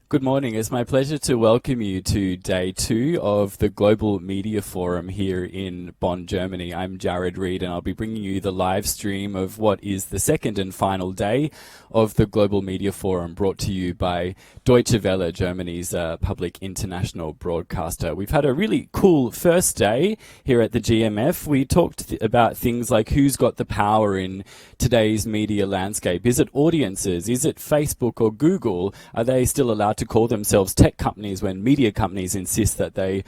Good morning. It's my pleasure to welcome you to day 2 of the Global Media Forum here in Bonn, Germany. I'm Jared Reed, and I'll be bringing you the live stream of what is the second and final day of the Global Media Forum, brought to you by Deutsche Welle, Germany's public international broadcaster. We've had a really cool first day here at the GMF. We talked about things like who's got the power in today's media landscape. Is it audiences? Is it Facebook or Google? Are they still allowed to call themselves tech companies when media companies insist that they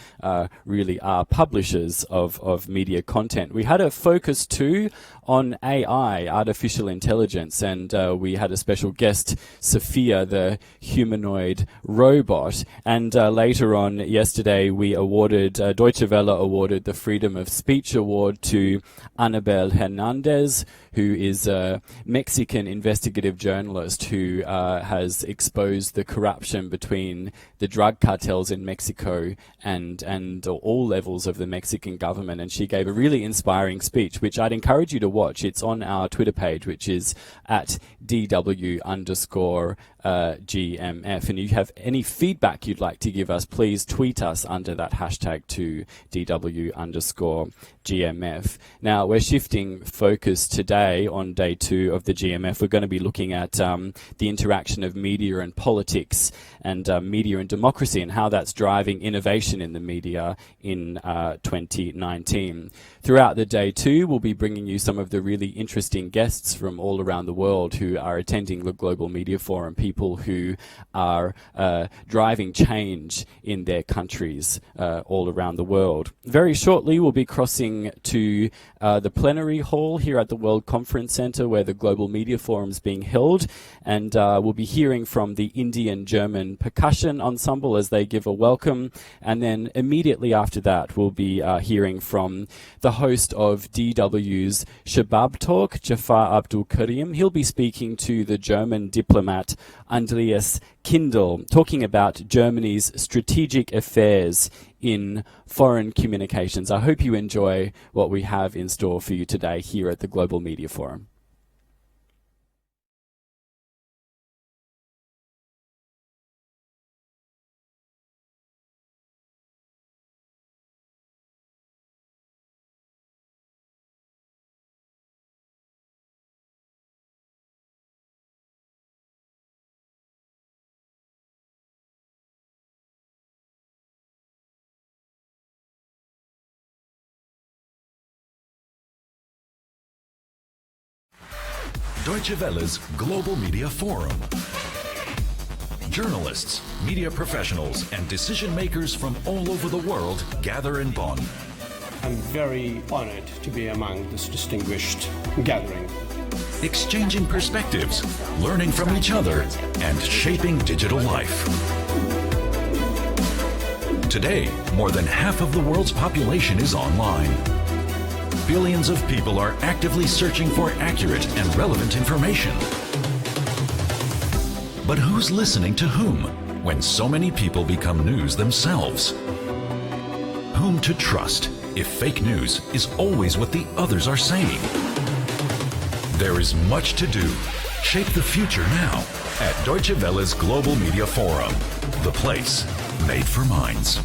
really are publishers of media content? We had a focus too on AI, artificial intelligence, and we had a special guest, Sophia, the humanoid robot. And later on yesterday, we awarded, Deutsche Welle awarded the Freedom of Speech Award to Anabel Hernandez, who is a Mexican investigative journalist who has exposed the corruption between the drug cartels in Mexico and all levels of the Mexican government. And she gave a really inspiring speech, which I'd encourage you to watch. It's on our Twitter page, which is at DW_GMF. And if you have any feedback you'd like to give us, please tweet us under that hashtag to DW_GMF. Now, we're shifting focus today on day 2 of the GMF. We're going to be looking at the interaction of media and politics and media and democracy and how that's driving innovation in the media in 2019. Throughout the day 2, we'll be bringing you some of the really interesting guests from all around the world who are attending the Global Media Forum, people who are driving change in their countries all around the world. Very shortly, we'll be crossing to the plenary hall here at the World Conference Center where the Global Media Forum is being held, and we'll be hearing from the Indian-German percussion ensemble as they give a welcome, and then immediately after that we'll be hearing from the host of DW's Shabab Talk, Jafar Abdul Karim. He'll be speaking to the German diplomat Andreas Kindl, talking about Germany's strategic affairs in foreign communications. I hope you enjoy what we have in store for you today here at the Global Media Forum. Deutsche Welle's Global Media Forum. Journalists, media professionals, and decision makers from all over the world gather in Bonn. I'm very honored to be among this distinguished gathering. Exchanging perspectives, learning from each other, and shaping digital life. Today, more than half of the world's population is online. Billions of people are actively searching for accurate and relevant information. But who's listening to whom when so many people become news themselves? Whom to trust if fake news is always what the others are saying? There is much to do. Shape the future now at Deutsche Welle's Global Media Forum, the place made for minds.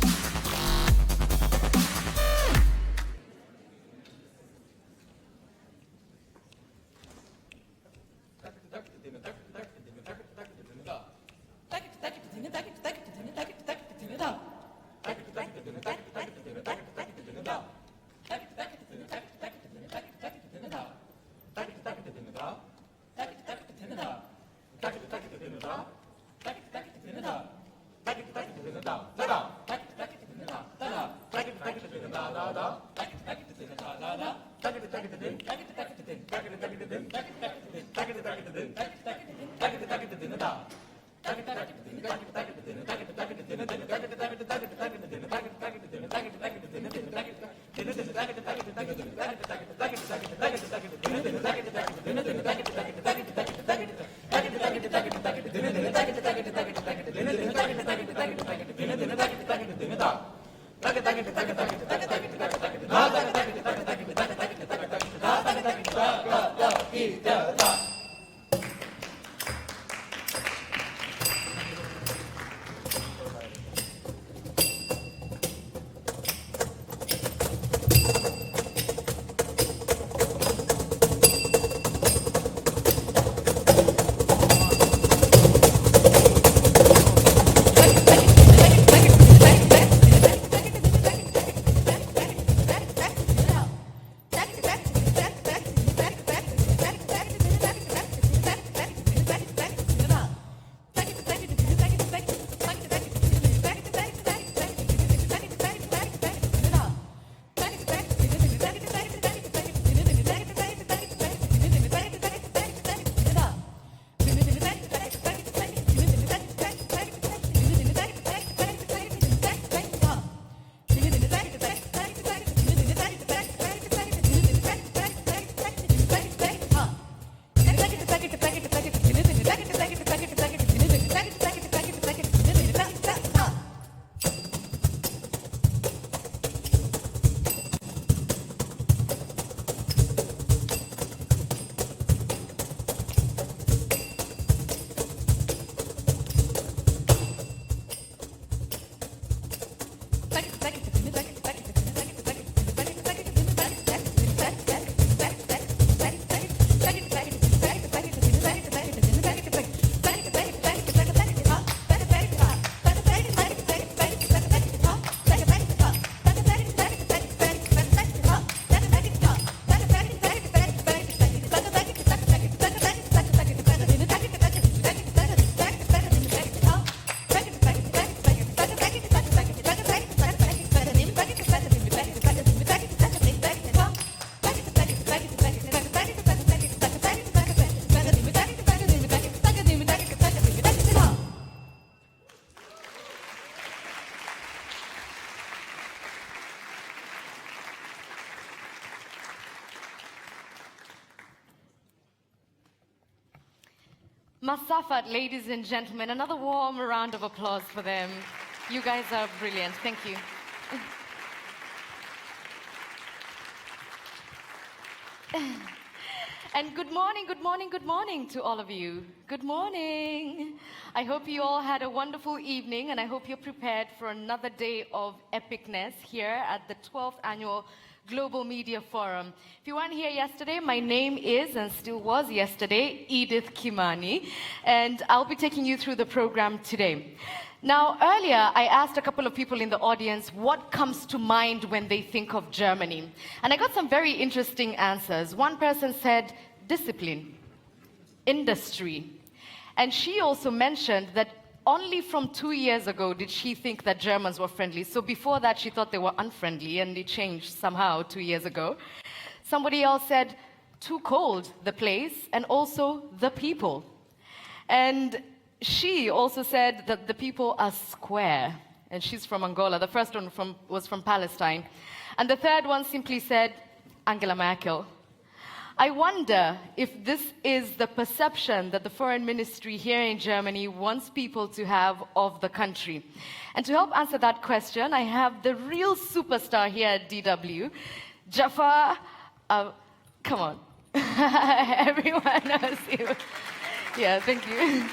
Masafat, ladies and gentlemen. Another warm round of applause for them. You guys are brilliant. Thank you. And good morning, good morning, good morning to all of you. Good morning. I hope you all had a wonderful evening, and I hope you're prepared for another day of epicness here at the 12th Annual Global Media Forum. If you weren't here yesterday, my name is, and still was yesterday, Edith Kimani, and I'll be taking you through the program today. Now, earlier, I asked a couple of people in the audience what comes to mind when they think of Germany. And I got some very interesting answers. One person said discipline, industry. And she also mentioned that only from 2 years ago did she think that Germans were friendly. So before that, she thought they were unfriendly, and it changed somehow 2 years ago. Somebody else said, too cold, the place, and also the people. And she also said that the people are square, and she's from Angola. The first one was from Palestine. And the third one simply said, Angela Merkel. I wonder if this is the perception that the Foreign Ministry here in Germany wants people to have of the country. And to help answer that question, I have the real superstar here at DW, Jafar. Come on. Everyone knows you. Yeah, thank you.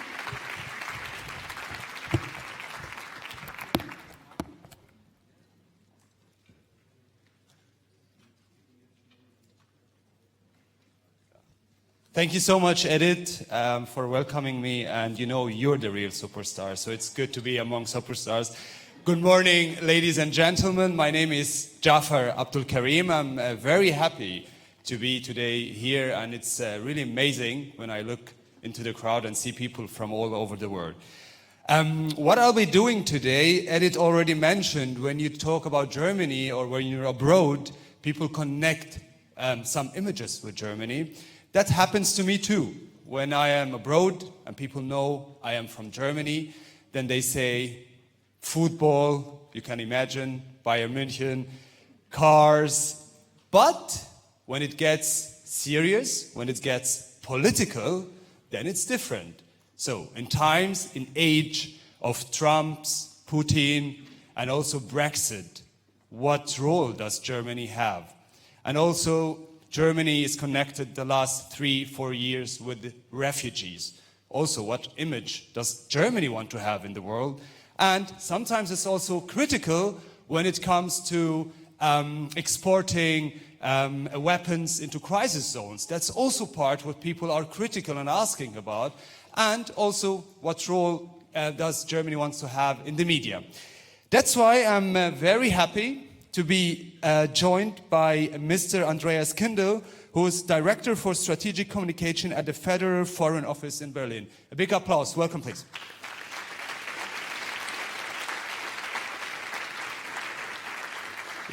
Thank you so much, Edith, for welcoming me. And you know, you're the real superstar, so it's good to be among superstars. Good morning, ladies and gentlemen. My name is Jafar Abdul Karim. I'm very happy to be today here, and it's really amazing when I look into the crowd and see people from all over the world. What I'll be doing today, Edith already mentioned, when you talk about Germany or when you're abroad, people connect some images with Germany. That happens to me too. When I am abroad and people know I am from Germany, then they say football, you can imagine, Bayern München, cars. But when it gets serious, when it gets political, then it's different. So in times, in age of Trump's, Putin, and also Brexit, what role does Germany have? And also, Germany is connected the last 3-4 years with refugees. Also, what image does Germany want to have in the world? And sometimes it's also critical when it comes to exporting weapons into crisis zones. That's also part what people are critical and asking about. And also, what role does Germany want to have in the media? That's why I'm very happy to be joined by Mr. Andreas Kindl, who is Director for Strategic Communication at the Federal Foreign Office in Berlin. A big applause. Welcome, please.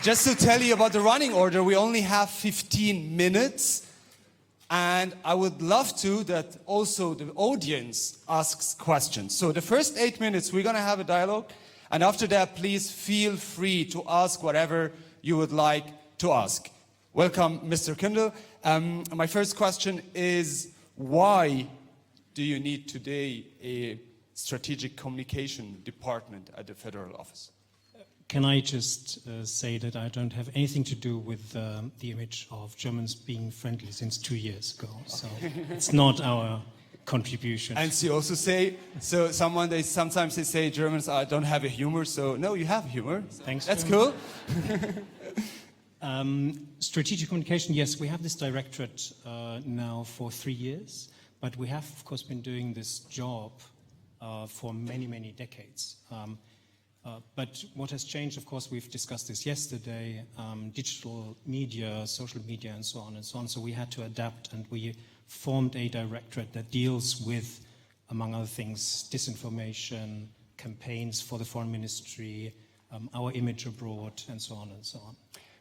Just to tell you about the running order, we only have 15 minutes. And I would love to that also the audience asks questions. So the first 8 minutes, we're going to have a dialogue. And after that, please feel free to ask whatever you would like to ask. Welcome, Mr. Kindl. My first question is, why do you need today a strategic communication department at the federal office? Can I just say that I don't have anything to do with the image of Germans being friendly since 2 years ago. So it's not our contribution. And you also say, so sometimes they say Germans don't have a humor, so no, you have humor. Thanks. That's cool. Strategic communication, yes, we have this directorate now for 3 years, but we have, of course, been doing this job for many, many decades. But what has changed, of course, we've discussed this yesterday, digital media, social media, and so on and so on. So we had to adapt, and we formed a directorate that deals with, among other things, disinformation, campaigns for the foreign ministry, our image abroad, and so on and so on.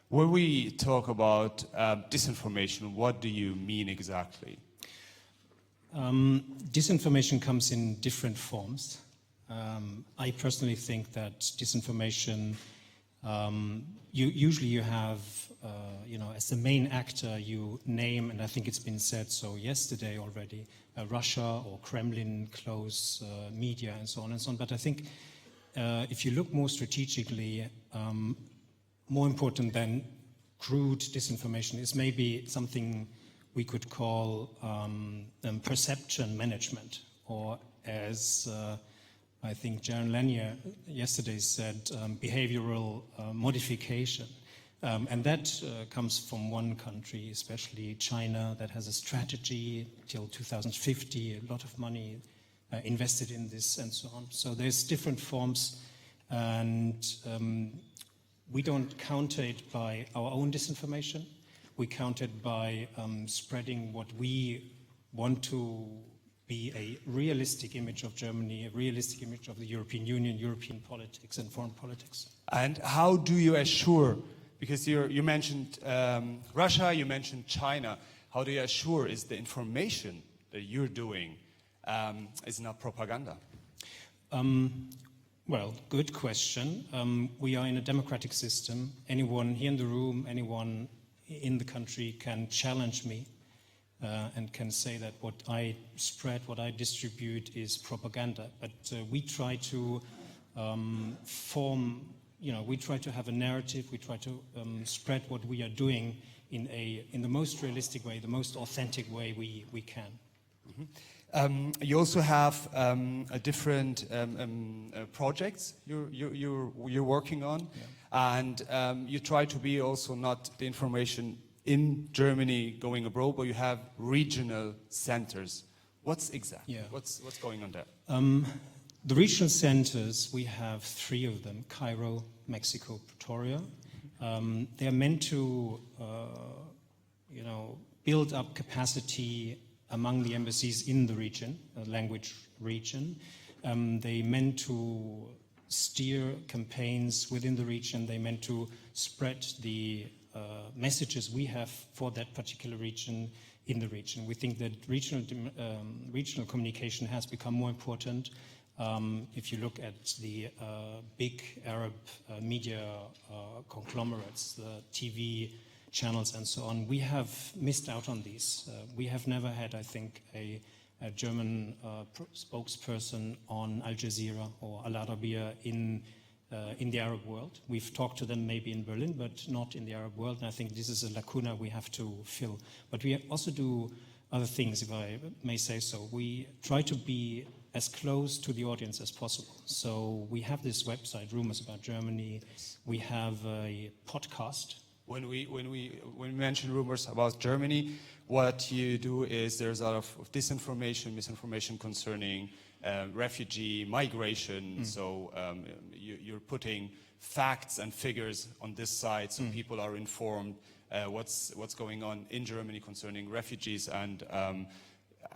When we talk about disinformation, what do you mean exactly? Disinformation comes in different forms. I personally think that disinformation Usually you have, as the main actor, you name, and I think it's been said so yesterday already, Russia or Kremlin, close media, and so on and so on. But I think if you look more strategically, more important than crude disinformation is maybe something we could call perception management, or as I think Jaron Lanier yesterday said, behavioral modification. And that comes from one country, especially China, that has a strategy till 2050, a lot of money invested in this and so on. So there's different forms, and we don't counter it by our own disinformation. We counter it by spreading what we want to be a realistic image of Germany, a realistic image of the European Union, European politics and foreign politics. And how do you assure, because you mentioned Russia, you mentioned China, how do you assure is the information that you're doing is not propaganda? Well, good question. We are in a democratic system. Anyone here in the room, anyone in the country can challenge me and can say that what I spread, what I distribute is propaganda. But we try to we try to have a narrative, we try to spread what we are doing in the most realistic way, the most authentic way we can. Mm-hmm. You also have different projects you're working on, yeah. And you try to be also not the information in Germany going abroad, but you have regional centers. What's exactly? Yeah. What's going on there? The regional centers, we have 3 of them: Cairo, Mexico, Pretoria. They are meant to, build up capacity among the embassies in the region, language region. They meant to steer campaigns within the region. They meant to spread the messages we have for that particular region in the region. We think that regional communication has become more important. If you look at the big Arab media conglomerates, the TV channels and so on, we have missed out on these. We have never had, I think, a German spokesperson on Al Jazeera or Al Arabiya in the Arab world. We've talked to them maybe in Berlin, but not in the Arab world, and I think this is a lacuna we have to fill. But we also do other things, if I may say so. We try to be as close to the audience as possible. So we have this website, Rumors About Germany. We have a podcast. When we mention Rumors About Germany, what you do is there's a lot of disinformation, misinformation concerning refugee migration. So you're putting facts and figures on this side, so people are informed what's going on in Germany concerning refugees. And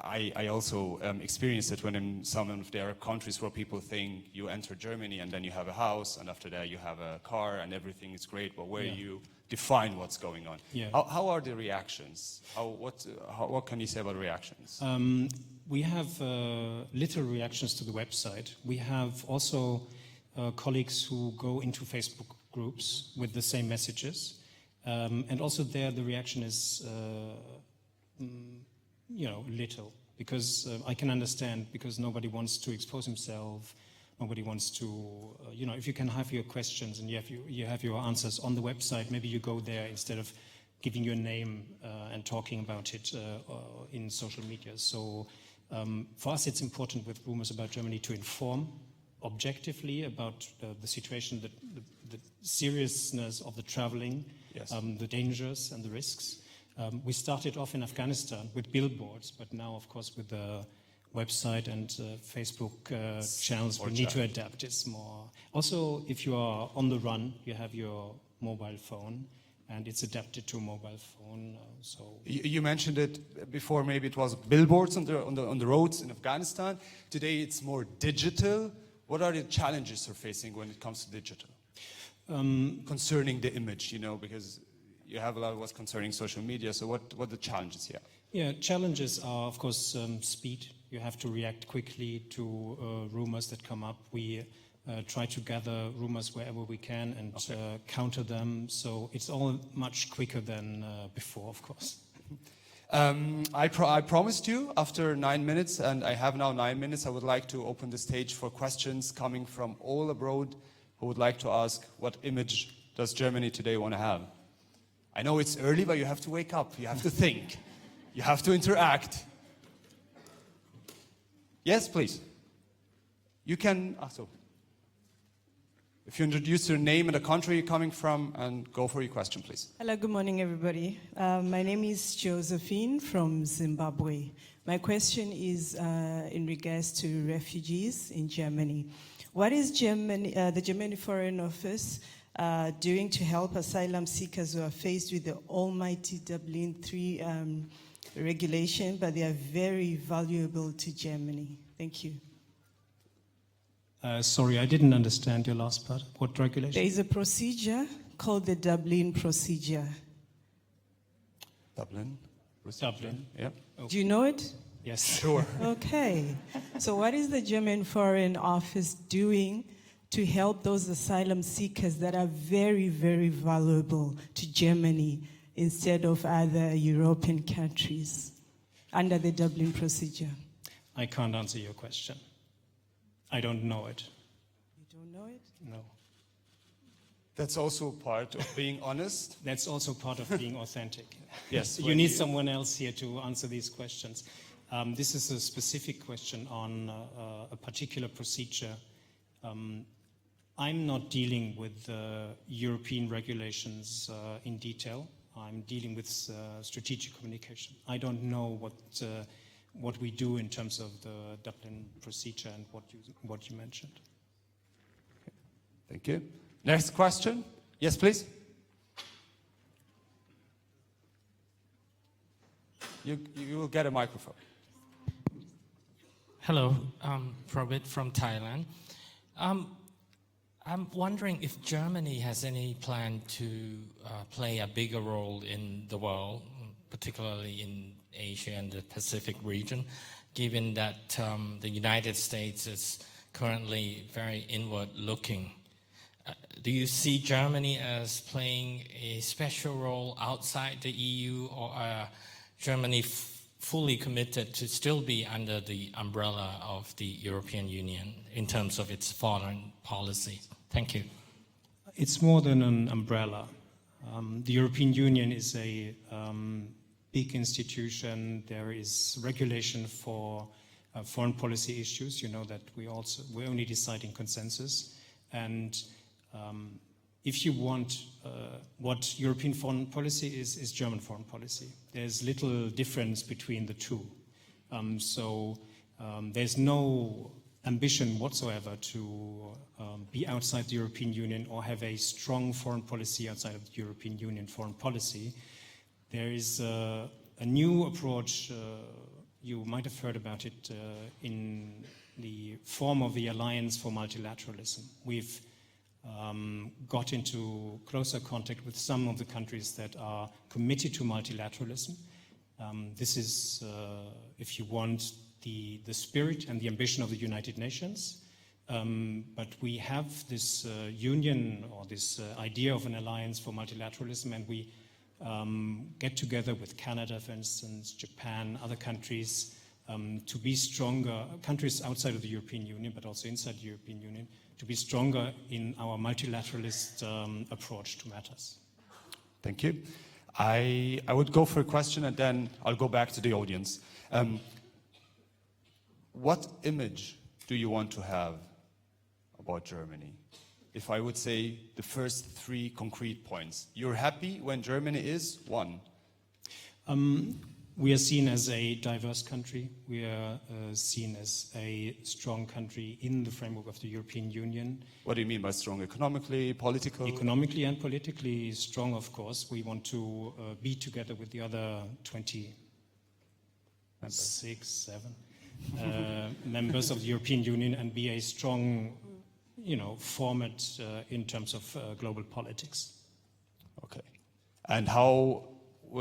I also experienced it when in some of the Arab countries where people think you enter Germany and then you have a house, and after that you have a car and everything is great, but where you define what's going on. Yeah. How are the reactions? What can you say about reactions? We have little reactions to the website. We have also colleagues who go into Facebook groups with the same messages. And also there the reaction is little, because I can understand, because nobody wants to expose himself, nobody wants to, if you can have your questions and you have your answers on the website, maybe you go there instead of giving your name and talking about it in social media. So for us it's important with Rumors About Germany to inform objectively about the situation, the seriousness of the traveling, yes. The dangers and the risks. We started off in Afghanistan with billboards, but now, of course, with the website and Facebook channels, we need to adapt. It's more. Also, if you are on the run, you have your mobile phone, and it's adapted to a mobile phone. So you mentioned it before. Maybe it was billboards on the roads in Afghanistan. Today, it's more digital. What are the challenges you're facing when it comes to digital? Concerning the image, because you have a lot of what's concerning social media. So what are the challenges here? Yeah, challenges are, of course, speed. You have to react quickly to rumors that come up. We try to gather rumors wherever we can and counter them. So it's all much quicker than before, of course. I promised you after 9 minutes, and I have now 9 minutes, I would like to open the stage for questions coming from all abroad who would like to ask, what image does Germany today want to have? I know it's early, but you have to wake up, you have to think, you have to interact. Yes, please. You can, if you introduce your name and the country you're coming from, and go for your question, please. Hello, good morning, everybody. My name is Josephine from Zimbabwe. My question is in regards to refugees in Germany. What is the German Foreign Office doing to help asylum seekers who are faced with the almighty Dublin III regulation, but they are very valuable to Germany? Thank you. Sorry, I didn't understand your last part. What regulation? There is a procedure called the Dublin procedure. Dublin? Dublin. Yeah. Do you know it? Yes. Sure. Okay. So what is the German Foreign Office doing to help those asylum seekers that are very, very valuable to Germany instead of other European countries under the Dublin procedure? I can't answer your question. I don't know it. You don't know it? No. That's also part of being honest. That's also part of being authentic. Yes. You need someone else here to answer these questions. This is a specific question on a particular procedure. I'm not dealing with European regulations in detail. I'm dealing with strategic communication. I don't know what we do in terms of the Dublin procedure and what you mentioned. Thank you. Next question. Yes, please. You will get a microphone. Hello, I'm Probit from Thailand. I'm wondering if Germany has any plan to play a bigger role in the world, particularly in Asia and the Pacific region, given that the United States is currently very inward-looking. Do you see Germany as playing a special role outside the EU, or are Germany fully committed to still be under the umbrella of the European Union in terms of its foreign policy? Thank you. It's more than an umbrella. The European Union is a big institution. There is regulation for foreign policy issues. You know that we only decide in consensus. And if you want what European foreign policy is German foreign policy. There's little difference between the two. So there's no ambition whatsoever to be outside the European Union or have a strong foreign policy outside of the European Union foreign policy. There is a new approach, you might have heard about it, in the form of the Alliance for Multilateralism. We've got into closer contact with some of the countries that are committed to multilateralism. This is, if you want, the spirit and the ambition of the United Nations. But we have this union or this idea of an alliance for multilateralism, and we get together with Canada, for instance, Japan, other countries, to be stronger, countries outside of the European Union, but also inside the European Union, to be stronger in our multilateralist approach to matters. Thank you. I would go for a question and then I'll go back to the audience. What image do you want to have about Germany? If I would say the first 3 concrete points. You're happy when Germany is one? We are seen as a diverse country. We are seen as a strong country in the framework of the European Union. What do you mean by strong? Economically, political? Economically and politically strong, of course. We want to be together with the other 26, 7 members of the European Union and be a strong, format in terms of global politics. Okay. And how,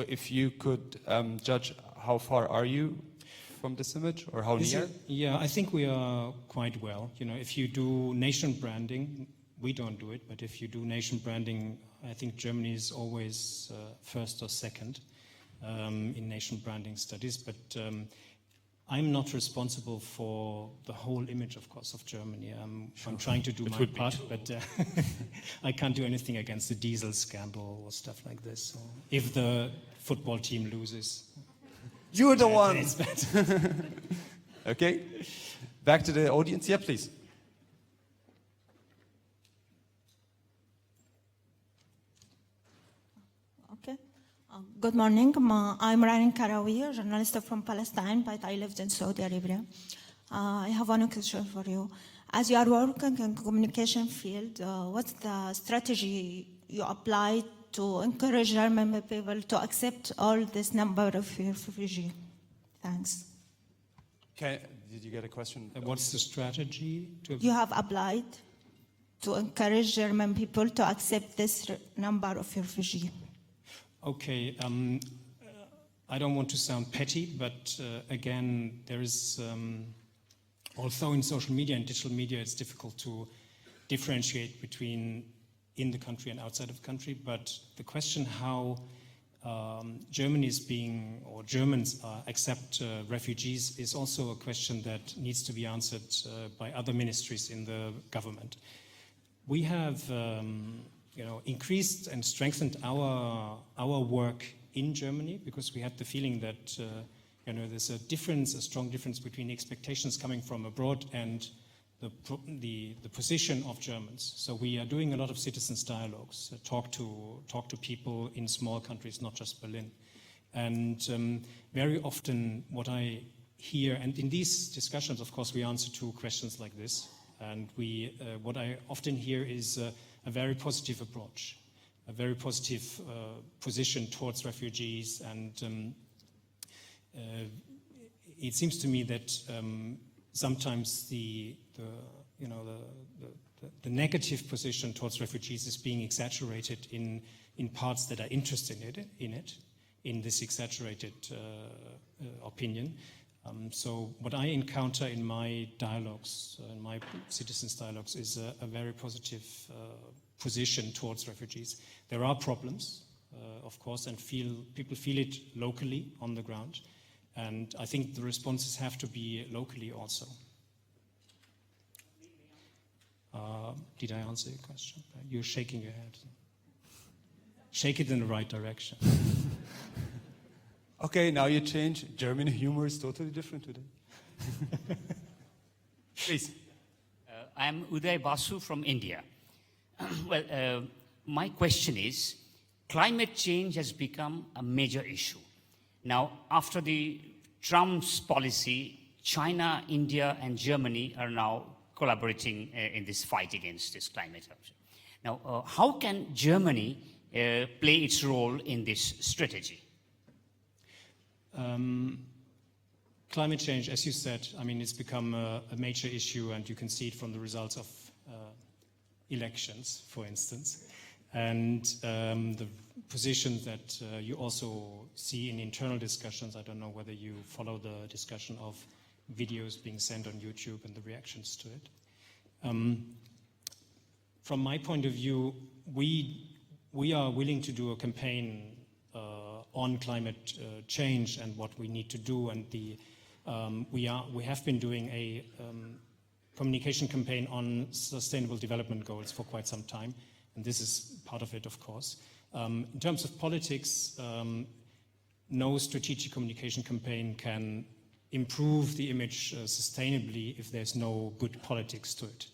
if you could judge, how far are you from this image, or how near? Yeah, I think we are quite well. You know, if you do nation branding, we don't do it, but if you do nation branding, I think Germany is always first or second in nation branding studies. But I'm not responsible for the whole image, of course, of Germany. I'm trying to do my part, but I can't do anything against the diesel scandal or stuff like this. So if the football team loses, You're the one. it's bad. Okay. Back to the audience. Yeah, please. Okay. Good morning. I'm Ryan Karawi, a journalist from Palestine, but I lived in Saudi Arabia. I have one question for you. As you are working in communication field, what's the strategy you apply to encourage German people to accept all this number of refugees? Thanks. Did you get a question? What's the strategy to? You have applied to encourage German people to accept this number of refugees. Okay, I don't want to sound petty, but again, there is, although in social media and digital media it's difficult to differentiate between in the country and outside of the country, but the question how Germany is being, or Germans accept refugees is also a question that needs to be answered by other ministries in the government. We have increased and strengthened our work in Germany because we had the feeling that there's a strong difference between expectations coming from abroad and the position of Germans. So we are doing a lot of citizens dialogues, talk to people in small countries, not just Berlin. And very often what I hear, and in these discussions, of course, we answer to questions like this. And what I often hear is a very positive approach, a very positive position towards refugees. And it seems to me that sometimes the negative position towards refugees is being exaggerated in parts that are interested in this exaggerated opinion. So what I encounter in my dialogues, in my citizens' dialogues, is a very positive position towards refugees. There are problems, of course, and people feel it locally on the ground. And I think the responses have to be locally also. Did I answer your question? You're shaking your head. Shake it in the right direction. Okay, now you change. German humor is totally different today. Please. I'm Uday Basu from India. My question is, climate change has become a major issue. Now, after the Trump's policy, China, India, and Germany are now collaborating in this fight against this climate change. Now, how can Germany play its role in this strategy? Climate change, as you said, I mean, it's become a major issue, and you can see it from the results of elections, for instance. And the positions that you also see in internal discussions. I don't know whether you follow the discussion of videos being sent on YouTube and the reactions to it. From my point of view, we are willing to do a campaign on climate change and what we need to do, and we have been doing a communication campaign on sustainable development goals for quite some time, and this is part of it, of course. In terms of politics, no strategic communication campaign can improve the image sustainably if there's no good politics to it.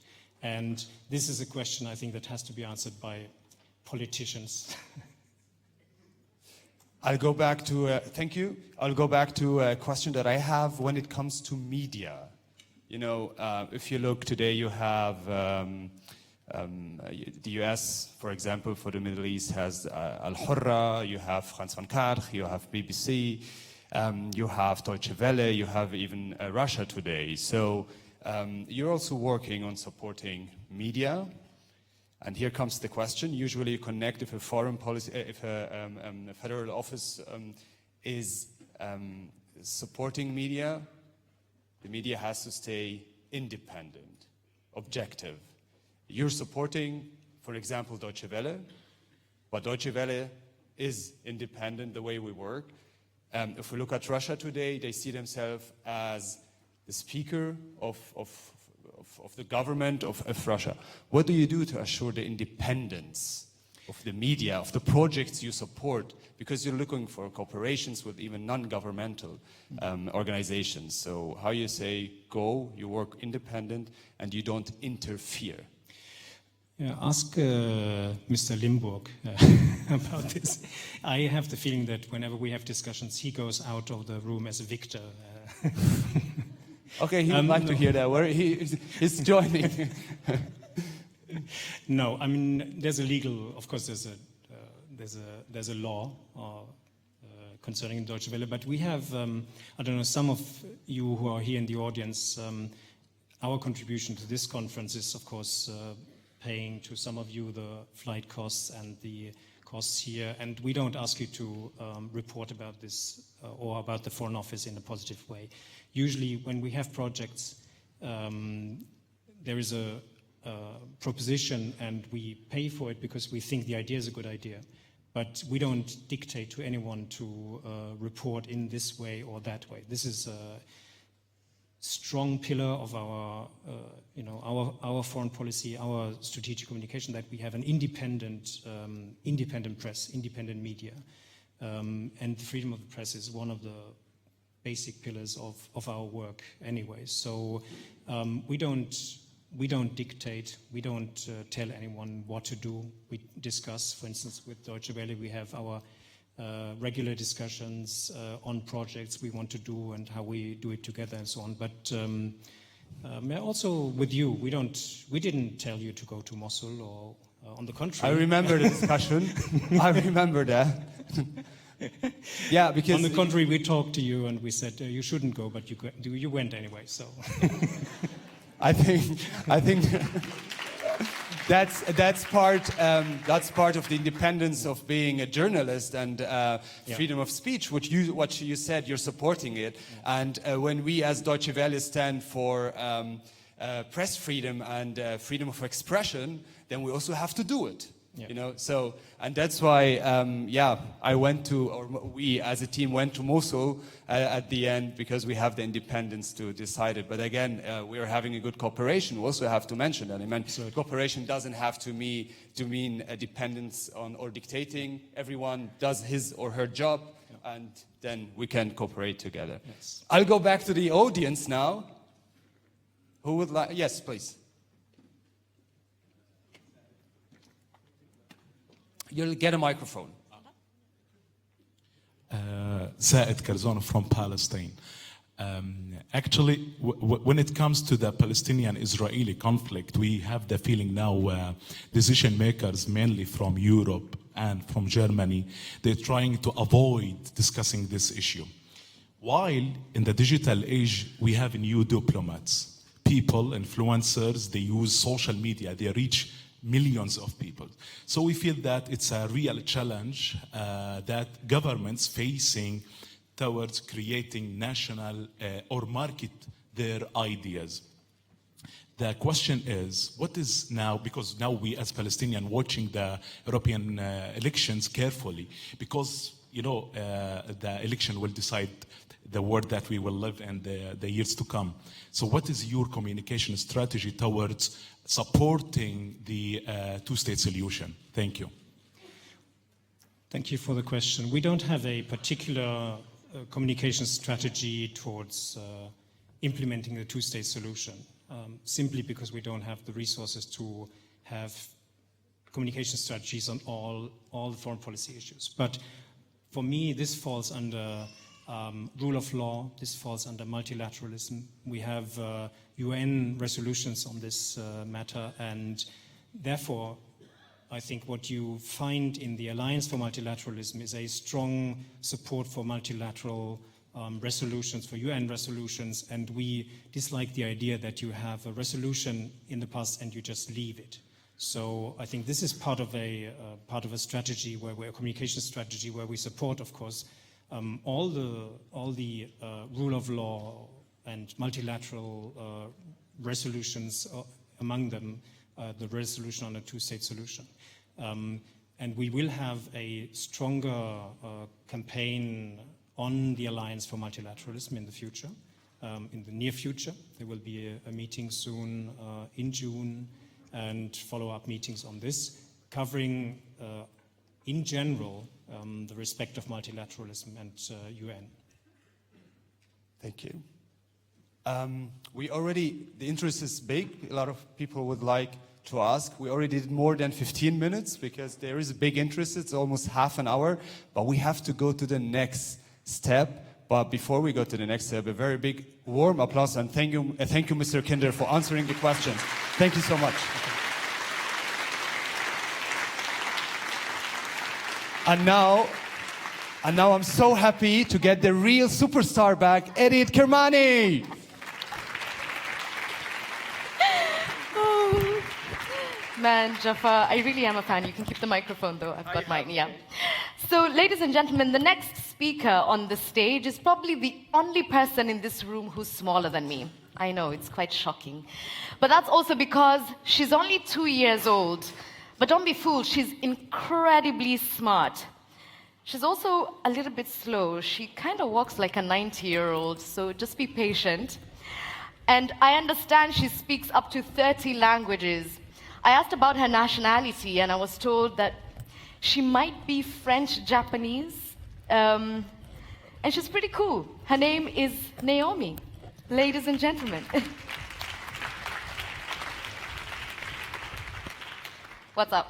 And this is a question, I think, that has to be answered by politicians. I'll go back to, thank you. I'll go back to a question that I have when it comes to media. You know, if you look today, you have the US, for example, for the Middle East has Al Hurra, you have France 24, you have BBC, you have Deutsche Welle, you have even Russia Today. So you're also working on supporting media. And here comes the question. Usually you connect if a foreign policy, if a federal office is supporting media the media has to stay independent, objective. You're supporting, for example, Deutsche Welle, but Deutsche Welle is independent the way we work. If we look at Russia today, they see themselves as the speaker of the government of Russia. What do you do to assure the independence of the media, of the projects you support? Because you're looking for cooperations with even non-governmental organizations. So how you say, go, you work independent, and you don't interfere? Yeah, ask Mr. Limburg about this. I have the feeling that whenever we have discussions, he goes out of the room as a victor. Okay, he would like to hear that. Where he's joining. No, I mean there's a legal. Of course, there's a law concerning Deutsche Welle, but we have. I don't know. Some of you who are here in the audience, our contribution to this conference is, of course, paying to some of you the flight costs and the costs here, and we don't ask you to report about this or about the Foreign Office in a positive way. Usually when we have projects, there is a proposition and we pay for it because we think the idea is a good idea. But we don't dictate to anyone to report in this way or that way. This is a strong pillar of our, our foreign policy, our strategic communication, that we have an independent press, independent media. And the freedom of the press is one of the basic pillars of our work anyway. So we don't dictate, we don't tell anyone what to do. We discuss, for instance, with Deutsche Welle, we have our regular discussions on projects we want to do and how we do it together and so on. But also with you, we didn't tell you to go to Mosul, or on the contrary. I remember the discussion. I remember that. Yeah, because on the contrary, we talked to you and we said you shouldn't go, but you went anyway. So I think that's part of the independence of being a journalist and freedom of speech, what you said, you're supporting it. Yeah. And when we as Deutsche Welle stand for press freedom and freedom of expression, then we also have to do it. Yeah. So, and that's why, we as a team went to Mosul at the end, because we have the independence to decide it. But again, we are having a good cooperation. We also have to mention that. I mean, cooperation doesn't have to mean a dependence on or dictating. Everyone does his or her job, and then we can cooperate together. Yes. I'll go back to the audience now. Who would like? Yes, please. You'll get a microphone. Saed Karzon from Palestine. Actually, when it comes to the Palestinian-Israeli conflict, we have the feeling now decision makers, mainly from Europe and from Germany, they're trying to avoid discussing this issue. While in the digital age, we have new diplomats, people, influencers, they use social media, they reach millions of people. So we feel that it's a real challenge that governments facing towards creating national or market their ideas. The question is, what is now, because now we as Palestinians watching the European elections carefully, because the election will decide the world that we will live in the years to come. So what is your communication strategy towards supporting the two-state solution? Thank you. Thank you for the question. We don't have a particular communication strategy towards implementing the two-state solution, simply because we don't have the resources to have communication strategies on all the foreign policy issues. But for me, this falls under rule of law, this falls under multilateralism. We have UN resolutions on this matter, and therefore I think what you find in the Alliance for Multilateralism is a strong support for multilateral resolutions, for UN resolutions, and we dislike the idea that you have a resolution in the past and you just leave it. So I think this is part of a strategy where a communication strategy where we support, of course, all the rule of law and multilateral resolutions, among them the resolution on a two-state solution. And we will have a stronger campaign on the Alliance for Multilateralism in the future, in the near future. There will be a meeting soon in June, and follow-up meetings on this, covering in general the respect of multilateralism and UN. Thank you. The interest is big. A lot of people would like to ask. We already did more than 15 minutes because there is a big interest. It's almost half an hour, but we have to go to the next step. But before we go to the next step, a very big warm applause and thank you, Mr. Kinder, for answering the questions. Thank you so much. And now I'm so happy to get the real superstar back, Edith Kermani. Oh, man, Jafar, I really am a fan. You can keep the microphone, though. I've got mine, yeah. So, ladies and gentlemen, the next speaker on the stage is probably the only person in this room who's smaller than me. I know, it's quite shocking. But that's also because she's only 2 years old. But don't be fooled, she's incredibly smart. She's also a little bit slow. She kind of walks like a 90-year-old, so just be patient. And I understand she speaks up to 30 languages. I asked about her nationality, and I was told that she might be French-Japanese, and she's pretty cool. Her name is Naomi, ladies and gentlemen. What's up?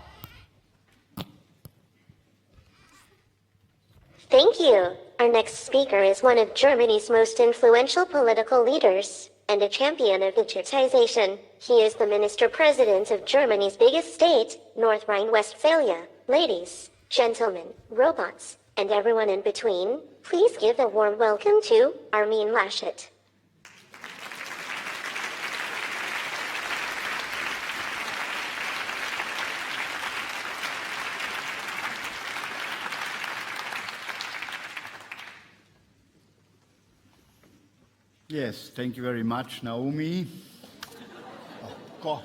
Thank you. Our next speaker is one of Germany's most influential political leaders and a champion of digitization. He is the Minister-President of Germany's biggest state, North Rhine-Westphalia. Ladies, gentlemen, robots, and everyone in between, please give a warm welcome to Armin Laschet. Yes, thank you very much, Naomi. Oh, God.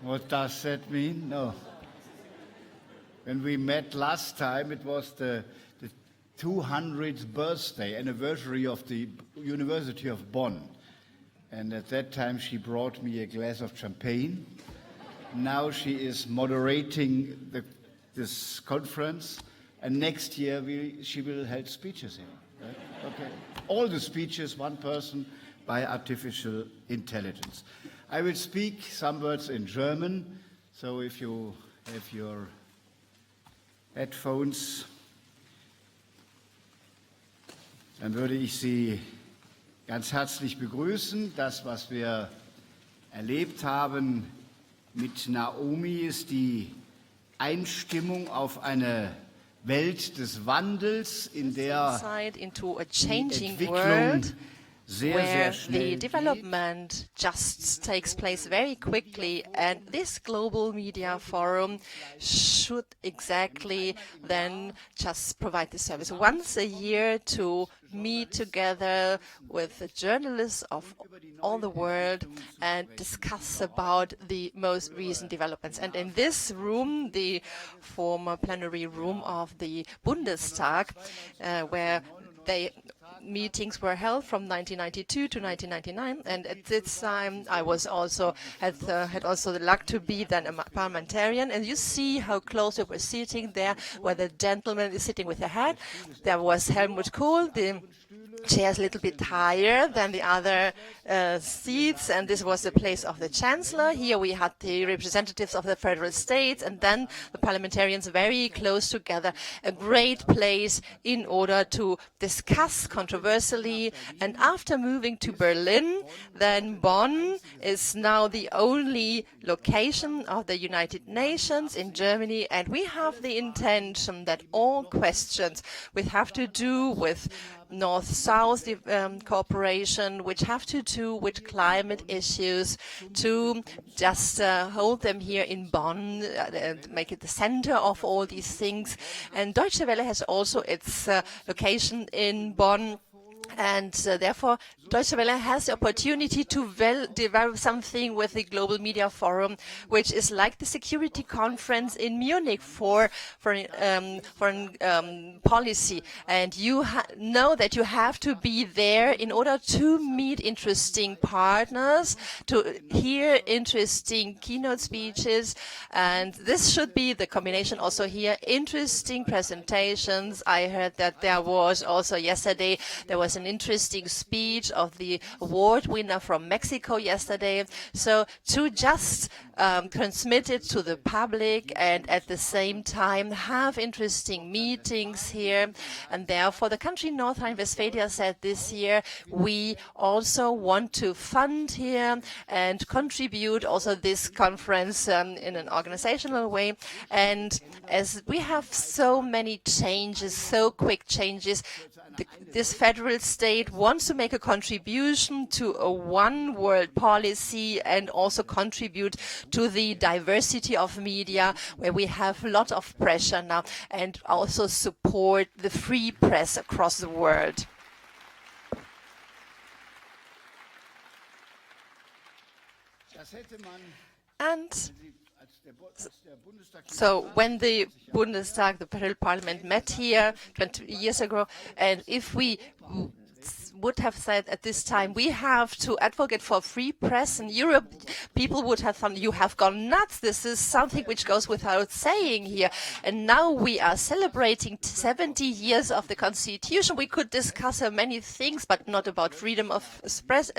What does that mean? No. When we met last time, it was the 200th birthday anniversary of the University of Bonn. And at that time, she brought me a glass of champagne. Now she is moderating this conference. And next year, she will hold speeches here. Right? Okay. All the speeches, one person by artificial intelligence. I will speak some words in German, so if you have your headphones, dann würde ich Sie ganz herzlich begrüßen. Das, was wir erlebt haben mit Naomi, ist die Einstimmung auf eine Welt des Wandels, in der into a changing die world Entwicklung sehr where schnell the development just takes place very quickly, and this global media forum should exactly then just provide this service once a year to meet together with the journalists of all the world and discuss about the most recent developments. And in this room, the former plenary room of the Bundestag, where meetings were held from 1992 to 1999, and at this time I was also had also the luck to be then a parliamentarian. And you see how close we were sitting there, where the gentleman is sitting with the hat. There was Helmut Kohl, the chairs a little bit higher than the other seats, and this was the place of the Chancellor. Here we had the representatives of the federal states, and then the parliamentarians very close together. A great place in order to discuss controversially. And after moving to Berlin, then Bonn is now the only location of the United Nations in Germany, and we have the intention that all questions which have to do with North-South cooperation, which have to do with climate issues, to just hold them here in Bonn, make it the center of all these things. And Deutsche Welle has also its location in Bonn. And therefore, Deutsche Welle has the opportunity to develop something with the Global Media Forum, which is like the security conference in Munich for foreign policy. And you know that you have to be there in order to meet interesting partners, to hear interesting keynote speeches. And this should be the combination also here, interesting presentations. I heard that there was also yesterday, there was an interesting speech of the award winner from Mexico yesterday. So to just transmit it to the public and at the same time have interesting meetings here. And therefore the country North Rhine-Westphalia said this year, we also want to fund here and contribute also this conference in an organizational way. And as we have so many changes, so quick changes, this federal state wants to make a contribution to a one world policy and also contribute to the diversity of media, where we have a lot of pressure now, and also support the free press across the world. And so when the Bundestag, the Federal Parliament, met here 20 years ago, and if we would have said at this time, we have to advocate for free press in Europe, people would have thought, you have gone nuts. This is something which goes without saying here. And now we are celebrating 70 years of the Constitution. We could discuss many things, but not about freedom of press.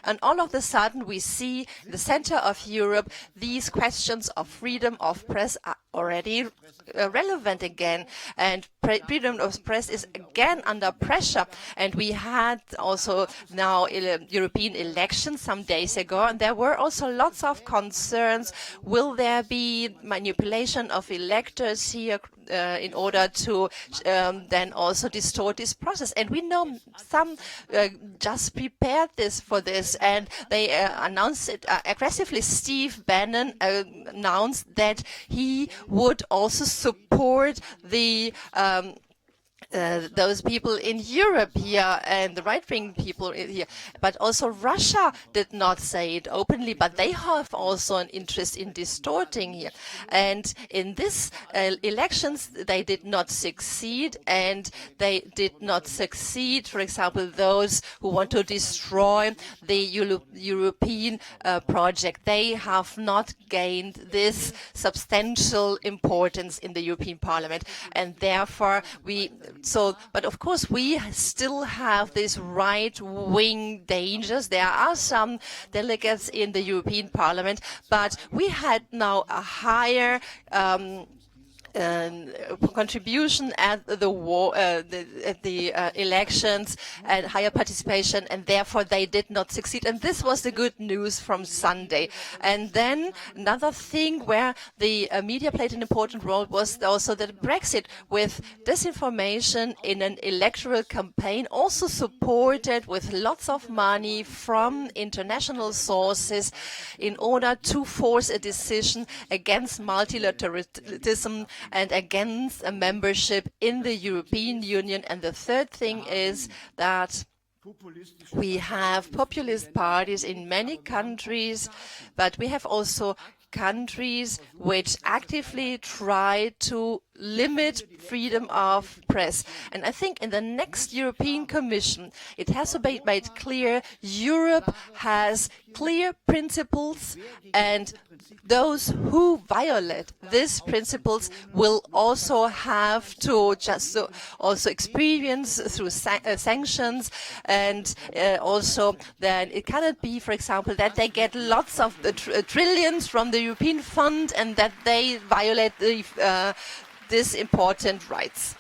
And all of a sudden, we see in the center of Europe, these questions of freedom of press are already relevant again. And freedom of press is again under pressure. And we had also now European elections some days ago, and there were also lots of concerns. Will there be manipulation of electors here in order to then also distort this process? And we know some just prepared for this, and they announced it aggressively. Steve Bannon announced that he would also support the those people in Europe here and the right-wing people here. But also Russia did not say it openly, but they have also an interest in distorting here. And in this elections, they did not succeed, and they did not succeed, for example, those who want to destroy the European project. They have not gained this substantial importance in the European Parliament, and therefore but of course we still have these right-wing dangers. There are some delegates in the European Parliament, but we had now a higher contribution at the elections and higher participation, and therefore they did not succeed. And this was the good news from Sunday. And then another thing where the media played an important role was also that Brexit, with disinformation in an electoral campaign, also supported with lots of money from international sources in order to force a decision against multilateralism and against a membership in the European Union. And the third thing is that we have populist parties in many countries, but we have also countries which actively try to limit freedom of press. And I think in the next European Commission, it has to be made clear Europe has clear principles, and those who violate these principles will also have to just also experience through sanctions, and also then it cannot be, for example, that they get lots of trillions from the European Fund and that they violate these important rights.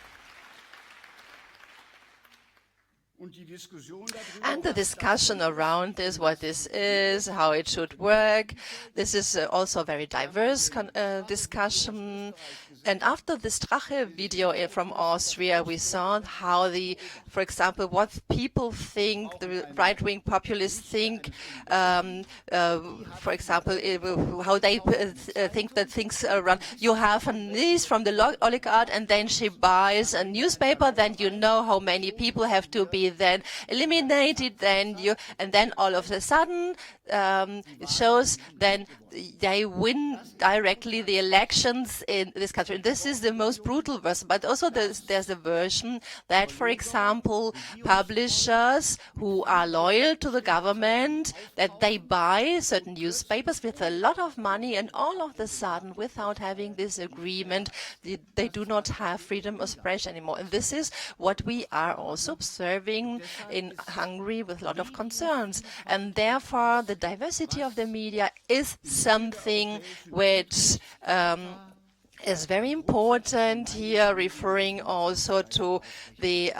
And the discussion around this, what this is, how it should work, this is also a very diverse discussion. And after the Strache video from Austria, we saw how for example, what people think, the right-wing populists think, for example, how they think that things run. You have a niece from the oligarch, and then she buys a newspaper, then you know how many people have to be then eliminated, and then all of a sudden, it shows then they win directly the elections in this country. This is the most brutal version, but also there's a version that, for example, publishers who are loyal to the government, that they buy certain newspapers with a lot of money, and all of a sudden, without having this agreement, they do not have freedom of expression anymore. And this is what we are also observing in Hungary with a lot of concerns. And therefore, the diversity of the media is something which is very important here, referring also to the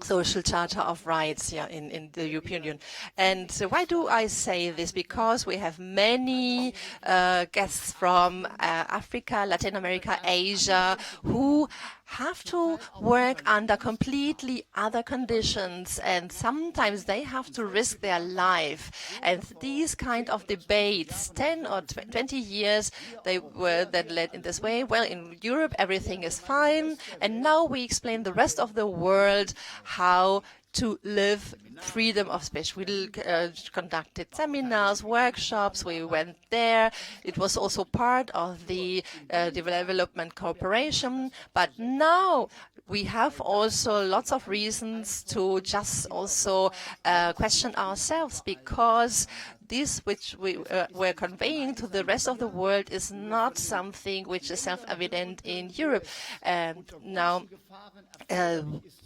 Social Charter of Rights here in the European Union. And why do I say this? Because we have many guests from Africa, Latin America, Asia, who have to work under completely other conditions, and sometimes they have to risk their life. And these kind of debates, 10 or 20 years, they were then led in this way. Well, in Europe, everything is fine, and now we explain the rest of the world how to live freedom of speech. We conducted seminars, workshops, we went there. It was also part of the development cooperation. But now we have also lots of reasons to just also question ourselves, because this which we were conveying to the rest of the world is not something which is self-evident in Europe. And now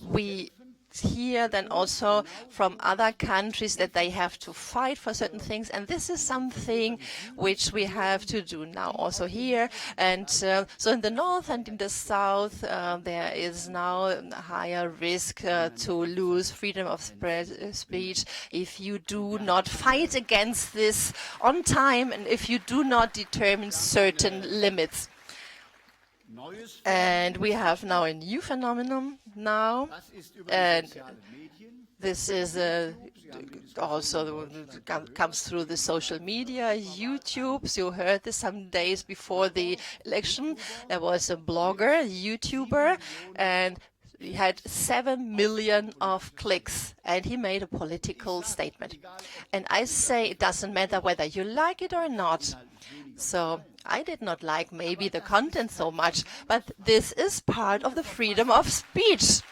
we hear then also from other countries that they have to fight for certain things, and this is something which we have to do now also here. And so in the north and in the south, there is now a higher risk to lose freedom of speech if you do not fight against this on time, and if you do not determine certain limits. And we have now a new phenomenon now, and this is also comes through the social media, YouTube. So you heard this some days before the election. There was a blogger, a YouTuber, and he had 7 million of clicks, and he made a political statement. And I say it doesn't matter whether you like it or not. So I did not like maybe the content so much, but this is part of the freedom of speech.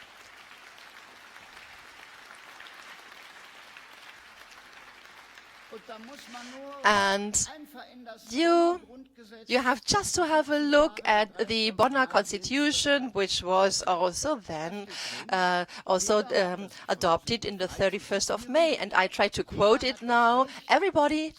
And you have just to have a look at the Bonner Constitution, which was also then adopted in the 31st of May. And I try to quote it now. Everybody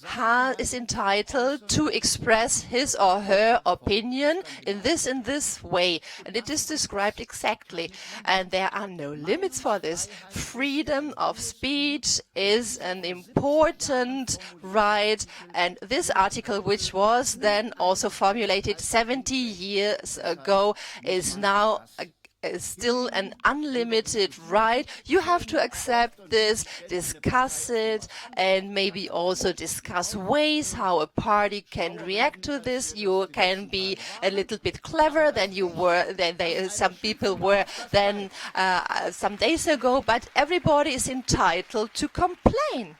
is entitled to express his or her opinion in this way. And it is described exactly. And there are no limits for this. Freedom of speech is an important right, and this article, which was then also formulated 70 years ago, is now still an unlimited right. You have to accept this, discuss it, and maybe also discuss ways how a party can react to this. You can be a little bit clever than you were, some people were then some days ago, but everybody is entitled to complain.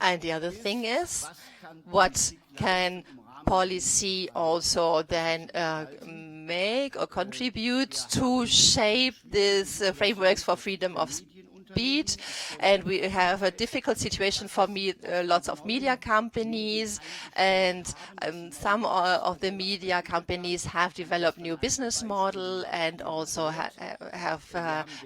And the other thing is, what can policy also then make or contribute to shape these frameworks for freedom of speech, and we have a difficult situation for lots of media companies, and some of the media companies have developed new business model and also have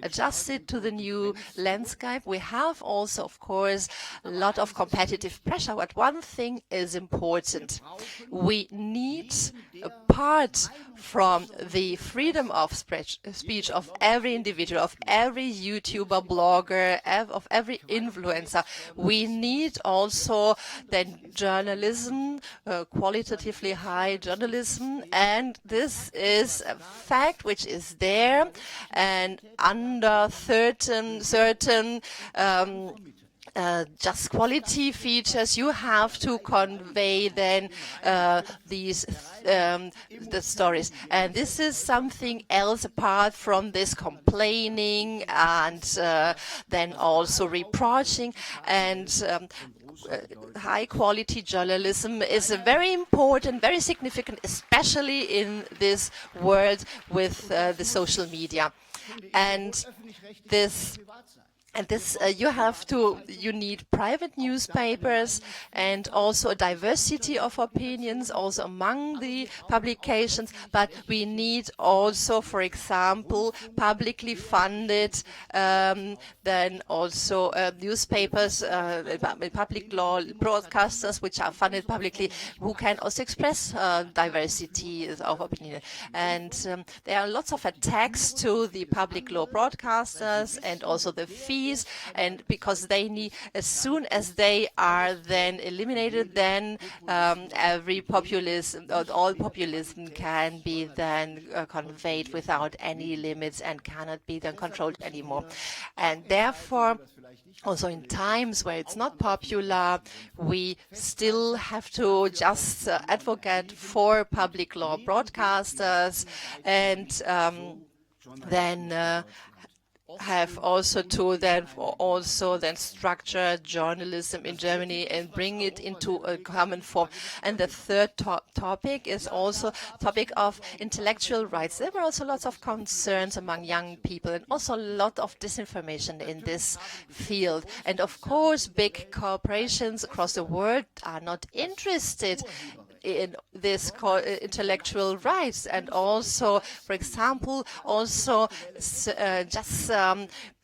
adjusted to the new landscape. We have also, of course, a lot of competitive pressure, but one thing is important. We need, apart from the freedom of speech of every individual, of every YouTuber, blogger, of every influencer, we need also then journalism, qualitatively high journalism, and this is a fact which is there, and under certain just quality features, you have to convey then the stories. And this is something else apart from this complaining and then also reproaching. And high quality journalism is very important, very significant, especially in this world with the social media. And this you need private newspapers and also a diversity of opinions also among the publications, but we need also, for example, publicly funded then also newspapers, public law broadcasters which are funded publicly, who can also express diversity of opinion. And there are lots of attacks to the public law broadcasters and also the fees, and because they need, as soon as they are then eliminated, then every populism, all populism can be then conveyed without any limits and cannot be then controlled anymore. And therefore, also in times where it's not popular, we still have to just advocate for public law broadcasters, and then have also to then structure journalism in Germany and bring it into a common form. And the third topic is also topic of intellectual rights. There were also lots of concerns among young people and also a lot of disinformation in this field. And of course, big corporations across the world are not interested in this intellectual rights, and also, for example, also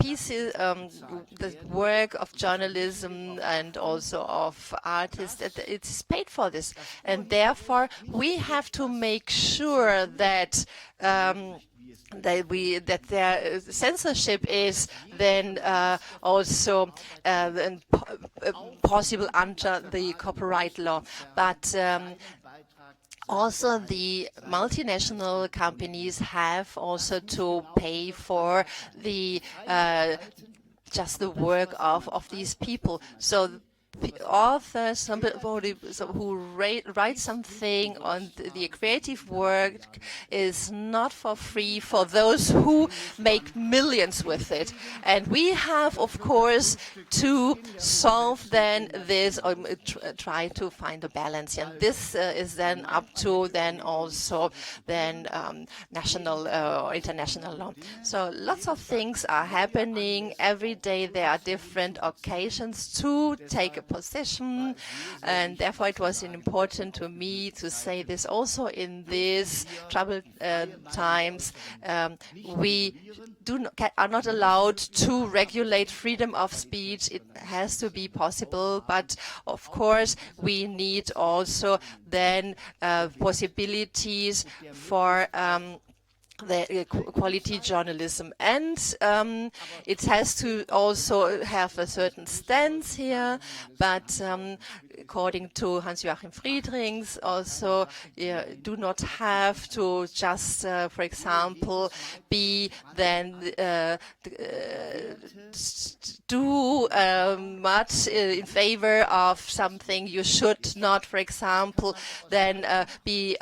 pieces, the work of journalism and also of artists, it is paid for this, and therefore we have to make sure that that their censorship is then also possible under the copyright law. But also the multinational companies have also to pay for the just the work of these people. So authors, somebody who writes something on the creative work is not for free for those who make millions with it. And we have, of course, to solve then this, or try to find a balance. And this is then up to then also then national or international law. So lots of things are happening every day. There are different occasions to take a position, and therefore it was important to me to say this also in these troubled times. We are not allowed to regulate freedom of speech. It has to be possible, but of course we need also then possibilities for the quality journalism, and it has to also have a certain stance here, but according to Hans-Joachim Friedrichs, also do not have to just, for example, be then do much in favor of something. You should not, for example, then be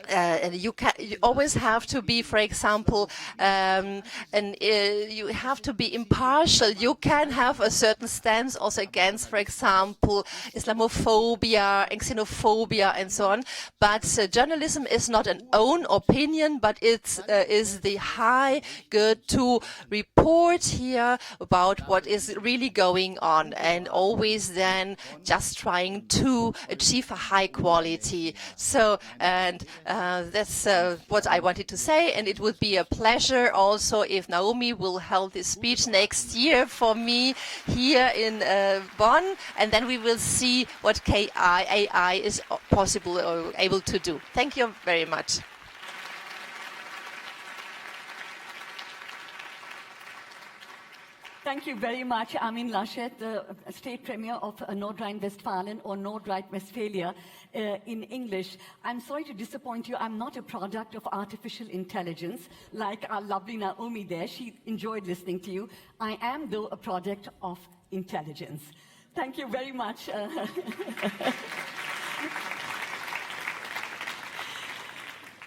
and you always have to be, for example, you have to be impartial. You can have a certain stance also against, for example, Islamophobia and xenophobia and so on. But journalism is not an own opinion, but it is the high good to report here about what is really going on, and always then just trying to achieve a high quality. So, and that's what I wanted to say, and it would be a pleasure also if Naomi will hold this speech next year for me here in Bonn, and then we will see what AI is possible or able to do. Thank you very much. Thank you very much. Armin Laschet, the State Premier of Nordrhein-Westfalen, or Nordrhein-Westphalia in English. I'm sorry to disappoint you. I'm not a product of artificial intelligence like our lovely Naomi there. She enjoyed listening to you. I am, though, a product of intelligence. Thank you very much.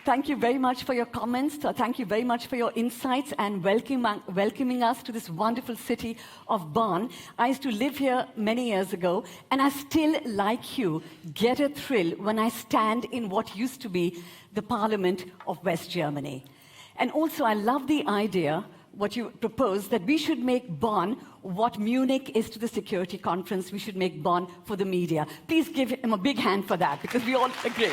Thank you very much for your comments. Thank you very much for your insights and welcoming us to this wonderful city of Bonn. I used to live here many years ago, and I still, like you, get a thrill when I stand in what used to be the Parliament of West Germany. And also, I love the idea, what you propose, that we should make Bonn what Munich is to the security conference. We should make Bonn for the media. Please give him a big hand for that, because we all agree.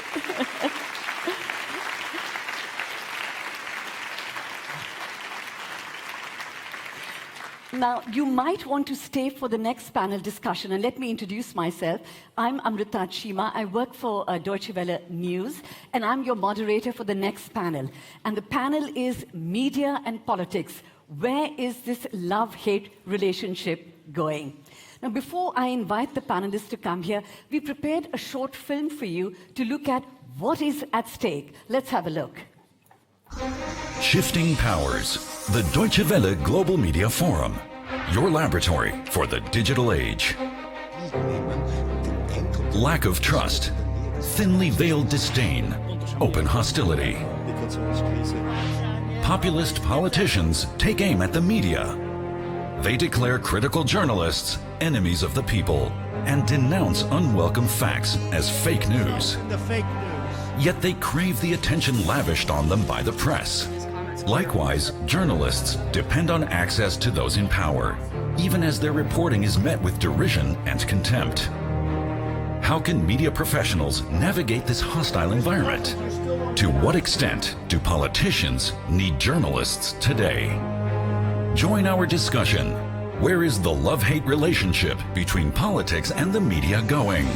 Now, you might want to stay for the next panel discussion, and let me introduce myself. I'm Amrita Chima. I work for Deutsche Welle News, and I'm your moderator for the next panel. And the panel is Media and Politics. Where is this love-hate relationship going? Now, before I invite the panelists to come here, we prepared a short film for you to look at what is at stake. Let's have a look. Shifting Powers, the Deutsche Welle Global Media Forum, your laboratory for the digital age. Lack of trust, thinly veiled disdain, open hostility. Populist politicians take aim at the media. They declare critical journalists enemies of the people and denounce unwelcome facts as fake news. Yet they crave the attention lavished on them by the press. Likewise, journalists depend on access to those in power, even as their reporting is met with derision and contempt. How can media professionals navigate this hostile environment? To what extent do politicians need journalists today? Join our discussion. Where is the love-hate relationship between politics and the media going?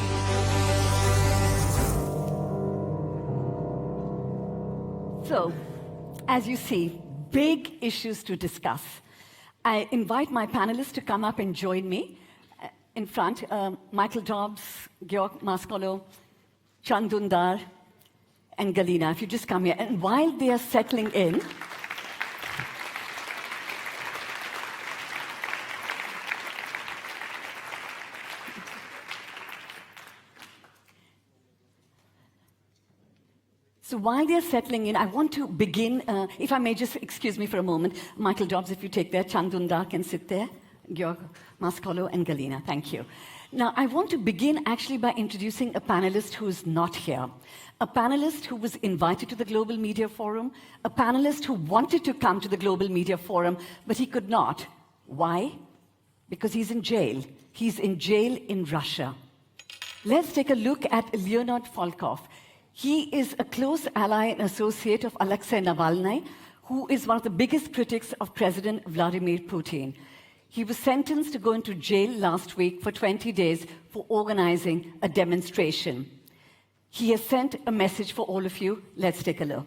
So, as you see, big issues to discuss. I invite my panelists to come up and join me in front. Michael Dobbs, Georg Mascolo, Can Dündar, and Galina. If you just come here. And while they are settling in, so while they're settling in, I want to begin, if I may just excuse me for a moment. Michael Dobbs, if you take there, Can Dündar can sit there, Georg Mascolo and Galina, thank you. Now, I want to begin actually by introducing a panelist who's not here. A panelist who was invited to the Global Media Forum, a panelist who wanted to come to the Global Media Forum, but he could not. Why? Because he's in jail. He's in jail in Russia. Let's take a look at Leonid Volkov. He is a close ally and associate of Alexei Navalny, who is one of the biggest critics of President Vladimir Putin. He was sentenced to go into jail last week for 20 days for organizing a demonstration. He has sent a message for all of you. Let's take a look.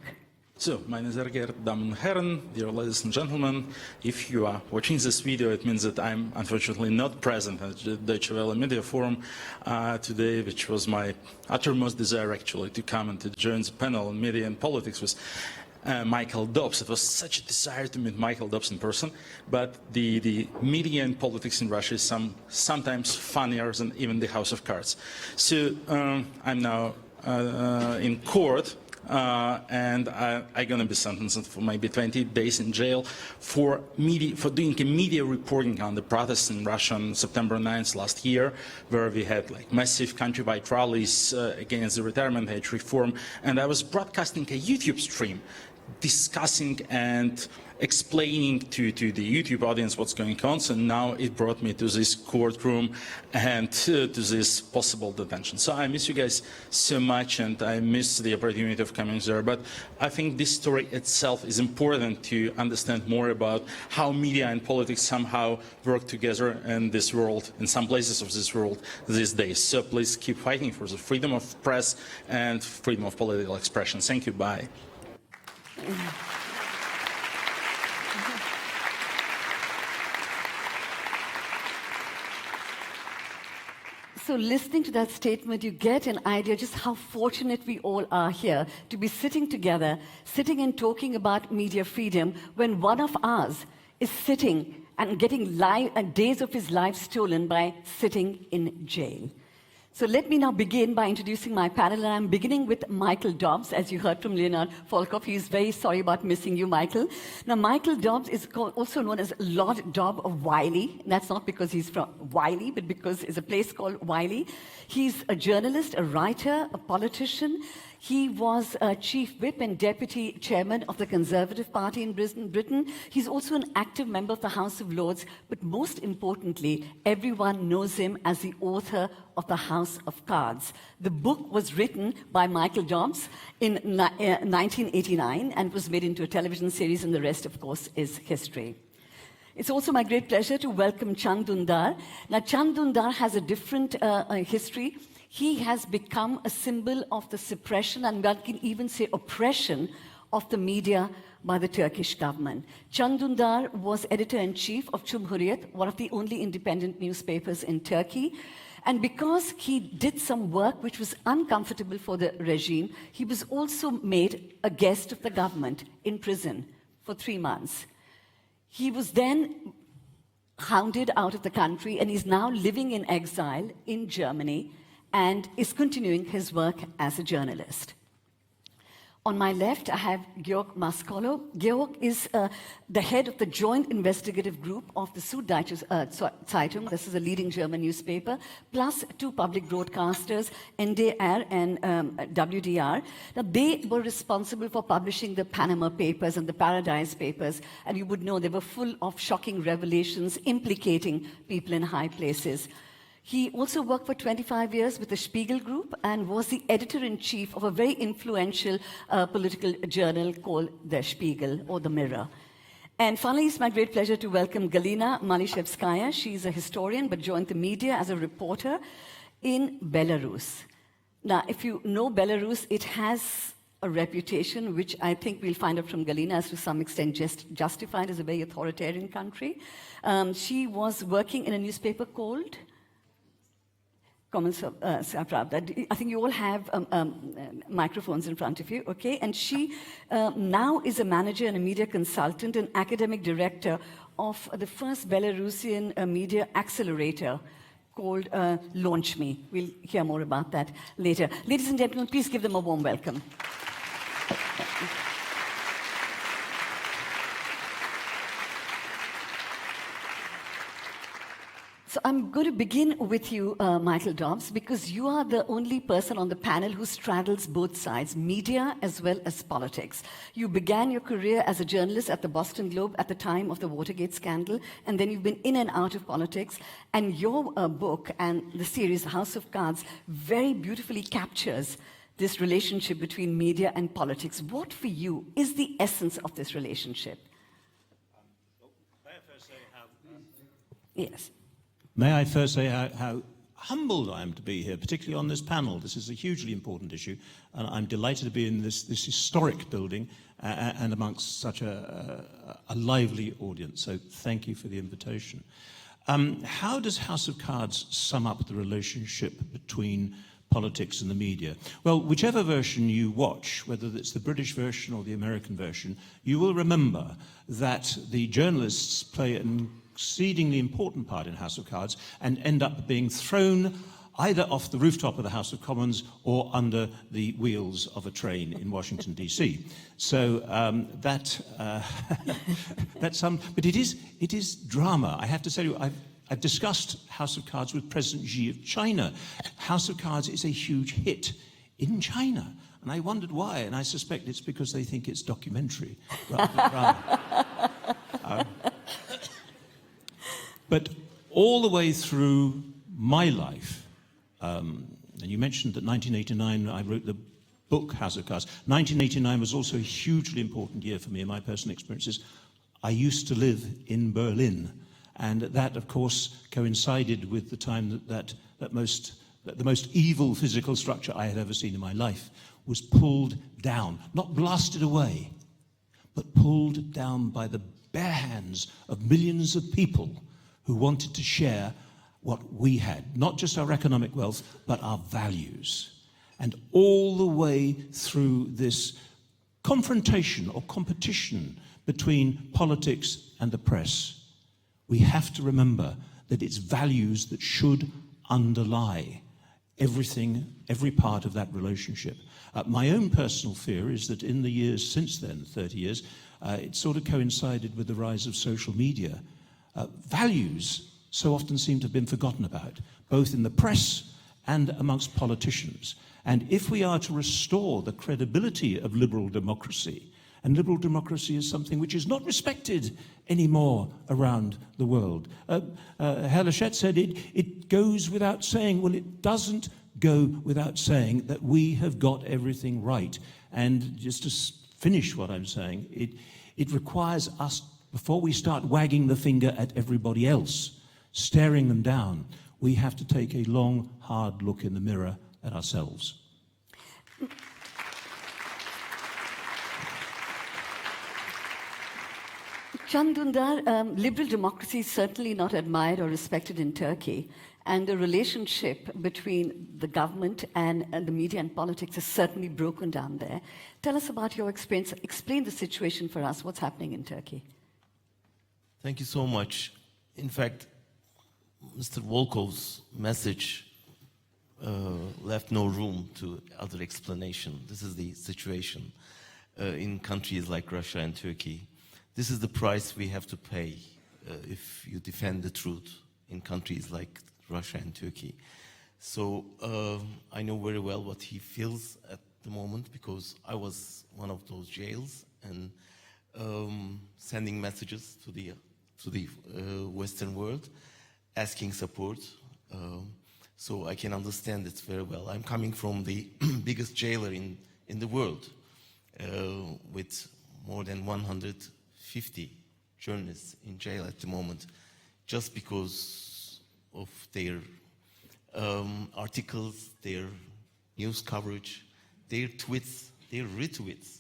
So, meine sehr geehrten Damen und Herren, dear ladies and gentlemen, if you are watching this video, it means that I'm unfortunately not present at the Deutsche Welle Media Forum today, which was my uttermost desire actually to come and to join the panel on media and politics with Michael Dobbs. It was such a desire to meet Michael Dobbs in person, but the media and politics in Russia is sometimes funnier than even the House of Cards. So I'm now in court and I'm going to be sentenced for maybe 20 days in jail for doing a media reporting on the protests in Russia on September 9th last year, where we had like massive countrywide rallies against the retirement age reform, and I was broadcasting a YouTube stream discussing and explaining to the YouTube audience what's going on. So now it brought me to this courtroom and to this possible detention. So I miss you guys so much, and I miss the opportunity of coming there. But I think this story itself is important to understand more about how media and politics somehow work together in this world, in some places of this world these days. So please keep fighting for the freedom of press and freedom of political expression. Thank you. Bye. So listening to that statement, you get an idea just how fortunate we all are here to be sitting together, sitting and talking about media freedom when one of us is sitting and getting days of his life stolen by sitting in jail. So let me now begin by introducing my panel, and I'm beginning with Michael Dobbs. As you heard from Leonard Volkov, he's very sorry about missing you, Michael. Now, Michael Dobbs is also known as Lord Dobb of Wiley. That's not because he's from Wiley, but because it's a place called Wiley. He's a journalist, a writer, a politician. He was Chief Whip and Deputy Chairman of the Conservative Party in Britain. He's also an active member of the House of Lords, but most importantly, everyone knows him as the author of The House of Cards. The book was written by Michael Dobbs in 1989 and was made into a television series, and the rest, of course, is history. It's also my great pleasure to welcome Chand Dündar. Now, Chand Dündar has a different history. He has become a symbol of the suppression, and one can even say oppression, of the media by the Turkish government. Chand Dündar was editor-in-chief of Cumhuriyet, one of the only independent newspapers in Turkey. And because he did some work which was uncomfortable for the regime, he was also made a guest of the government in prison for 3 months. He was then hounded out of the country, and he's now living in exile in Germany and is continuing his work as a journalist. On my left, I have Georg Mascolo. Georg is the head of the joint investigative group of the Süddeutsche Zeitung. This is a leading German newspaper, plus 2 public broadcasters, NDR and WDR. Now, they were responsible for publishing the Panama Papers and the Paradise Papers, and you would know they were full of shocking revelations implicating people in high places. He also worked for 25 years with the Spiegel Group and was the editor-in-chief of a very influential political journal called Der Spiegel, or The Mirror. And finally, it's my great pleasure to welcome Galina Malishevskaya. She's a historian, but joined the media as a reporter in Belarus. Now, if you know Belarus, it has a reputation, which I think we'll find out from Galina, as to some extent justified as a very authoritarian country. She was working in a newspaper called I think you all have microphones in front of you, okay? And she now is a manager and a media consultant and academic director of the first Belarusian media accelerator called Launch Me. We'll hear more about that later. Ladies and gentlemen, please give them a warm welcome. So I'm going to begin with you, Michael Dobbs, because you are the only person on the panel who straddles both sides, media as well as politics. You began your career as a journalist at the Boston Globe at the time of the Watergate scandal, and then you've been in and out of politics. And your book and the series, House of Cards, very beautifully captures this relationship between media and politics. What, for you, is the essence of this relationship? Yes. May I first say how humbled I am to be here, particularly on this panel. This is a hugely important issue, and I'm delighted to be in this historic building and amongst such a lively audience. So thank you for the invitation. How does House of Cards sum up the relationship between politics and the media? Well, whichever version you watch, whether it's the British version or the American version, you will remember that the journalists play an exceedingly important part in House of Cards and end up being thrown either off the rooftop of the House of Commons or under the wheels of a train in Washington, D.C. So that's but it is drama. I have to tell you, I've discussed House of Cards with President Xi of China. House of Cards is a huge hit in China. And I wondered why, and I suspect it's because they think it's documentary rather than drama. But all the way through my life, and you mentioned that 1989, I wrote the book House of Cards. 1989 was also a hugely important year for me in my personal experiences. I used to live in Berlin, and that, of course, coincided with the time that the most evil physical structure I had ever seen in my life was pulled down, not blasted away, but pulled down by the bare hands of millions of people who wanted to share what we had, not just our economic wealth, but our values. And all the way through this confrontation or competition between politics and the press, we have to remember that it's values that should underlie everything, every part of that relationship. My own personal fear is that in the years since then, 30 years, it sort of coincided with the rise of social media. Values so often seem to have been forgotten about, both in the press and amongst politicians. And if we are to restore the credibility of liberal democracy, and liberal democracy is something which is not respected anymore around the world. Herr Laschet said it goes without saying. Well, it doesn't go without saying that we have got everything right. And just to finish what I'm saying, it requires us, before we start wagging the finger at everybody else, staring them down, we have to take a long, hard look in the mirror at ourselves. Can Dündar, liberal democracy is certainly not admired or respected in Turkey, and the relationship between the government and the media and politics is certainly broken down there. Tell us about your experience. Explain the situation for us. What's happening in Turkey? Thank you so much. In fact, Mr. Volkov's message left no room to other explanation. This is the situation in countries like Russia and Turkey. This is the price we have to pay if you defend the truth in countries like Russia and Turkey. So I know very well what he feels at the moment, because I was one of those jails and sending messages to the Western world, asking support. So I can understand it very well. I'm coming from the biggest jailer in the world, with more than 150 journalists in jail at the moment, just because of their articles, their news coverage, their tweets, their retweets.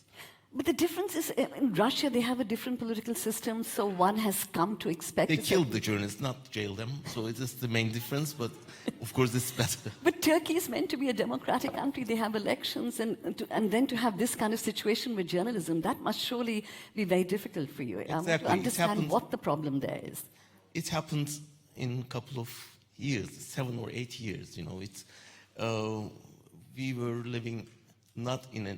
But the difference is, in Russia, they have a different political system, so one has come to expect... They killed the journalists, not jailed them, so it is the main difference, but of course it's better. But Turkey is meant to be a democratic country. They have elections, and then to have this kind of situation with journalism, that must surely be very difficult for you. Exactly. To understand what the problem there is. It happened in a couple of years, 7 or 8 years, you know. We were living not in a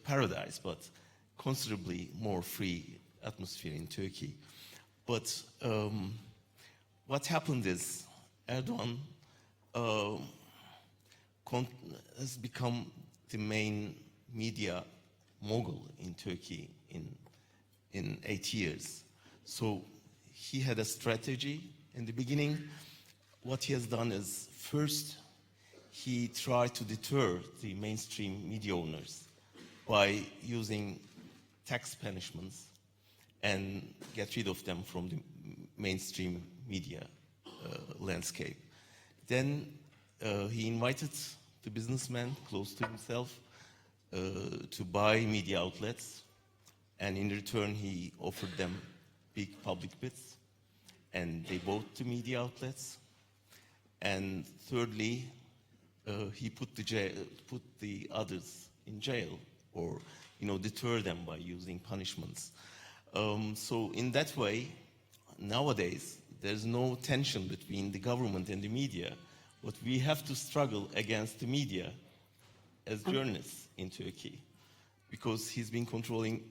paradise, but considerably more free atmosphere in Turkey. But what happened is Erdogan has become the main media mogul in Turkey in 8 years. So he had a strategy in the beginning. What he has done is, first, he tried to deter the mainstream media owners by using tax punishments and get rid of them from the mainstream media landscape. Then he invited the businessmen close to himself to buy media outlets, and in return he offered them big public bids, and they bought the media outlets. And thirdly, he put the others in jail, or deter them by using punishments. So in that way, nowadays there's no tension between the government and the media. but we have to struggle against the media as journalists in Turkey, because he's been controlling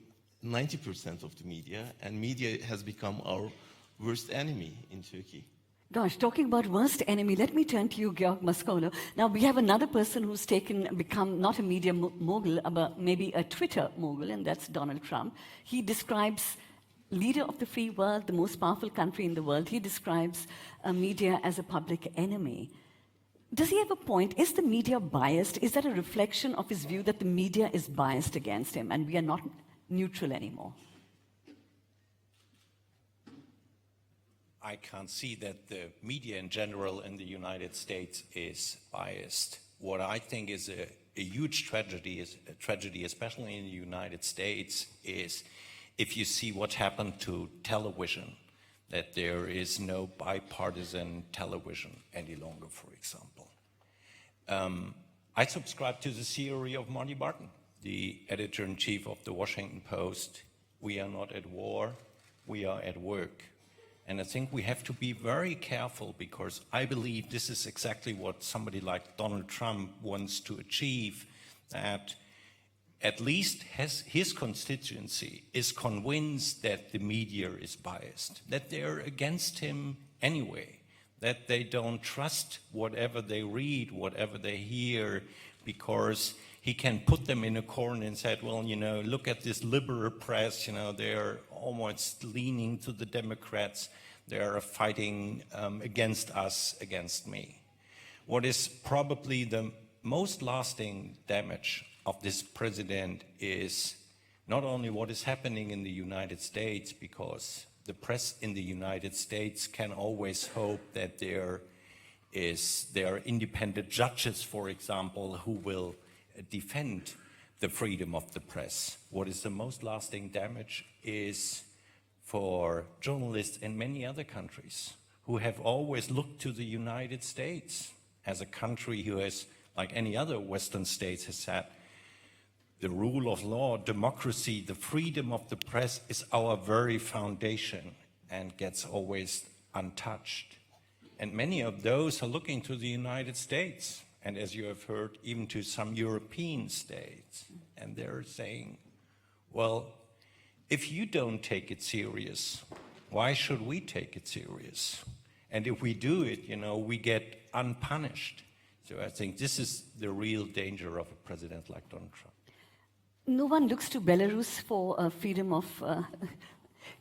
90% of the media, and media has become our worst enemy in Turkey. Gosh, talking about worst enemy, let me turn to you, Georg Mascolo. Now, we have another person who's become not a media mogul, but maybe a Twitter mogul, and that's Donald Trump. He describes leader of the free world, the most powerful country in the world. He describes media as a public enemy. Does he have a point? Is the media biased? Is that a reflection of his view that the media is biased against him and we are not neutral anymore? I can't see that the media in general in the United States is biased. What I think is a huge tragedy, especially in the United States, is if you see what happened to television, that there is no bipartisan television any longer, for example. I subscribe to the theory of Monty Barton, the editor-in-chief of the Washington Post. We are not at war, we are at work. And I think we have to be very careful, because I believe this is exactly what somebody like Donald Trump wants to achieve, that at least his constituency is convinced that the media is biased, that they're against him anyway, that they don't trust whatever they read, whatever they hear, because he can put them in a corner and say, well, you know, look at this liberal press, you know, they're almost leaning to the Democrats, they're fighting against us, against me. What is probably the most lasting damage of this president is not only what is happening in the United States, because the press in the United States can always hope that there are independent judges, for example, who will defend the freedom of the press. What is the most lasting damage is for journalists in many other countries who have always looked to the United States as a country who has, like any other Western states, has said, the rule of law, democracy, the freedom of the press is our very foundation and gets always untouched. And many of those are looking to the United States, and as you have heard, even to some European states. And they're saying, well, if you don't take it serious, why should we take it serious? And if we do it, you know, we get unpunished. So I think this is the real danger of a president like Donald Trump. No one looks to Belarus for freedom of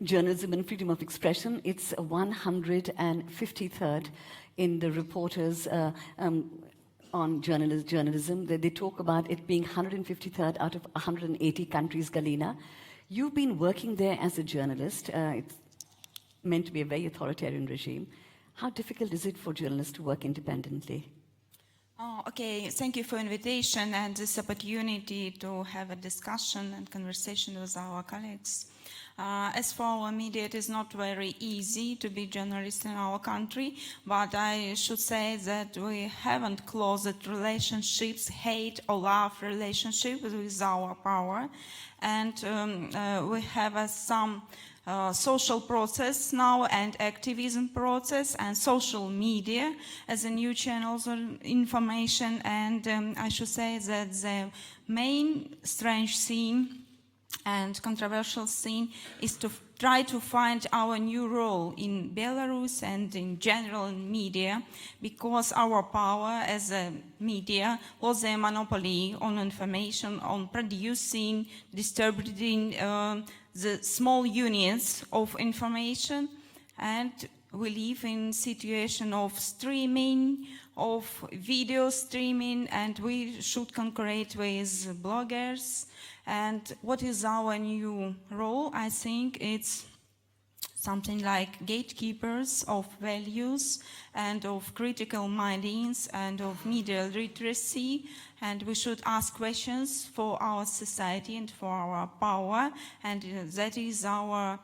journalism and freedom of expression. It's 153rd in the reporters on journalism. They talk about it being 153rd out of 180 countries, Galina. You've been working there as a journalist. It's meant to be a very authoritarian regime. How difficult is it for journalists to work independently? Oh, okay, thank you for invitation and this opportunity to have a discussion and conversation with our colleagues. As for our media, it is not very easy to be journalist in our country, but I should say that we haven't closed relationships, hate or love relationships with our power, and we have some social process now and activism process and social media as a new channels of information, and I should say that the main strange scene and controversial scene is to try to find our new role in Belarus and in general in media, because our power as a media was a monopoly on information, on producing, distributing the small units of information, and we live in situation of streaming, of video streaming, and we should concurrate with bloggers. And what is our new role? I think it's something like gatekeepers of values and of critical mindings and of media literacy, and we should ask questions for our society and for our power, and that is our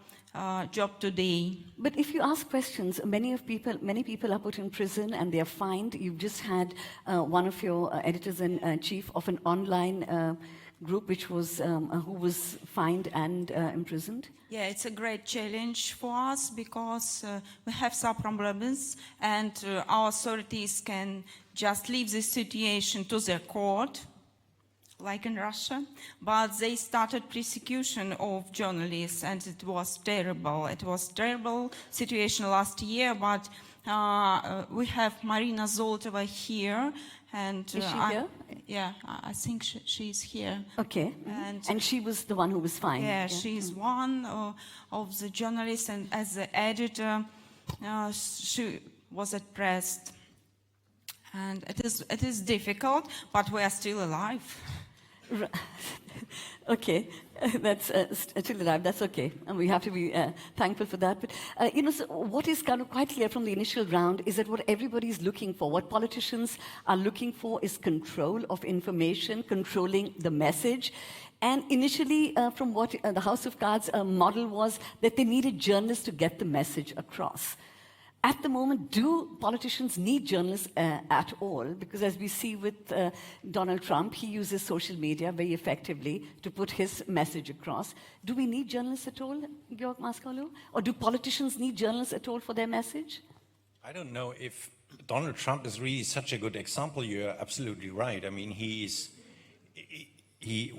job today. But if you ask questions, many people are put in prison and they are fined. You've just had one of your editors-in-chief of an online group which was, who was fined and imprisoned? Yeah, it's a great challenge for us because we have some problems and our authorities can just leave the situation to their court, like in Russia, but they started persecution of journalists and it was terrible. It was terrible situation last year, but we have Marina Zoltova here. And, is she here? Yeah, I think she's here. Okay. And she was the one who was fined? Yeah, she's one of the journalists, and as the editor, she was oppressed. And it is difficult, but we are still alive. Okay, that's still alive, that's okay. And we have to be thankful for that. But, you know, so what is kind of quite clear from the initial round is that what everybody is looking for, what politicians are looking for is control of information, controlling the message. And initially, from what the House of Cards model was, that they needed journalists to get the message across. At the moment, do politicians need journalists at all? Because as we see with Donald Trump, he uses social media very effectively to put his message across. Do we need journalists at all, Georg Mascolo? Or do politicians need journalists at all for their message? I don't know if Donald Trump is really such a good example. You're absolutely right. I mean,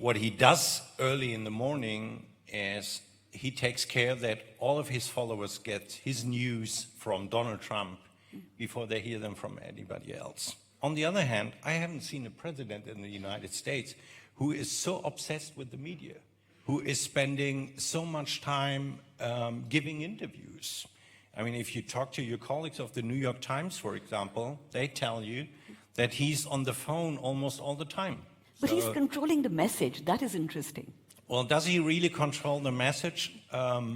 what he does early in the morning is he takes care that all of his followers get his news from Donald Trump before they hear them from anybody else. On the other hand, I haven't seen a president in the United States who is so obsessed with the media, who is spending so much time giving interviews. I mean, if you talk to your colleagues of the New York Times, for example, they tell you that he's on the phone almost all the time. But he's controlling the message. That is interesting. Well, does he really control the message? I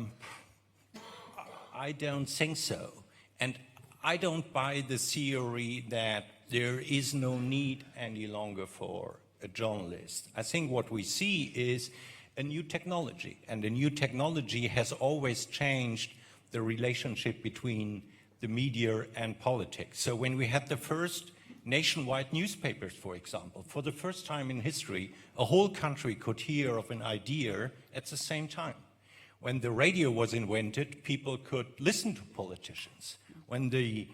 don't think so. And I don't buy the theory that there is no need any longer for a journalist. I think what we see is a new technology, and the new technology has always changed the relationship between the media and politics. So when we had the first nationwide newspapers, for example, for the first time in history, a whole country could hear of an idea at the same time. When the radio was invented, people could listen to politicians. When the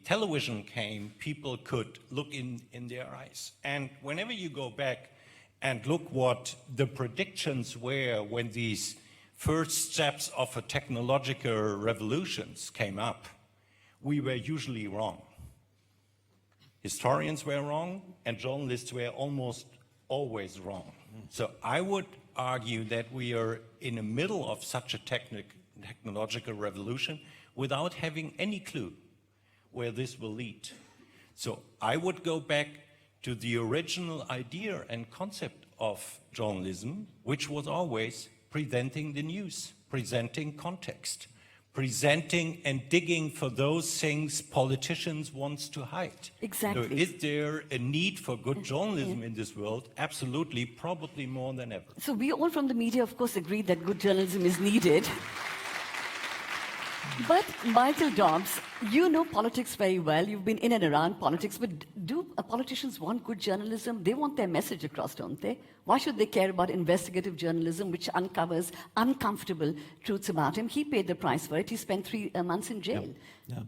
television came, people could look in their eyes. And whenever you go back and look what the predictions were when these first steps of a technological revolutions came up, we were usually wrong. Historians were wrong, and journalists were almost always wrong. So I would argue that we are in the middle of such a technological revolution without having any clue where this will lead. So I would go back to the original idea and concept of journalism, which was always presenting the news, presenting context, presenting and digging for those things politicians want to hide. Exactly. So is there a need for good journalism in this world? Absolutely, probably more than ever. So we all from the media, of course, agree that good journalism is needed. But Michael Dobbs, you know politics very well. You've been in and around politics. But do politicians want good journalism? They want their message across, don't they? Why should they care about investigative journalism, which uncovers uncomfortable truths about him? He paid the price for it. He spent 3 months in jail. Yeah.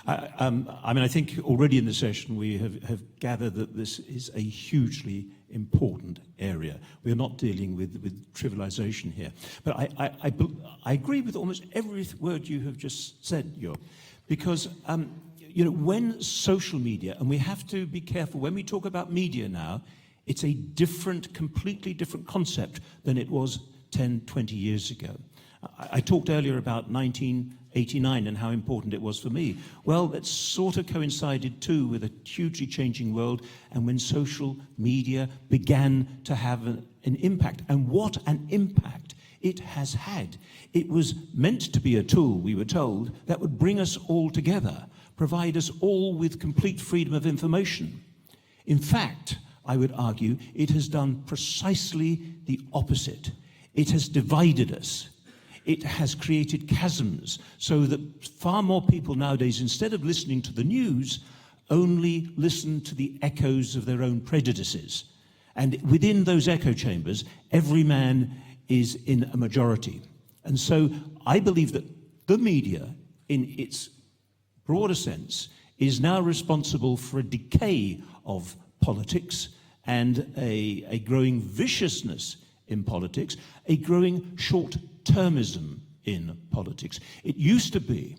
I mean, I think already in the session we have gathered that this is a hugely important area. We are not dealing with trivialization here. But I agree with almost every word you have just said, Jörg, because you know, when social media, and we have to be careful when we talk about media now, it's a different, completely different concept than it was 10, 20 years ago. I talked earlier about 1989 and how important it was for me. Well, that sort of coincided too with a hugely changing world and when social media began to have an impact. And what an impact it has had. It was meant to be a tool, we were told, that would bring us all together, provide us all with complete freedom of information. In fact, I would argue, it has done precisely the opposite. It has divided us. It has created chasms so that far more people nowadays, instead of listening to the news, only listen to the echoes of their own prejudices. And within those echo chambers, every man is in a majority. And so I believe that the media, in its broader sense, is now responsible for a decay of politics and a growing viciousness in politics, a growing short-termism in politics. It used to be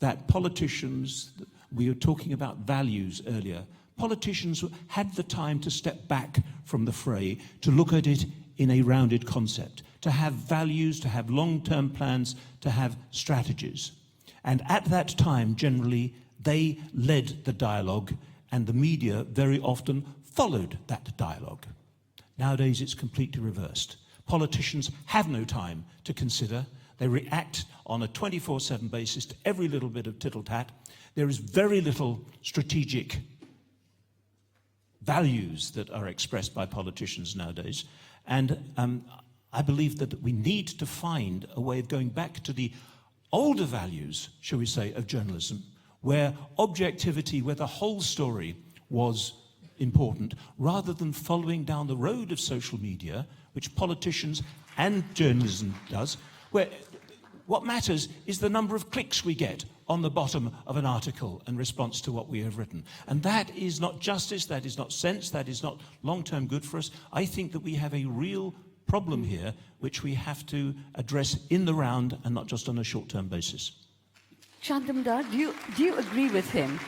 that politicians, we were talking about values earlier, politicians had the time to step back from the fray, to look at it in a rounded concept, to have values, to have long-term plans, to have strategies. And at that time, generally, they led the dialogue, and the media very often followed that dialogue. Nowadays, it's completely reversed. Politicians have no time to consider. They react on a 24/7 basis to every little bit of tittle-tat. There is very little strategic values that are expressed by politicians nowadays. And I believe that we need to find a way of going back to the older values, shall we say, of journalism, where objectivity, where the whole story was important, rather than following down the road of social media, which politicians and journalism does, where what matters is the number of clicks we get on the bottom of an article in response to what we have written. And that is not justice, that is not sense, that is not long-term good for us. I think that we have a real problem here, which we have to address in the round and not just on a short-term basis. Shandamdar, do you agree with him?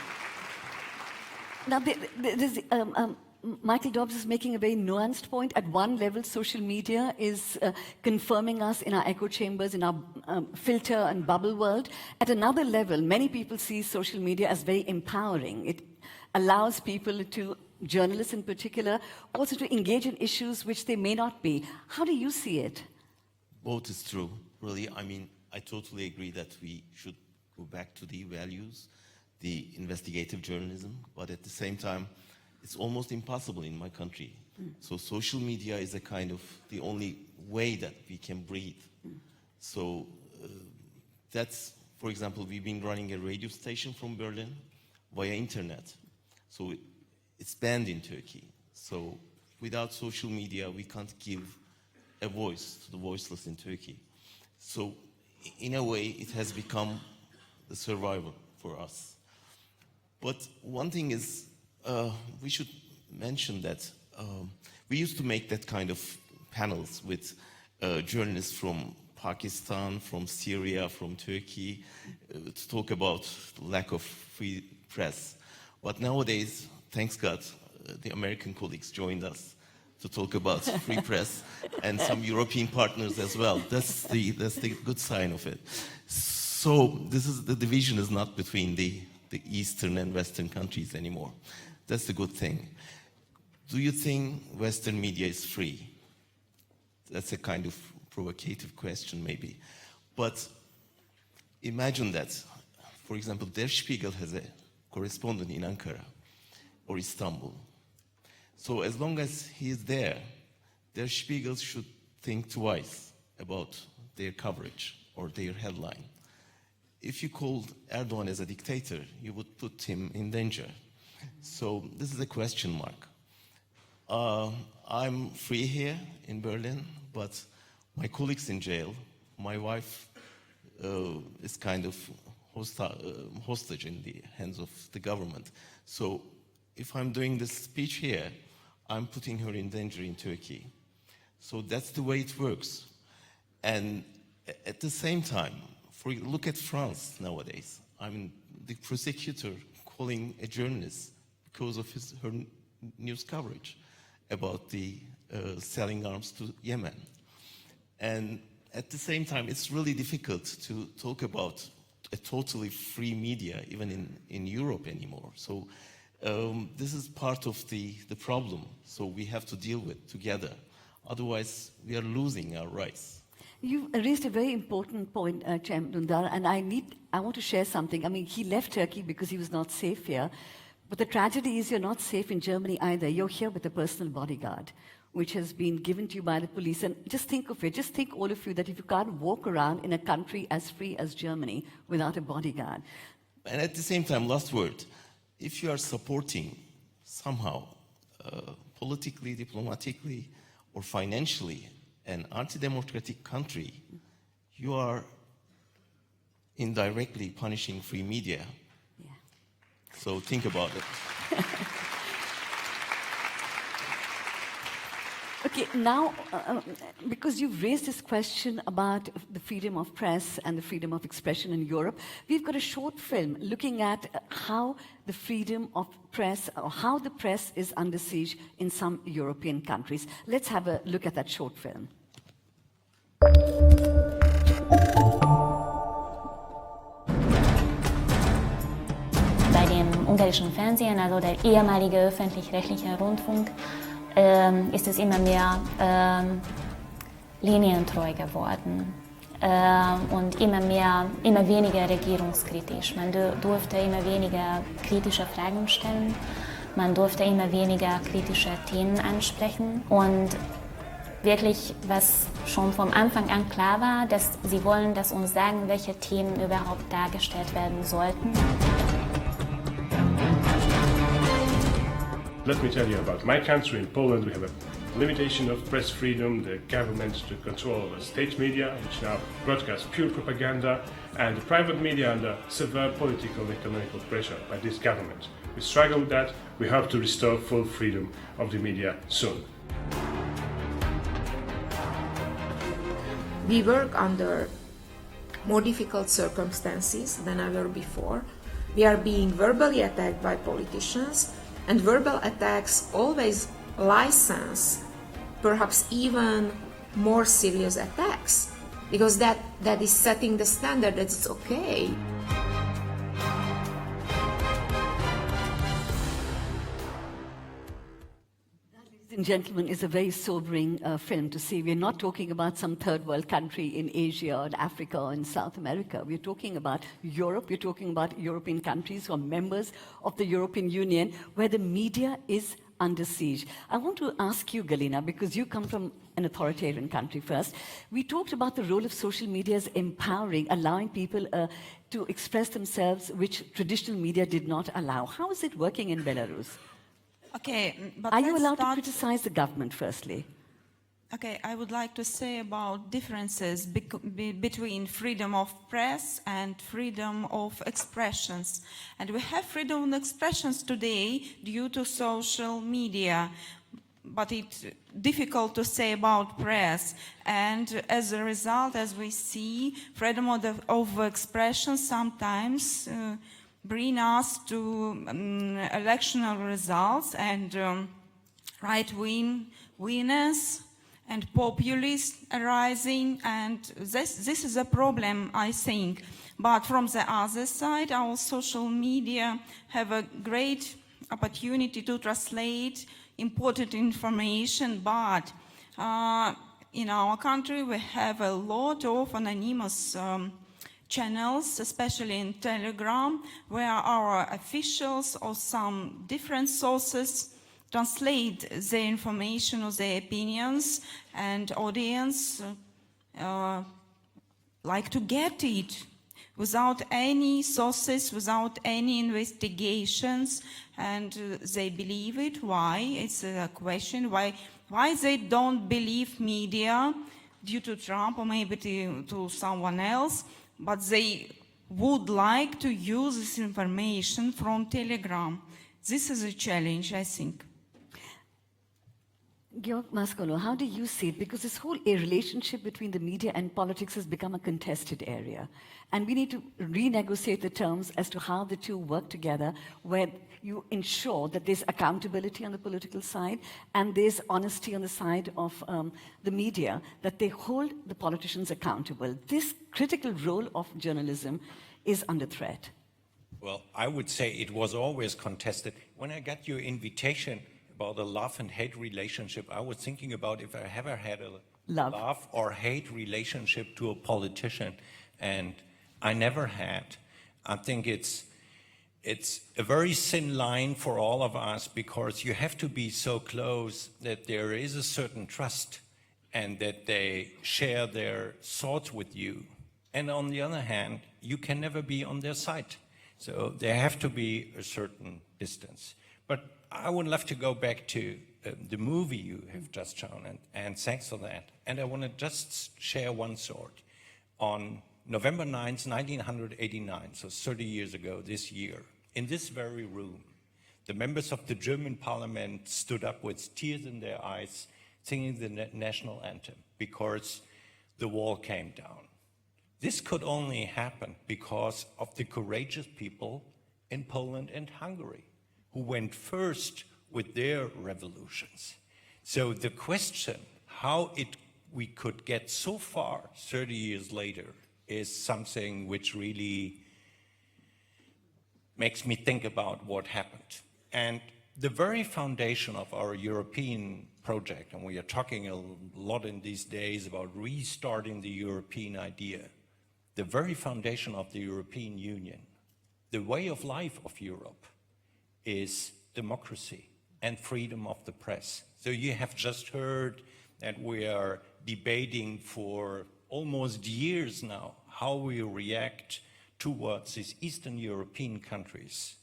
Now, Michael Dobbs is making a very nuanced point. At one level, social media is confirming us in our echo chambers, in our filter and bubble world. At another level, many people see social media as very empowering. It allows people to, journalists in particular, also to engage in issues which they may not be. How do you see it? Both is true, really. I mean, I totally agree that we should go back to the values, the investigative journalism, but at the same time, it's almost impossible in my country. So social media is a kind of the only way that we can breathe. So that's, for example, we've been running a radio station from Berlin via internet. So it's banned in Turkey. So without social media, we can't give a voice to the voiceless in Turkey. So in a way, it has become the survival for us. But one thing is, we should mention that we used to make that kind of panels with journalists from Pakistan, from Syria, from Turkey, to talk about the lack of free press. But nowadays, thanks God, the American colleagues joined us to talk about free press, and some European partners as well. That's the good sign of it. So the division is not between the Eastern and Western countries anymore. That's the good thing. Do you think Western media is free? That's a kind of provocative question, maybe. But imagine that, for example, Der Spiegel has a correspondent in Ankara or Istanbul. So as long as he is there, Der Spiegel should think twice about their coverage or their headline. If you called Erdogan as a dictator, you would put him in danger. So this is a question mark. I'm free here in Berlin, but my colleagues in jail, my wife is kind of hostage in the hands of the government. So if I'm doing this speech here, I'm putting her in danger in Turkey. So that's the way it works. And at the same time, look at France nowadays. I mean, the prosecutor calling a journalist because of her news coverage about the selling arms to Yemen. And at the same time, it's really difficult to talk about a totally free media, even in Europe anymore. So this is part of the problem. So we have to deal with together. Otherwise, we are losing our rights. You raised a very important point, Shandamdar, and I want to share something. I mean, he left Turkey because he was not safe here. But the tragedy is you're not safe in Germany either. You're here with a personal bodyguard, which has been given to you by the police. And just think of it, just think all of you, that if you can't walk around in a country as free as Germany without a bodyguard. And at the same time, last word, if you are supporting somehow politically, diplomatically, or financially an anti-democratic country, you are indirectly punishing free media. Yeah. So think about it. Okay, now, because you've raised this question about the freedom of press and the freedom of expression in Europe, we've got a short film looking at how the freedom of press, or how the press is under siege in some European countries. Let's have a look at that short film. Bei dem ungarischen Fernsehen, also der ehemalige öffentlich-rechtliche Rundfunk, ist es immer mehr linientreu geworden und immer weniger regierungskritisch. Man durfte immer weniger kritische Fragen stellen, man durfte immer weniger kritische Themen ansprechen und wirklich, was schon vom Anfang an klar war, dass sie wollen, dass uns sagen, welche Themen überhaupt dargestellt werden sollten. Let me tell you about my country. In Poland, we have a limitation of press freedom, the government to control the state media, which now broadcast pure propaganda, and the private media under severe political and economical pressure by this government. We struggle with that. We hope to restore full freedom of the media soon. We work under more difficult circumstances than ever before. We are being verbally attacked by politicians, and verbal attacks always license perhaps even more serious attacks, because that is setting the standard that it's okay. Ladies and gentlemen, is a very sobering film to see. We're not talking about some third world country in Asia or Africa or in South America. We're talking about Europe. We're talking about European countries who are members of the European Union, where the media is under siege. I want to ask you, Galina, because you come from an authoritarian country first. We talked about the role of social media as empowering, allowing people to express themselves, which traditional media did not allow. How is it working in Belarus? Okay, but are you allowed to criticize the government, firstly? Okay, I would like to say about differences between freedom of press and freedom of expressions. And we have freedom of expressions today due to social media, but it's difficult to say about press. And as a result, as we see, freedom of expression sometimes bring us to electoral results and right-wing winners and populists arising, and this is a problem, I think. But from the other side, our social media have a great opportunity to translate important information, but in our country we have a lot of anonymous channels, especially in Telegram, where our officials or some different sources translate the information or the opinions, and audience like to get it without any sources, without any investigations, and they believe it. Why? It's a question why they don't believe media due to Trump or maybe to someone else, but they would like to use this information from Telegram. This is a challenge, I think. Georg Mascolo, how do you see it? Because this whole relationship between the media and politics has become a contested area. And we need to renegotiate the terms as to how the two work together, where you ensure that there's accountability on the political side and there's honesty on the side of the media, that they hold the politicians accountable. This critical role of journalism is under threat. Well, I would say it was always contested. When I got your invitation about a love and hate relationship, I was thinking about if I ever had a love or hate relationship to a politician, and I never had. I think it's a very thin line for all of us, because you have to be so close that there is a certain trust and that they share their thoughts with you. And on the other hand, you can never be on their side. So there have to be a certain distance. But I would love to go back to the movie you have just shown, and thanks for that. And I want to just share one thought. On November 9th, 1989, so 30 years ago this year, in this very room, the members of the German parliament stood up with tears in their eyes, singing the national anthem, because the wall came down. This could only happen because of the courageous people in Poland and Hungary, who went first with their revolutions. So the question, how we could get so far 30 years later, is something which really makes me think about what happened. And the very foundation of our European project, and we are talking a lot in these days about restarting the European idea, the very foundation of the European Union, the way of life of Europe, is democracy and freedom of the press. So you have just heard that we are debating for almost years now how we react towards these Eastern European countries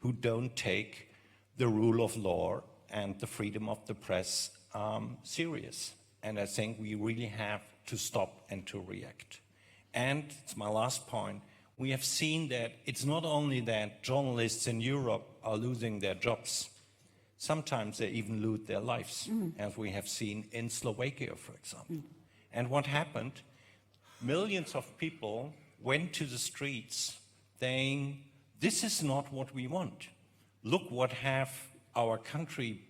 who don't take the rule of law and the freedom of the press serious. And I think we really have to stop and to react. And it's my last point. We have seen that it's not only that journalists in Europe are losing their jobs, sometimes they even lose their lives, as we have seen in Slovakia, for example. And what happened? Millions of people went to the streets saying, this is not what we want. Look what have our country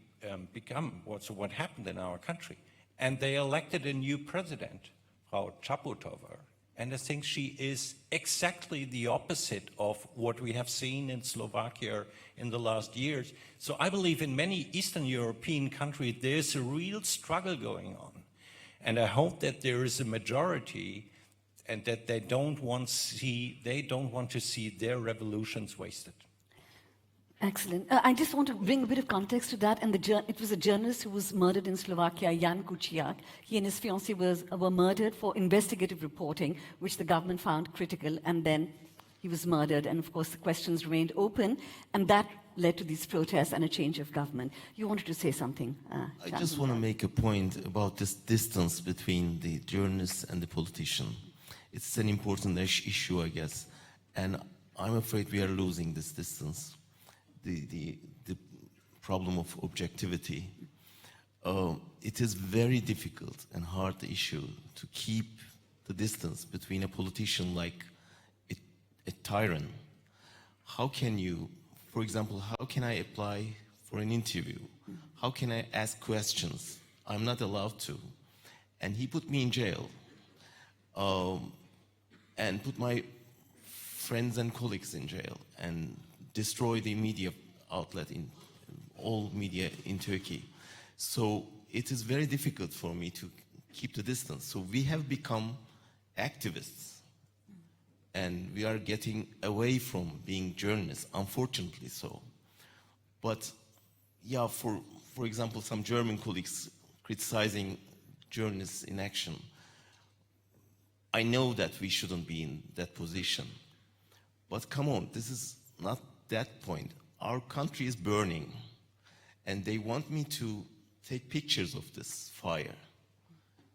become, what happened in our country. And they elected a new president, Frau Čaputová. And I think she is exactly the opposite of what we have seen in Slovakia in the last years. So I believe in many Eastern European countries, there's a real struggle going on. And I hope that there is a majority and that they don't want to see their revolutions wasted. Excellent. I just want to bring a bit of context to that. And it was a journalist who was murdered in Slovakia, Jan Kuciak. He and his fiancée were murdered for investigative reporting, which the government found critical. And then he was murdered. And of course, the questions remained open. And that led to these protests and a change of government. You wanted to say something, I just want to make a point about this distance between the journalist and the politician. It's an important issue, I guess. And I'm afraid we are losing this distance. The problem of objectivity. It is very difficult and hard issue to keep the distance between a politician like a tyrant. How can you, for example, how can I apply for an interview? How can I ask questions? I'm not allowed to. And he put me in jail and put my friends and colleagues in jail and destroy the media outlet in all media in Turkey. So it is very difficult for me to keep the distance. So we have become activists and we are getting away from being journalists, unfortunately so. But yeah, for example, some German colleagues criticizing journalists in action. I know that we shouldn't be in that position. But come on, this is not that point. Our country is burning, and they want me to take pictures of this fire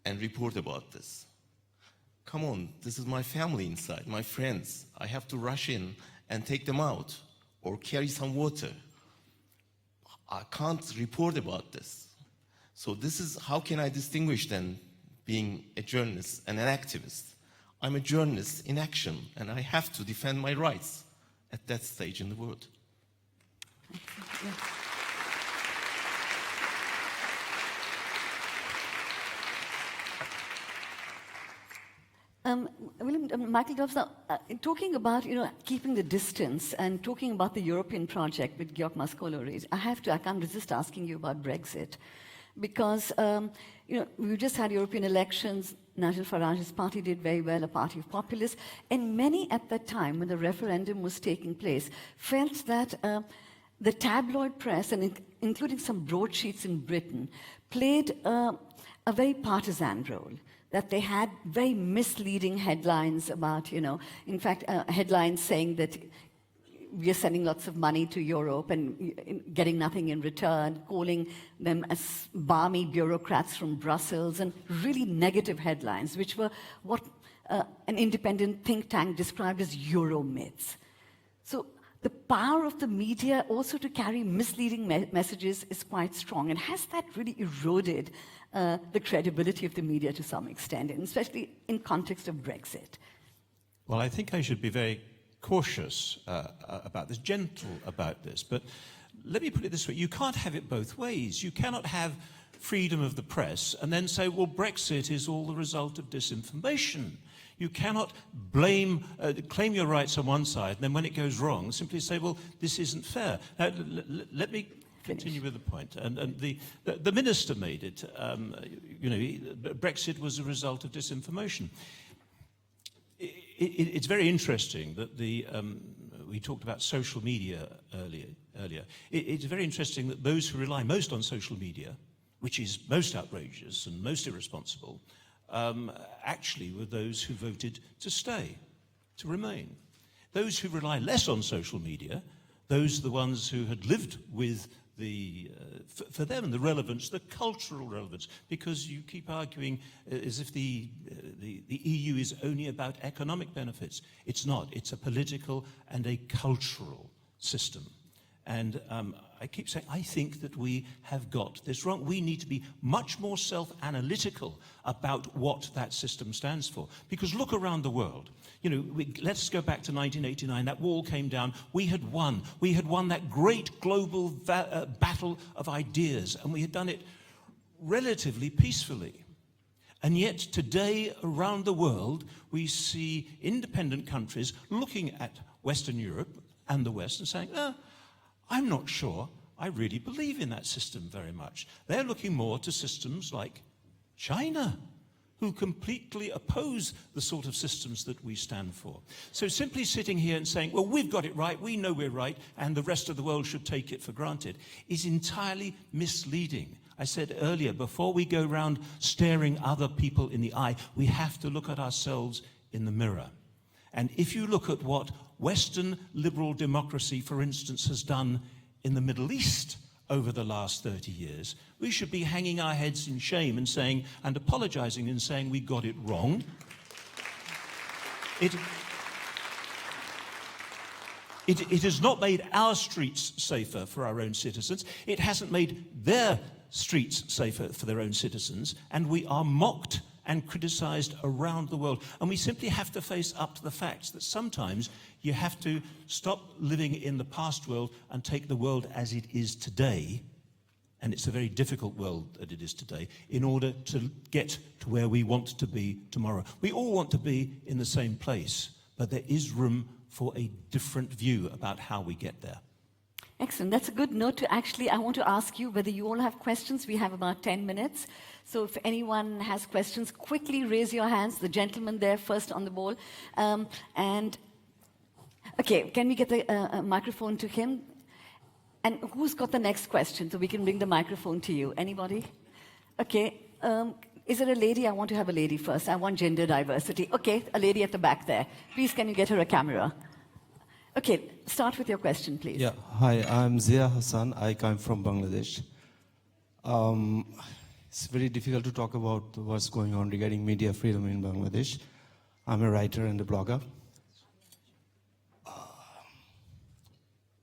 and report about this. Come on, this is my family inside, my friends. I have to rush in and take them out or carry some water. I can't report about this. So this is, how can I distinguish then being a journalist and an activist? I'm a journalist in action, and I have to defend my rights at that stage in the world. Yeah. William, Michael Dobbs, talking about keeping the distance and talking about the European project with Georg Mascolo raised, I can't resist asking you about Brexit, because we just had European elections. Nigel Farage's party did very well, a party of populists, and many at that time, when the referendum was taking place, felt that the tabloid press, and including some broadsheets in Britain, played a very partisan role. That they had very misleading headlines about, in fact, headlines saying that we are sending lots of money to Europe and getting nothing in return, calling them as balmy bureaucrats from Brussels, and really negative headlines, which were what an independent think tank described as Euro myths. So the power of the media also to carry misleading messages is quite strong. And has that really eroded the credibility of the media to some extent, and especially in context of Brexit? Well, I think I should be very cautious about this, gentle about this. But let me put it this way. You can't have it both ways. You cannot have freedom of the press and then say, well, Brexit is all the result of disinformation. You cannot blame, claim your rights on one side, and then when it goes wrong, simply say, well, this isn't fair. Now, let me continue with the point. And the minister made it. Brexit was a result of disinformation. It's very interesting that we talked about social media earlier. It's very interesting that those who rely most on social media, which is most outrageous and most irresponsible, actually were those who voted to stay, to remain. Those who rely less on social media, those are the ones who had lived with for them, the relevance, the cultural relevance, because you keep arguing as if the EU is only about economic benefits. It's not. It's a political and a cultural system. And I keep saying, I think that we have got this wrong. We need to be much more self-analytical about what that system stands for. Because look around the world. Let's go back to 1989. That wall came down. We had won. We had won that great global battle of ideas, and we had done it relatively peacefully. And yet today, around the world, we see independent countries looking at Western Europe and the West and saying, I'm not sure I really believe in that system very much. They're looking more to systems like China, who completely oppose the sort of systems that we stand for. So simply sitting here and saying, well, we've got it right, we know we're right, and the rest of the world should take it for granted, is entirely misleading. I said earlier, before we go around staring other people in the eye, we have to look at ourselves in the mirror. And if you look at what Western liberal democracy, for instance, has done in the Middle East over the last 30 years, we should be hanging our heads in shame and saying, and apologizing and saying we got it wrong. It has not made our streets safer for our own citizens. It hasn't made their streets safer for their own citizens. And we are mocked and criticized around the world. And we simply have to face up to the facts that sometimes you have to stop living in the past world and take the world as it is today, and it's a very difficult world that it is today, in order to get to where we want to be tomorrow. We all want to be in the same place, but there is room for a different view about how we get there. Excellent. That's a good note to I want to ask you whether you all have questions. We have about 10 minutes. So if anyone has questions, quickly raise your hands. The gentleman there first on the ball. Okay, can we get a microphone to him? And who's got the next question so we can bring the microphone to you? Anybody? Okay. Is there a lady? I want to have a lady first. I want gender diversity. Okay, a lady at the back there. Please, can you get her a camera? Okay, start with your question, please. Yeah, hi, I'm Zia Hassan. I come from Bangladesh. It's very difficult to talk about what's going on regarding media freedom in Bangladesh. I'm a writer and a blogger.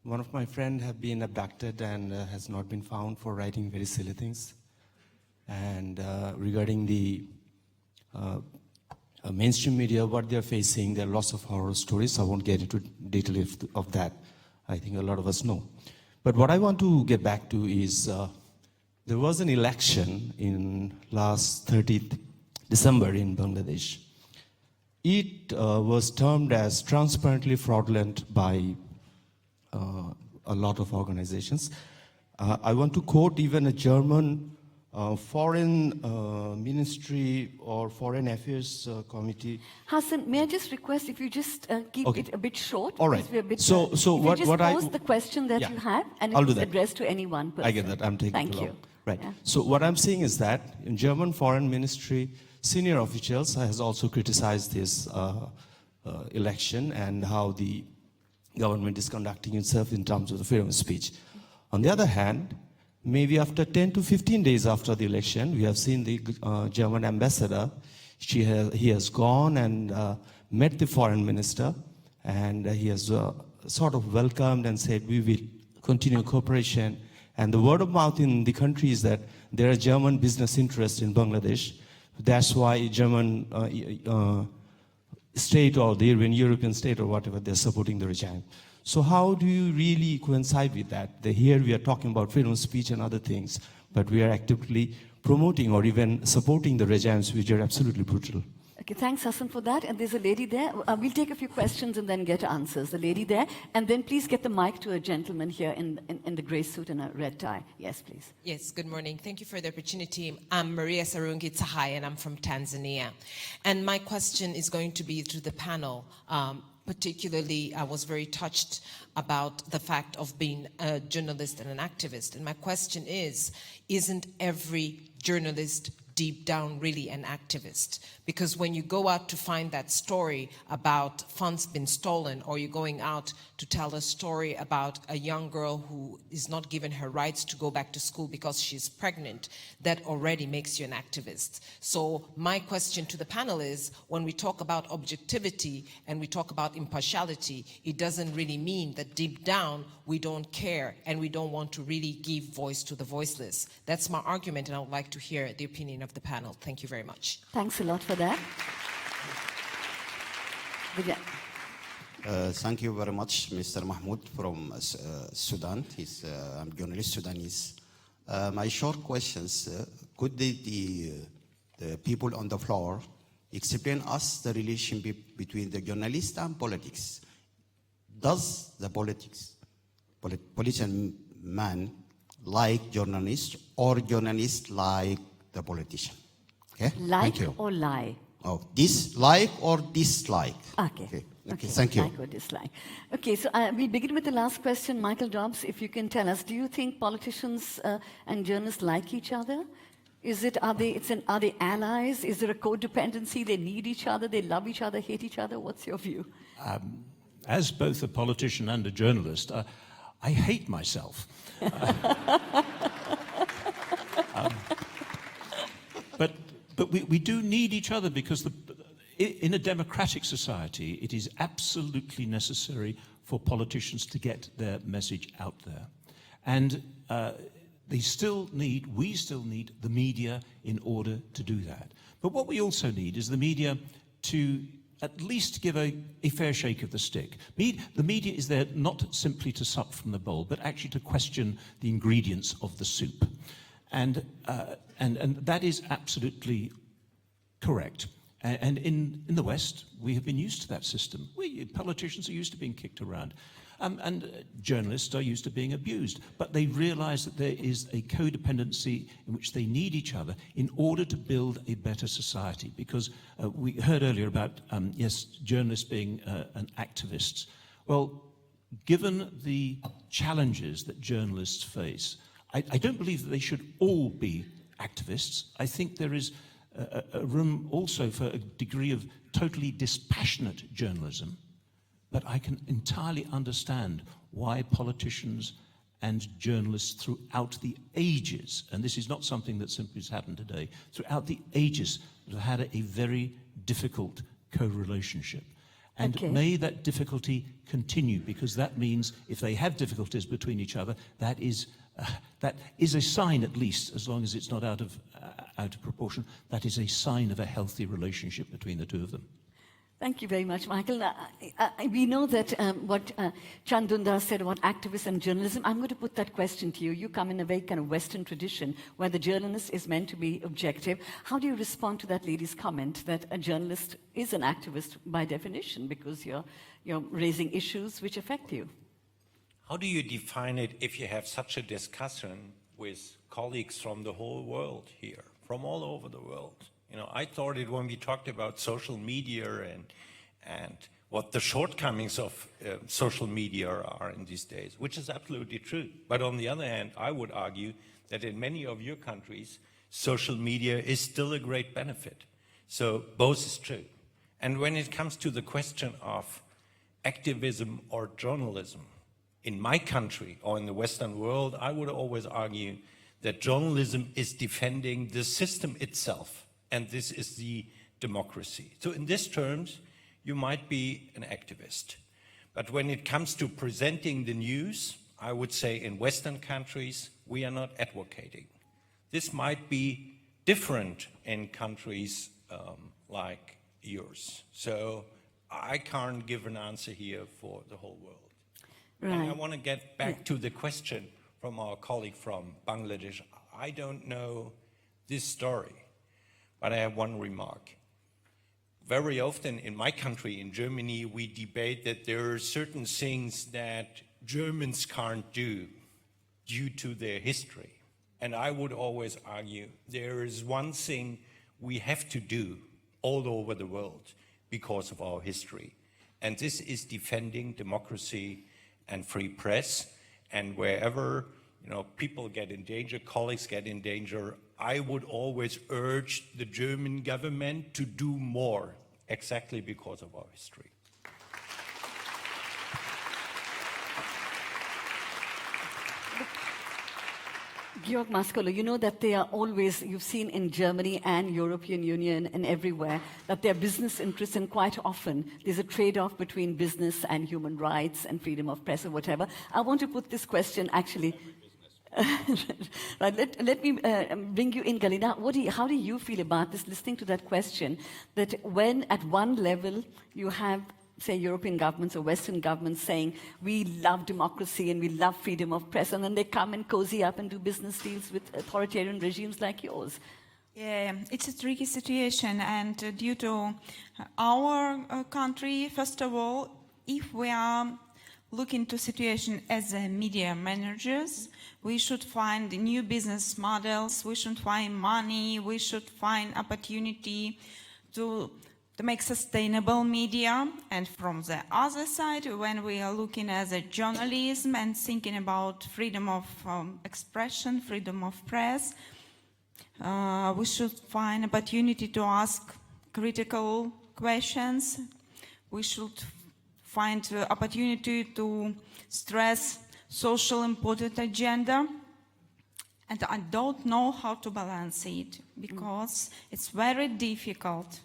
One of my friends have been abducted and has not been found for writing very silly things. And regarding the mainstream media, what they're facing, there are lots of horror stories. I won't get into detail of that. I think a lot of us know. But what I want to get back to is there was an election in last 30th December in Bangladesh. It was termed as transparently fraudulent by a lot of organizations. I want to quote even a German foreign ministry or foreign affairs committee. Hassan, may I just request if you just keep it a bit short? All right. We're a bit, so if what you just I pose the question that you have, and I'll do it's that. addressed to any one person. I get that. I'm taking Thank too you. long. Right. Yeah. So what I'm saying is that in German foreign ministry, senior officials has also criticized this election and how the government is conducting itself in terms of the freedom of speech. On the other hand, maybe after 10 to 15 days after the election, we have seen the German ambassador. He has gone and met the foreign minister, and he has sort of welcomed and said, we will continue cooperation. And the word of mouth in the country is that there are German business interests in Bangladesh. That's why German state or the European state or whatever, they're supporting the regime. So how do you really coincide with that? Here we are talking about freedom of speech and other things, but we are actively promoting or even supporting the regimes which are absolutely brutal. Okay, thanks, Hassan, for that. And there's a lady there. We'll take a few questions and then get answers. The lady there. And then please get the mic to a gentleman here in the grey suit and a red tie. Yes, please. Yes, good morning. Thank you for the opportunity. I'm Maria Sarungi Tahai, and I'm from Tanzania. And my question is going to be to the panel. Particularly, I was very touched about the fact of being a journalist and an activist. And my question is, isn't every journalist deep down really an activist? Because when you go out to find that story about funds being stolen, or you're going out to tell a story about a young girl who is not given her rights to go back to school because she's pregnant, that already makes you an activist. So my question to the panel is, when we talk about objectivity and we talk about impartiality, it doesn't really mean that deep down we don't care and we don't want to really give voice to the voiceless. That's my argument, and I would like to hear the opinion of the panel. Thank you very much. Thanks a lot for that. Thank you very much, Mr. Mahmoud from Sudan. I'm a journalist, Sudanese. My short questions, could the people on the floor explain us the relationship between the journalist and politics? Does the politician man like journalist, or journalist like the politician? Okay. Like Thank you. or lie? Oh, dislike or dislike? Okay. Okay. Thank you. Like or dislike. Okay, so we'll begin with the last question. Michael Dobbs, if you can tell us, do you think politicians and journalists like each other? Are they allies? Is there a codependency? They need each other, they love each other, hate each other? What's your view? As both a politician and a journalist, I hate myself. But we do need each other, because in a democratic society, it is absolutely necessary for politicians to get their message out there. And we still need the media in order to do that. But what we also need is the media to at least give a fair shake of the stick. The media is there not simply to sup from the bowl, but actually to question the ingredients of the soup. And that is absolutely correct. And in the West, we have been used to that system. Politicians are used to being kicked around. And journalists are used to being abused. But they realize that there is a codependency in which they need each other in order to build a better society. Because we heard earlier about, yes, journalists being an activists. Well, given the challenges that journalists face, I don't believe that they should all be activists. I think there is a room also for a degree of totally dispassionate journalism. But I can entirely understand why politicians and journalists throughout the ages, and this is not something that simply has happened today, throughout the ages have had a very difficult co-relationship. And may that difficulty continue, because that means if they have difficulties between each other, that is a sign, at least, as long as it's not out of proportion, that is a sign of a healthy relationship between the two of them. Thank you very much, Michael. We know that what Chandunda said about activists and journalism, I'm going to put that question to you. You come in a very kind of Western tradition where the journalist is meant to be objective. How do you respond to that lady's comment that a journalist is an activist by definition, because you're raising issues which affect you? How do you define it if you have such a discussion with colleagues from the whole world here, from all over the world? You know, I thought it when we talked about social media and what the shortcomings of social media are in these days, which is absolutely true. But on the other hand, I would argue that in many of your countries, social media is still a great benefit. So both is true. And when it comes to the question of activism or journalism. In my country or in the Western world, I would always argue that journalism is defending the system itself, and this is the democracy. So in these terms, you might be an activist. But when it comes to presenting the news, I would say in Western countries, we are not advocating. This might be different in countries like yours. So I can't give an answer here for the whole world. Right. And I want to get back to the question from our colleague from Bangladesh. I don't know this story, but I have one remark. Very often in my country, in Germany, we debate that there are certain things that Germans can't do due to their history. And I would always argue there is one thing we have to do all over the world because of our history. And this is defending democracy and free press. And wherever people get in danger, colleagues get in danger, I would always urge the German government to do more, exactly because of our history. Georg Maskolo, you know that they are always, you've seen in Germany and European Union and everywhere, that their business interests, and quite often there's a trade-off between business and human rights and freedom of press or whatever. I want to put this question actually. Right, let me bring you in, Galina. How do you feel about this, listening to that question, that when at one level you have, say, European governments or Western governments saying, we love democracy and we love freedom of press, and then they come and cozy up and do business deals with authoritarian regimes like yours? Yeah, it's a tricky situation, and due to our country, first of all, if we are looking to situation as media managers, we should find new business models, we should find money, we should find opportunity to make sustainable media. And from the other side, when we are looking at the journalism and thinking about freedom of expression, freedom of press, we should find opportunity to ask critical questions. We should find opportunity to stress social important agenda. And I don't know how to balance it, because it's very difficult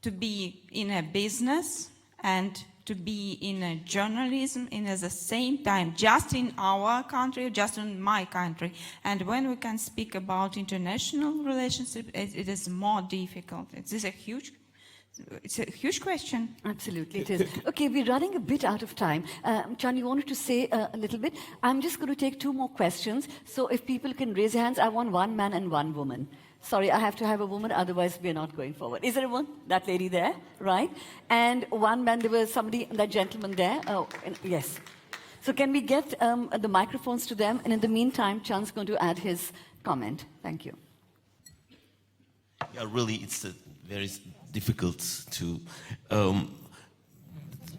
to be in a business and to be in a journalism in at the same time, just in our country, just in my country. And when we can speak about international relationship, it is more difficult. It's a huge question. Absolutely, it is. Okay, we're running a bit out of time. Chan, you wanted to say a little bit? I'm just going to take two more questions. So if people can raise their hands, I want one man and one woman. Sorry, I have to have a woman, otherwise we're not going forward. Is there a one? That lady there, right? And one man, there was somebody, that gentleman there. Oh, yes. So can we get the microphones to them? And in the meantime, Chan's going to add his comment. Thank you. Yeah, really, it's very difficult to...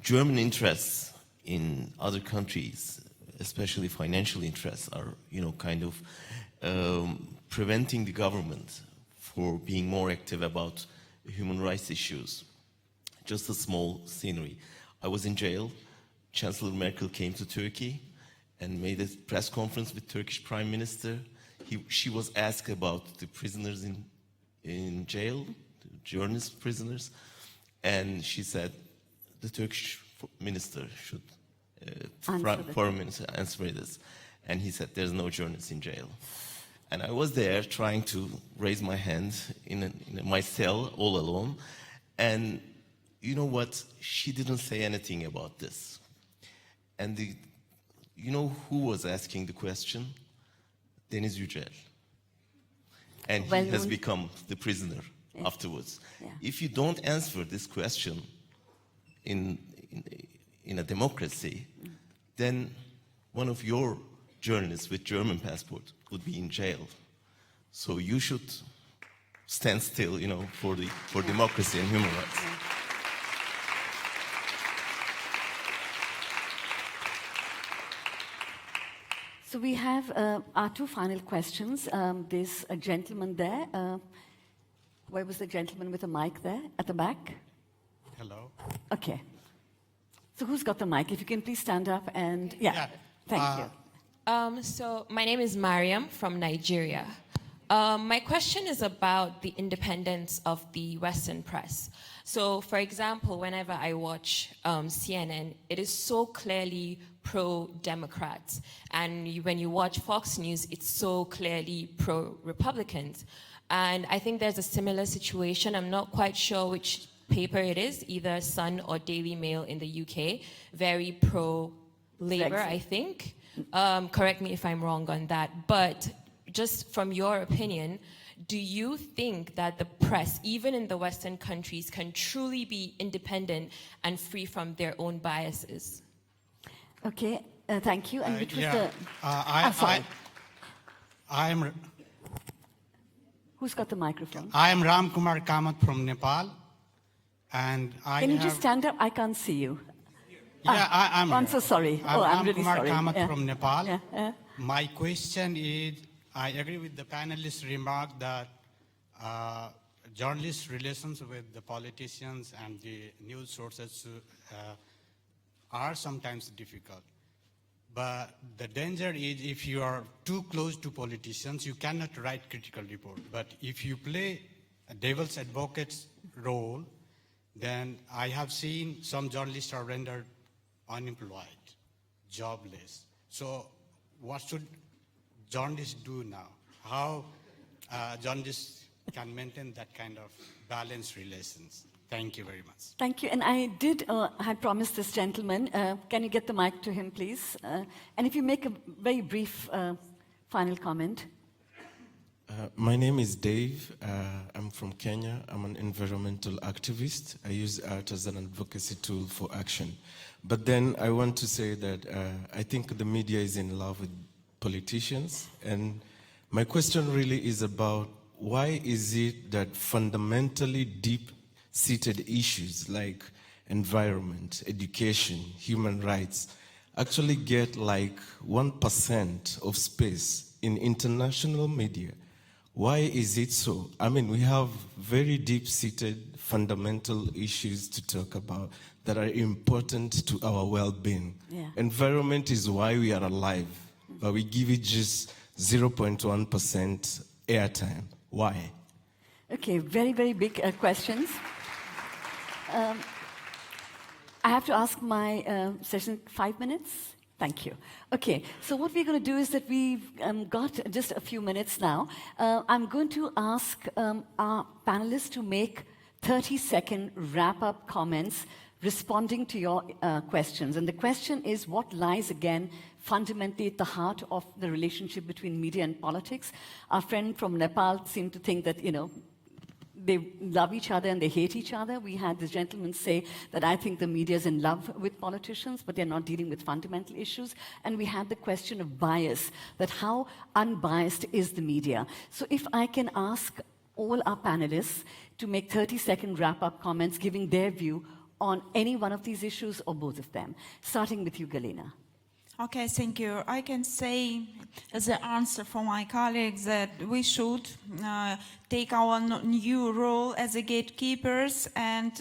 German interests in other countries, especially financial interests, are, kind of preventing the government for being more active about human rights issues. Just a small scenery. I was in jail. Chancellor Merkel came to Turkey and made a press conference with Turkish Prime Minister. She was asked about the prisoners in jail, the journalist prisoners, and she said the Turkish minister should, foreign minister, answer this. And he said there's no journalists in jail. And I was there trying to raise my hand in my cell all alone. And you know what? She didn't say anything about this. And you know who was asking the question? Deniz Yücel. And he has become the prisoner afterwards. Yeah. If you don't answer this question in a democracy, then one of your journalists with German passport would be in jail. So you should stand still, for democracy and human rights. So we have our two final questions. There's a gentleman there. Where was the gentleman with the mic there? At the back? Hello. Okay. So who's got the mic? If you can please stand up and, yeah. Thank you. So my name is Mariam from Nigeria. My question is about the independence of the Western press. So, for example, whenever I watch CNN, it is so clearly pro-Democrats. And when you watch Fox News, it's so clearly pro-Republicans. And I think there's a similar situation. I'm not quite sure which paper it is, either Sun or Daily Mail in the UK, very pro-Labour, I think. Correct me if I'm wrong on that. But just from your opinion, do you think that the press, even in the Western countries, can truly be independent and free from their own biases? Okay, thank you. And which was the... Who's got the microphone? I am Ram Kumar Kamath from Nepal. And Can you just stand up? I can't see you. Yeah, I'm so sorry. I'm I'm Ram really Kumar sorry. Kamath from Nepal. Yeah. My question is, I agree with the panelist's remark that journalist relations with the politicians and the news sources are sometimes difficult. But the danger is if you are too close to politicians, you cannot write critical report. But if you play a devil's advocate's role, then I have seen some journalists are rendered unemployed, jobless. So what should journalists do now? How journalists can maintain that kind of balanced relations? Thank you very much. Thank you. And I had promised this gentleman, can you get the mic to him, please? And if you make a very brief final comment. My name is Dave. I'm from Kenya. I'm an environmental activist. I use art as an advocacy tool for action. But then I want to say that I think the media is in love with politicians. And my question really is about why is it that fundamentally deep-seated issues like environment, education, human rights actually get like 1% of space in international media? Why is it so? I mean, we have very deep-seated fundamental issues to talk about that are important to our well-being. Yeah. Environment is why we are alive, but we give it just 0.1% airtime. Why? Okay, very, very big questions. I have to ask my session 5 minutes? Thank you. Okay, so what we're going to do is that we've got just a few minutes now. I'm going to ask our panelists to make 30-second wrap-up comments responding to your questions. And the question is, what lies again fundamentally at the heart of the relationship between media and politics? Our friend from Nepal seemed to think that, they love each other and they hate each other. We had this gentleman say that I think the media is in love with politicians, but they're not dealing with fundamental issues. And we had the question of bias, that how unbiased is the media? So if I can ask all our panelists to make 30-second wrap-up comments giving their view on any one of these issues or both of them. Starting with you, Galina. Okay, thank you. I can say as an answer for my colleagues that we should take our new role as a gatekeepers and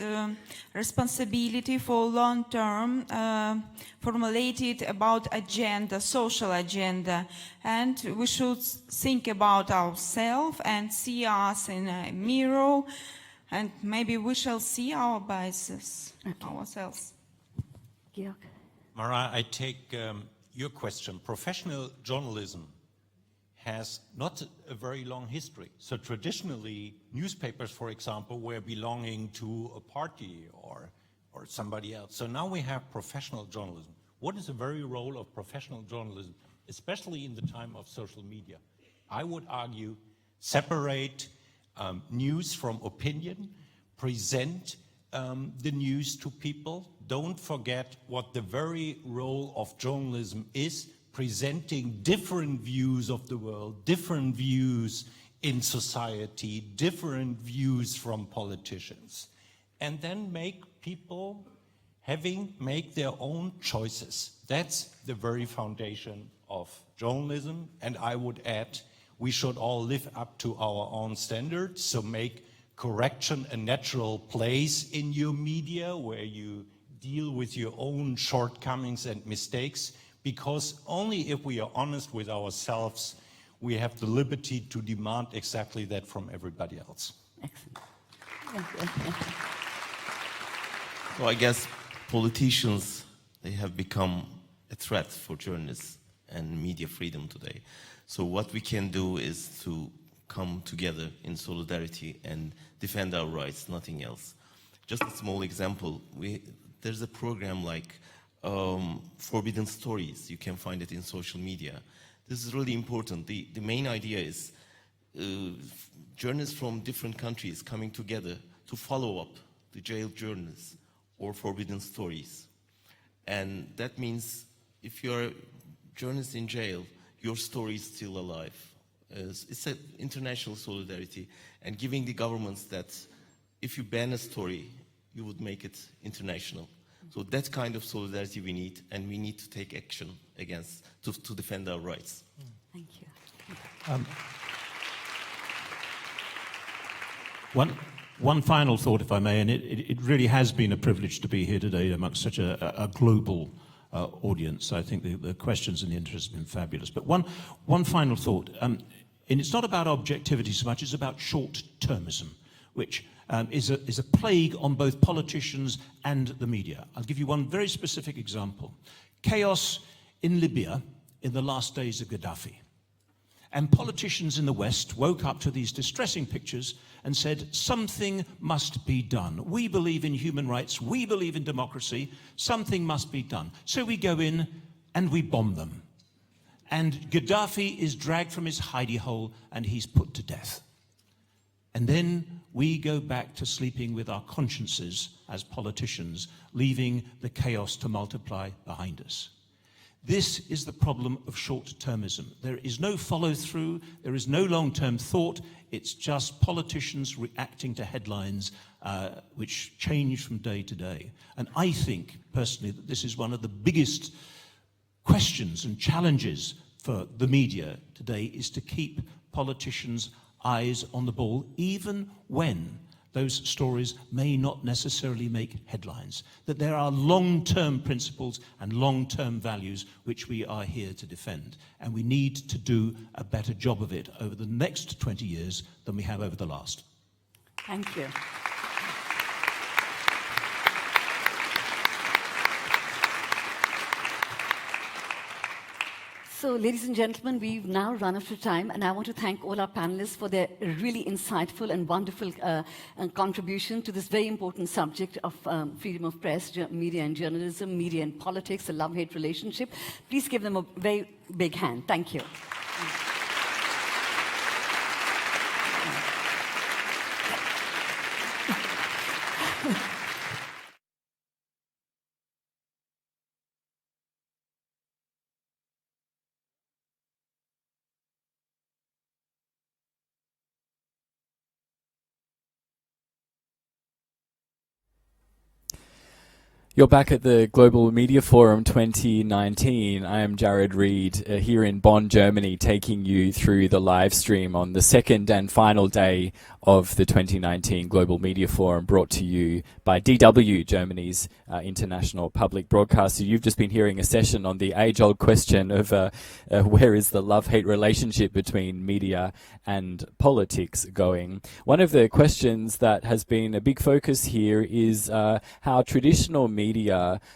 responsibility for long-term formulated about agenda, social agenda. And we should think about ourselves and see us in a mirror, and maybe we shall see our biases ourselves. Georg. Mara, I take your question. Professional journalism has not a very long history. So traditionally, newspapers, for example, were belonging to a party or somebody else. So now we have professional journalism. What is the very role of professional journalism, especially in the time of social media? I would argue separate news from opinion, present the news to people. Don't forget what the very role of journalism is, presenting different views of the world, different views in society, different views from politicians, and then make people make their own choices. That's the very foundation of journalism, and I would add, we should all live up to our own standards, so make correction a natural place in your media where you deal with your own shortcomings and mistakes, because only if we are honest with ourselves, we have the liberty to demand exactly that from everybody else. So I guess politicians, they have become a threat for journalists and media freedom today. So what we can do is to come together in solidarity and defend our rights, nothing else. Just a small example, there's a program like Forbidden Stories. You can find it in social media. This is really important. The main idea is journalists from different countries coming together to follow up the jailed journalists or forbidden stories. And that means if you're a journalist in jail, your story is still alive. It's an international solidarity and giving the governments that if you ban a story, you would make it international. So that kind of solidarity we need, and we need to take action against, to defend our rights. Thank you. One final thought, if I may, and it really has been a privilege to be here today amongst such a global audience. I think the questions and the interest have been fabulous. But one final thought, and it's not about objectivity so much, it's about short-termism, which is a plague on both politicians and the media. I'll give you one very specific example. Chaos in Libya in the last days of Gaddafi. And politicians in the West woke up to these distressing pictures and said, something must be done. We believe in human rights. We believe in democracy. Something must be done. So we go in and we bomb them. And Gaddafi is dragged from his hidey hole and he's put to death. And then we go back to sleeping with our consciences as politicians, leaving the chaos to multiply behind us. This is the problem of short-termism. There is no follow-through, there is no long-term thought, it's just politicians reacting to headlines which change from day to day. And I think, personally, that this is one of the biggest questions and challenges for the media today, is to keep politicians' eyes on the ball, even when those stories may not necessarily make headlines, that there are long-term principles and long-term values which we are here to defend. And we need to do a better job of it over the next 20 years than we have over the last. Thank you. So, ladies and gentlemen, we've now run out of time, and I want to thank all our panelists for their really insightful and wonderful contribution to this very important subject of freedom of press, media and journalism, media and politics, the love-hate relationship. Please give them a very big hand. Thank you. You're back at the Global Media Forum 2019. I am Jared Reed here in Bonn, Germany, taking you through the live stream on the second and final day of the 2019 Global Media Forum, brought to you by DW, Germany's international public broadcaster. You've just been hearing a session on the age-old question of where is the love-hate relationship between media and politics going. One of the questions that has been a big focus here is how traditional media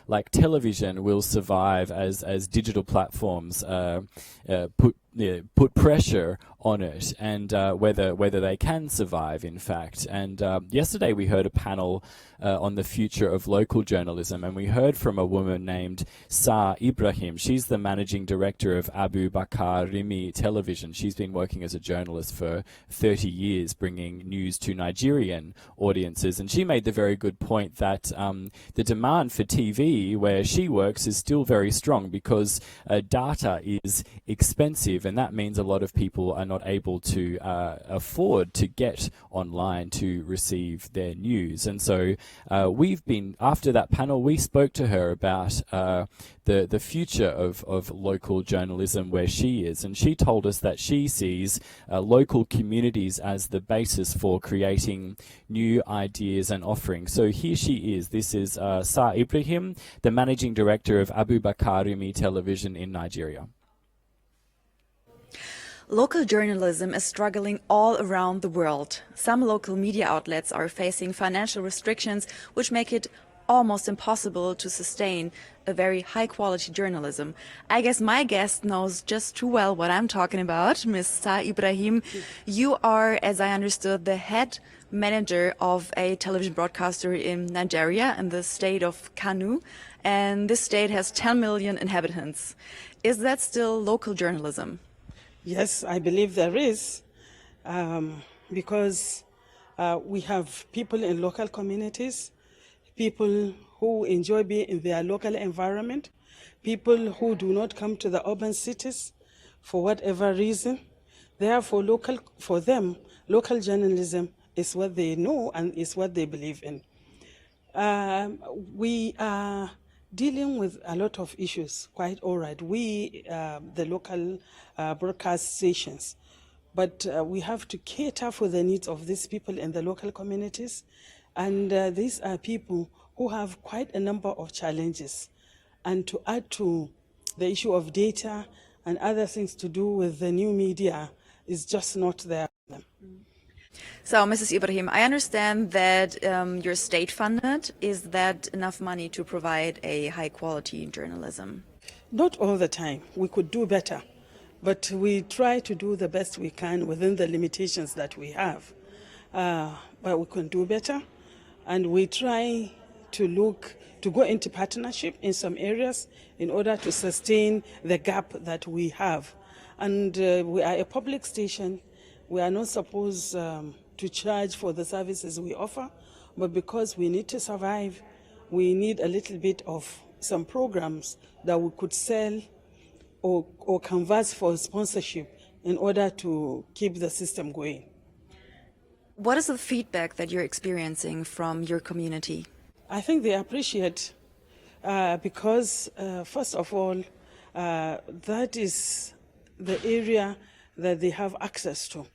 like television will survive as digital platforms put pressure on it, and whether they can survive, in fact. And yesterday we heard a panel on the future of local journalism, and we heard from a woman named Sa Ibrahim. She's the managing director of Abu Bakr Rimi Television. She's been working as a journalist for 30 years, bringing news to Nigerian audiences, and she made the very good point that the demand for TV, where she works, is still very strong because data is expensive receive, and that means a lot of people are not able to afford to get online to receive their news. And so after that panel, we spoke to her about the future of local journalism where she is, and she told us that she sees local communities as the basis for creating new ideas and offerings. So here she is. This is Sa Ibrahim, the Managing Director of Abu Bakarimi Television in Nigeria. Local journalism is struggling all around the world. Some local media outlets are facing financial restrictions which make it almost impossible to sustain a very high-quality journalism. I guess my guest knows just too well what I'm talking about. Ms. Sa Ibrahim, you are, as I understood, the head manager of a television broadcaster in Nigeria in the state of Kano, and this state has 10 million inhabitants. Is that still local journalism? Yes, I believe there is, because we have people in local communities, people who enjoy being in their local environment, people who do not come to the urban cities for whatever reason. Therefore, for them, local journalism is what they know and is what they believe in. We are dealing with a lot of issues, quite all right. We, the local broadcast stations, but we have to cater for the needs of these people in the local communities. And these are people who have quite a number of challenges. And to add to the issue of data and other things to do with the new media is just not there for them. So, Mrs. Ibrahim, I understand that you're state-funded. Is that enough money to provide a high-quality journalism? Not all the time. We could do better. But we try to do the best we can within the limitations that we have. But we can do better. And we try to go into partnership in some areas in order to sustain the gap that we have. And we are a public station. We are not supposed to charge for the services we offer, but because we need to survive, we need a little bit of some programs that we could sell or canvas for sponsorship in order to keep the system going. What is the feedback that you're experiencing from your community? I think they appreciate because, first of all, that is the area that they have access to.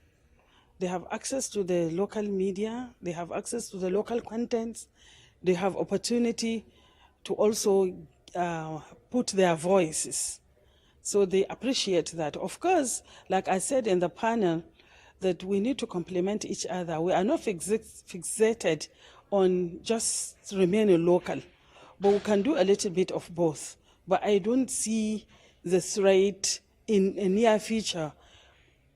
They have access to the local media, they have access to the local contents, they have opportunity to also put their voices. So they appreciate that. Of course, like I said in the panel, that we need to complement each other. We are not fixated on just remaining local, but we can do a little bit of both. But I don't see the threat in a near future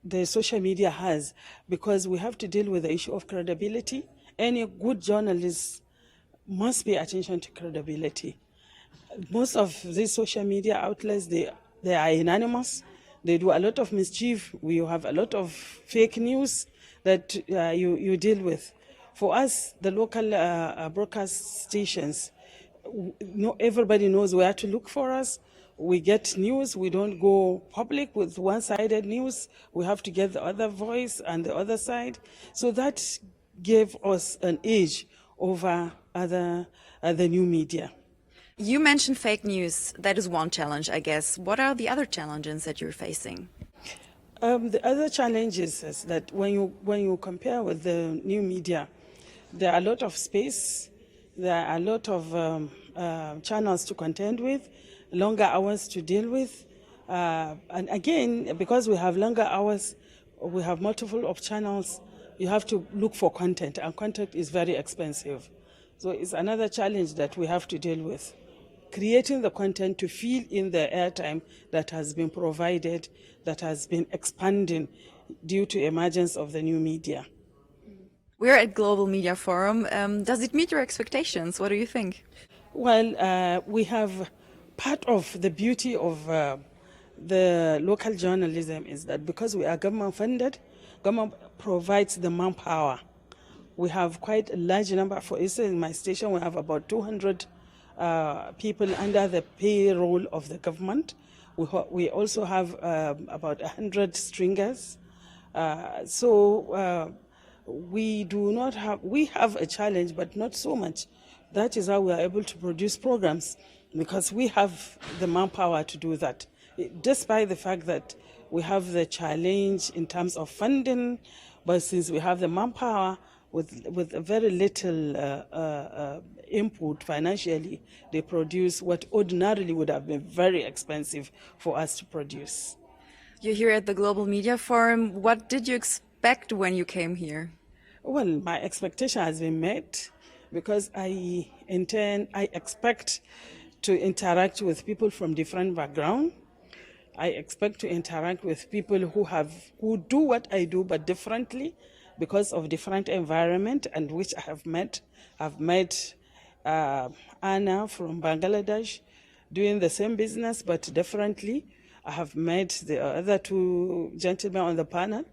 the social media has, because we have to deal with the issue of credibility. Any good journalist must pay attention to credibility. Most of these social media outlets, they are anonymous. They do a lot of mischief. We have a lot of fake news that you deal with. For us, the local broadcast stations, everybody knows where to look for us. We get news. We don't go public with one-sided news. We have to get the other voice and the other side. So that gave us an edge over other new media. You mentioned fake news. That is one challenge, I guess. What are the other challenges that you're facing? The other challenges is that when you compare with the new media, there are a lot of space, there are a lot of channels to contend with, longer hours to deal with. And again, because we have longer hours, we have multiple of channels, you have to look for content, and content is very expensive. So it's another challenge that we have to deal with. Creating the content to fill in the airtime that has been provided, that has been expanding due to emergence of the new media. We're at Global Media Forum. Does it meet your expectations? What do you think? Well, we have part of the beauty of the local journalism is that because we are government funded, government provides the manpower. We have quite a large number. For instance, in my station, we have about 200 people under the payroll of the government. We also have about 100 stringers. We have a challenge, but not so much. That is how we are able to produce programs, because we have the manpower to do that. Despite the fact that we have the challenge in terms of funding, but since we have the manpower with very little input financially, they produce what ordinarily would have been very expensive for us to produce. You're here at the Global Media Forum. What did you expect when you came here? Well, my expectation has been met, because I expect to interact with people from different backgrounds. I expect to interact with people who do what I do but differently, because of different environment, and which I have met. I've met Anna from Bangladesh doing the same business but differently. I have met the other two gentlemen on the panel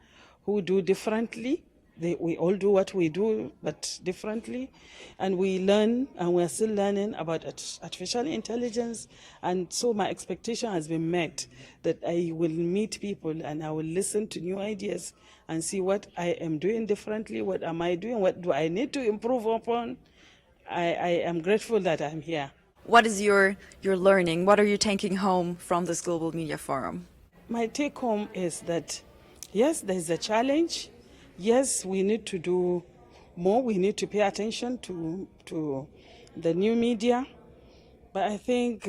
who do differently. We all do what we do, but differently. And we learn, and we're still learning about artificial intelligence. And so my expectation has been met, that I will meet people and I will listen to new ideas and see what I am doing differently, what am I doing, what do I need to improve upon. I am grateful that I'm here. What is your learning? What are you taking home from this Global Media Forum? My take home is that, yes, there's a challenge. Yes, we need to do more. We need to pay attention to the new media. But I think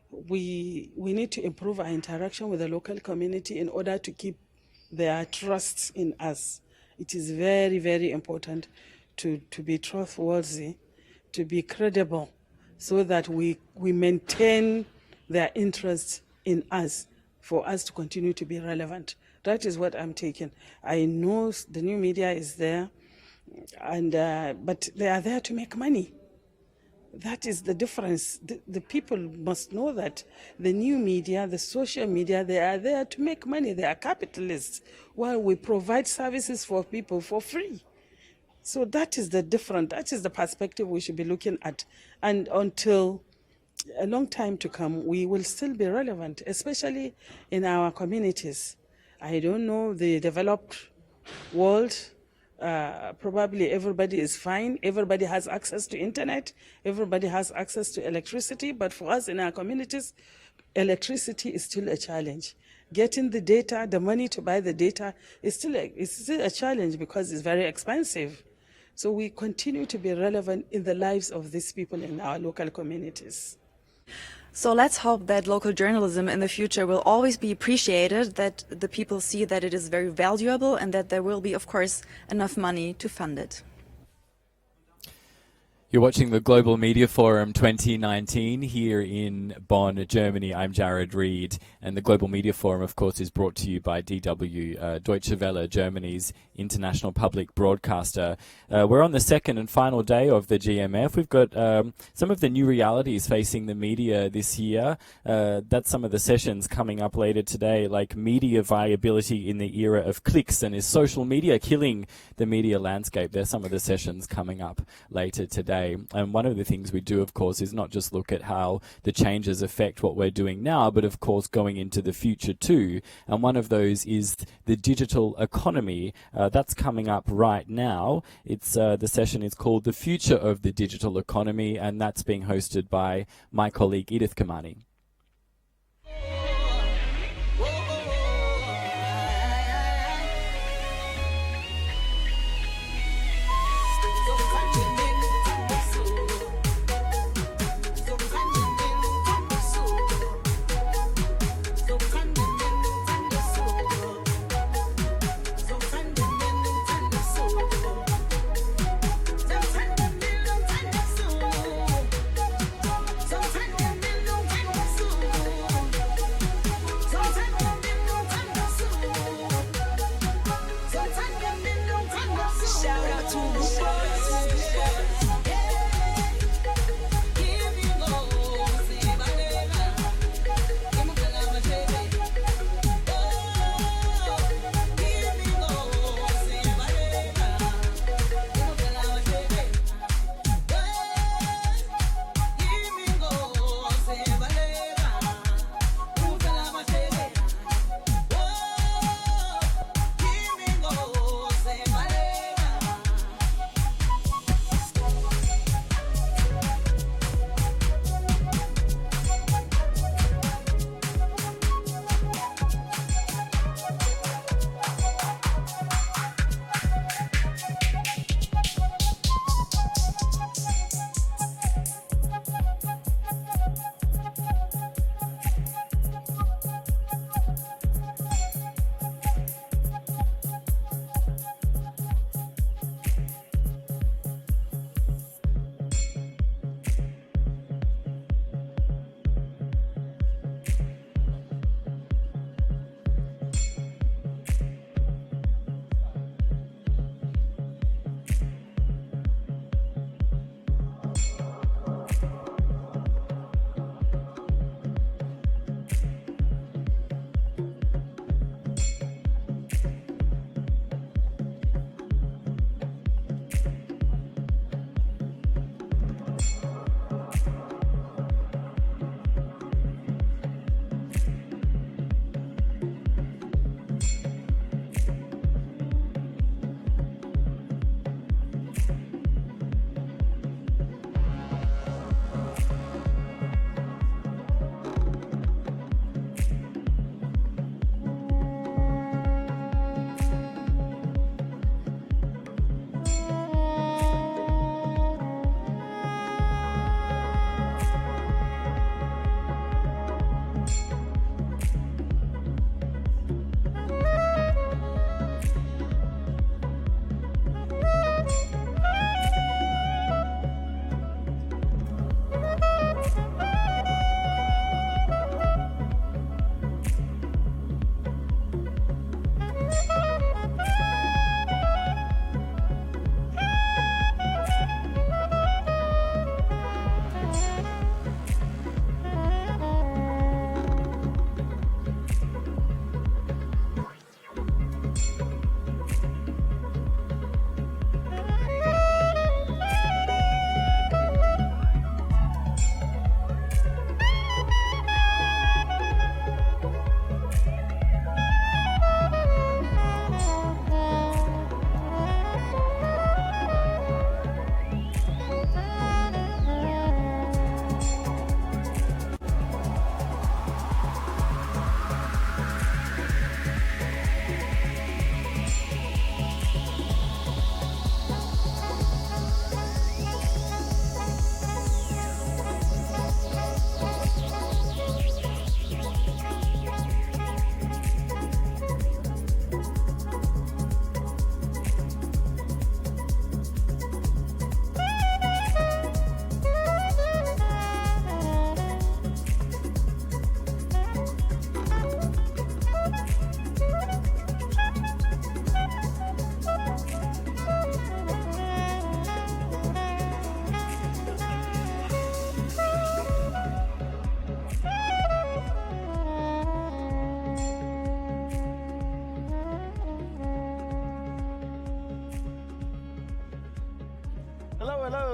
we need to improve our interaction with the local community in order to keep their trust in us. It is very, very important to be trustworthy, to be credible, so that we maintain their interest in us, for us to continue to be relevant. That is what I'm taking. I know the new media is there, but they are there to make money. That is the difference. The people must know that the new media, the social media, they are there to make money. They are capitalists, while we provide services for people for free. So that is the difference. That is the perspective we should be looking at. And until a long time to come, we will still be relevant, especially in our communities. I don't know the developed world. Probably everybody is fine. Everybody has access to internet. Everybody has access to electricity. But for us in our communities, electricity is still a challenge. Getting the data, the money to buy the data, is still a challenge, because it's very expensive. So we continue to be relevant in the lives of these people in our local communities. So let's hope that local journalism in the future will always be appreciated, that the people see that it is very valuable, and that there will be, of course, enough money to fund it. You're watching the Global Media Forum 2019 here in Bonn, Germany. I'm Jared Reed, and the Global Media Forum, of course, is brought to you by DW, Deutsche Welle, Germany's international public broadcaster. We're on the second and final day of the GMF. We've got some of the new realities facing the media this year. That's some of the sessions coming up later today, like media viability in the era of clicks, and is social media killing the media landscape? There's some of the sessions coming up later today. And one of the things we do, of course, is not just look at how the changes affect what we're doing now, but of course going into the future too. And one of those is the digital economy. That's coming up right now. It's the session is called The Future of the Digital Economy, and that's being hosted by my colleague Edith Kamani.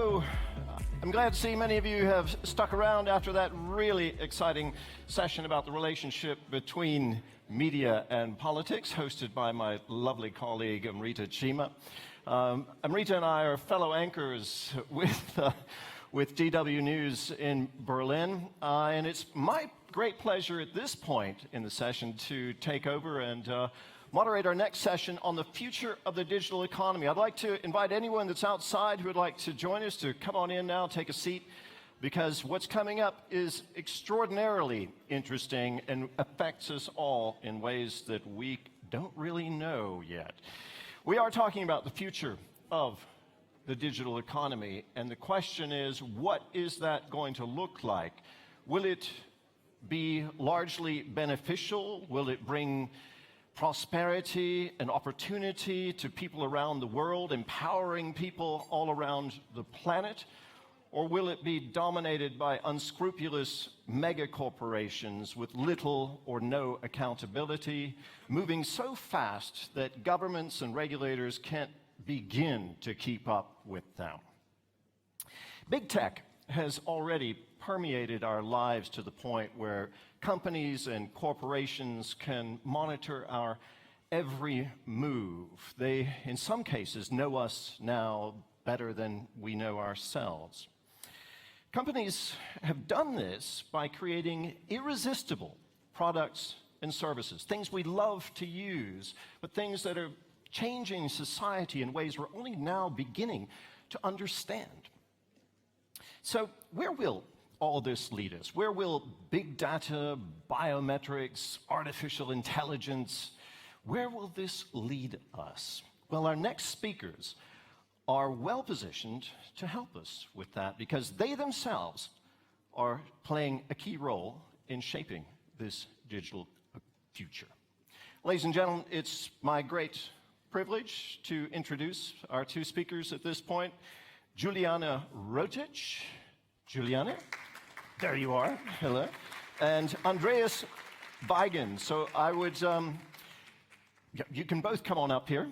So, I'm glad to see many of you have stuck around after that really exciting session about the relationship between media and politics, hosted by my lovely colleague Amrita Chima. Amrita and I are fellow anchors with DW News in Berlin, and it's my great pleasure at this point in the session to take over and moderate our next session on the future of the digital economy. I'd like to invite anyone that's outside who would like to join us to come on in now, take a seat, because what's coming up is extraordinarily interesting and affects us all in ways that we don't really know yet. We are talking about the future of the digital economy, and the question is, what is that going to look like? Will it be largely beneficial? Will it bring prosperity and opportunity to people around the world, empowering people all around the planet? Or will it be dominated by unscrupulous mega corporations with little or no accountability, moving so fast that governments and regulators can't begin to keep up with them? Big tech has already permeated our lives to the point where companies and corporations can monitor our every move. They, in some cases, know us now better than we know ourselves. Companies have done this by creating irresistible products and services, things we love to use, but things that are changing society in ways we're only now beginning to understand. So where will all this lead us? Where will big data, biometrics, artificial intelligence, where will this lead us? Well, our next speakers are well positioned to help us with that because they themselves are playing a key role in shaping this digital future. Ladies and gentlemen, it's my great privilege to introduce our two speakers at this point. Julijana Rotić. Julijana, there you are. Hello. And Andreas Weigand. So I would, you can both come on up here.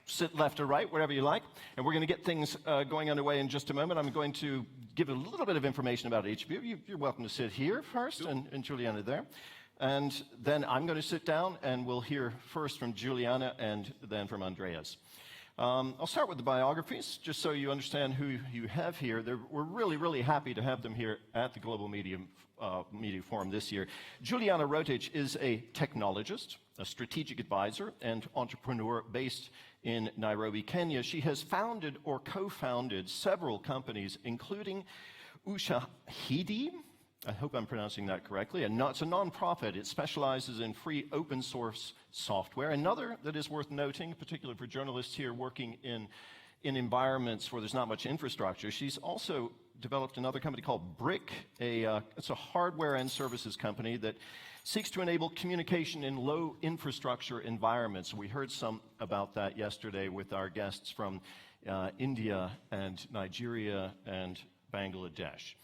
Sit left or right, wherever you like. And we're going to get things going underway in just a moment. I'm going to give a little bit of information about each of you. You're welcome to sit here first, and Julijana there. And then I'm going to sit down, and we'll hear first from Julijana and then from Andreas. I'll start with the biographies, just so you understand who you have here. We're really, really happy to have them here at the Global Media Forum this year. Julijana Rotić is a technologist, a strategic advisor, and entrepreneur based in Nairobi, Kenya. She has founded or co-founded several companies, including Ushahidi. I hope I'm pronouncing that correctly. It's a nonprofit. It specializes in free open source software. Another that is worth noting, particularly for journalists here working in environments where there's not much infrastructure, she's also developed another company called Brick. It's a hardware and services company that seeks to enable communication in low infrastructure environments. We heard some about that yesterday with our guests from India and Nigeria and Bangladesh.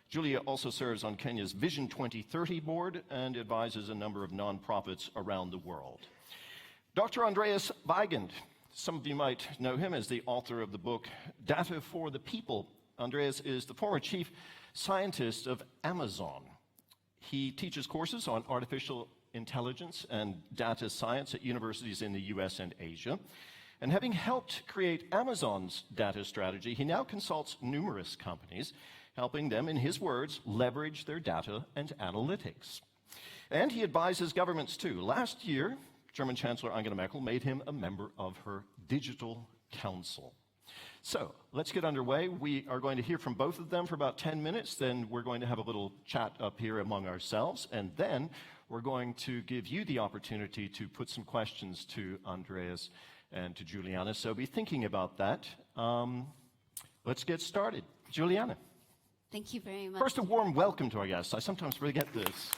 Julia also serves on Kenya's Vision 2030 board and advises a number of nonprofits around the world. Dr. Andreas Weigand, some of you might know him as the author of the book Data for the People. Andreas is the former chief scientist of Amazon. He teaches courses on artificial intelligence and data science at universities in the US and Asia. And having helped create Amazon's data strategy, he now consults numerous companies, helping them, in his words, leverage their data and analytics. And he advises governments too. Last year, German Chancellor Angela Merkel made him a member of her Digital Council. So let's get underway. We are going to hear from both of them for about 10 minutes. Then we're going to have a little chat up here among ourselves. And then we're going to give you the opportunity to put some questions to Andreas and to Julijana. So be thinking about that. Let's get started. Julijana. Thank you very much. First, a warm welcome to our guests. I sometimes forget this.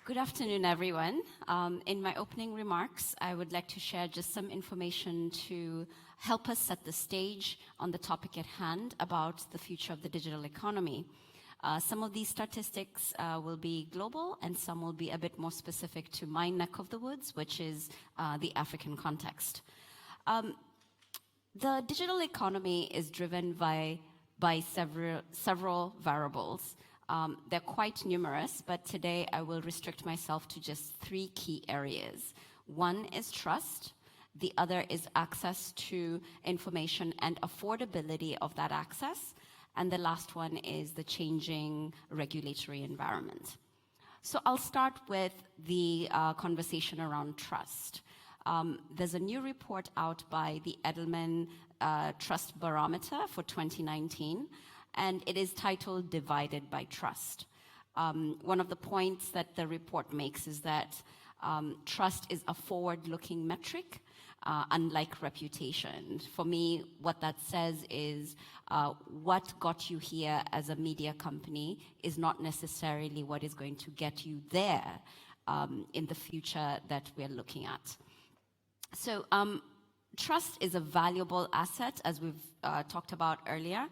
Good afternoon, everyone. In my opening remarks, I would like to share just some information to help us set the stage on the topic at hand about the future of the digital economy. Some of these statistics will be global and some will be a bit more specific to my neck of the woods, which is the African context. The digital economy is driven by several variables. They're quite numerous, but today I will restrict myself to just 3 key areas. One is trust, the other is access to information and affordability of that access, and the last one is the changing regulatory environment. So I'll start with the conversation around trust. There's a new report out by the Edelman Trust Barometer for 2019, and it is titled Divided by Trust. One of the points that the report makes is that trust is a forward-looking metric, unlike reputation. For me, what that says is what got you here as a media company is not necessarily what is going to get you there in the future that we're looking at. So trust is a valuable asset, as we've talked about earlier.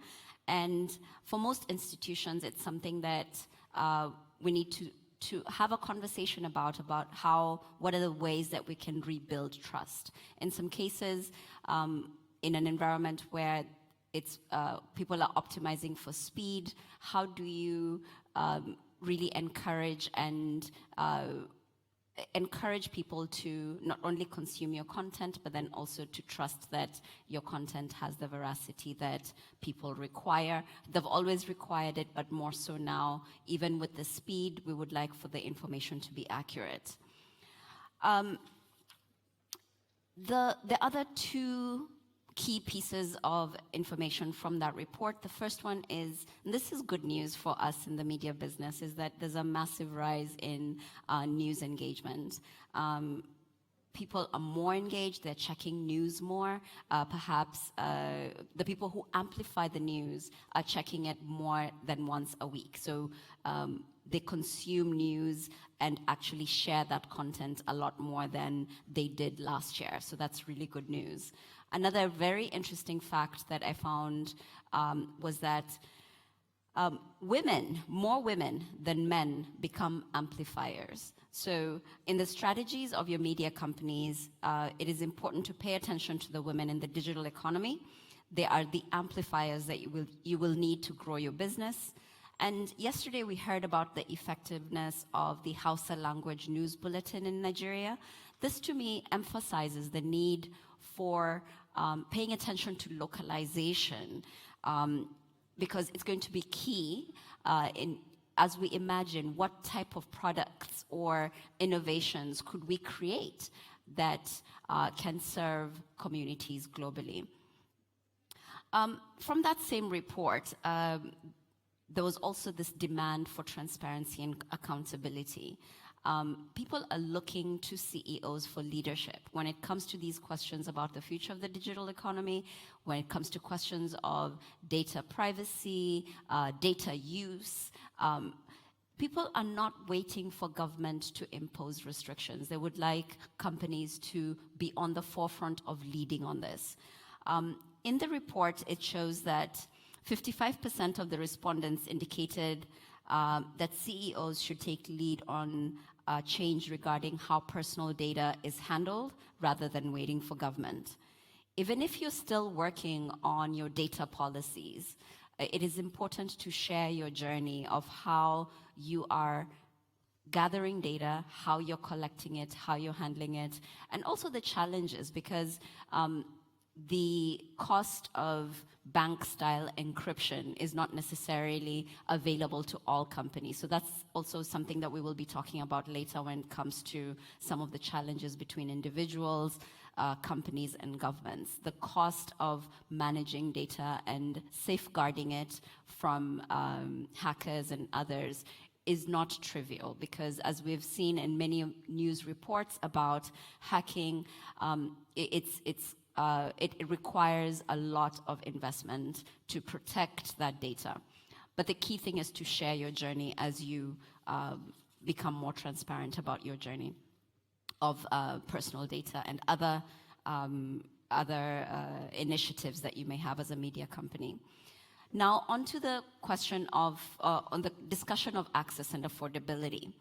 And for most institutions, it's something that we need to have a conversation about what are the ways that we can rebuild trust. In some cases, in an environment where it's people are optimizing for speed, how do you really encourage people to not only consume your content, but then also to trust that your content has the veracity that people require. They've always required it, but more so now. Even with the speed, we would like for the information to be accurate. The other 2 key pieces of information from that report. The first one is, and this is good news for us in the media business, is that there's a massive rise in news engagement. People are more engaged, they're checking news more. Perhaps the people who amplify the news are checking it more than once a week. So they consume news and actually share that content a lot more than they did last year. So that's really good news. Another very interesting fact that I found was that more women than men become amplifiers. So in the strategies of your media companies, it is important to pay attention to the women in the digital economy. They are the amplifiers that you will need to grow your business. And yesterday we heard about the effectiveness of the Hausa language news bulletin in Nigeria. This to me emphasizes the need for paying attention to localization because it's going to be key as we imagine what type of products or innovations could we create that can serve communities globally. From that same report, there was also this demand for transparency and accountability. People are looking to CEOs for leadership when it comes to these questions about the future of the digital economy, when it comes to questions of data privacy, data use. People are not waiting for government to impose restrictions. They would like companies to be on the forefront of leading on this. In the report, it shows that 55% of the respondents indicated that CEOs should take lead on change regarding how personal data is handled rather than waiting for government. Even if you're still working on your data policies, it is important to share your journey of how you are gathering data, how you're collecting it, how you're handling it, and also the challenges, because the cost of bank-style encryption is not necessarily available to all companies. So that's also something that we will be talking about later when it comes to some of the challenges between individuals, companies, and governments. The cost of managing data and safeguarding it from hackers and others is not trivial, because as we've seen in many news reports about hacking, it requires a lot of investment to protect that data. But the key thing is to share your journey as you become more transparent about your journey of personal data and other initiatives that you may have as a media company. Now, on to the question of, on the discussion of access and affordability.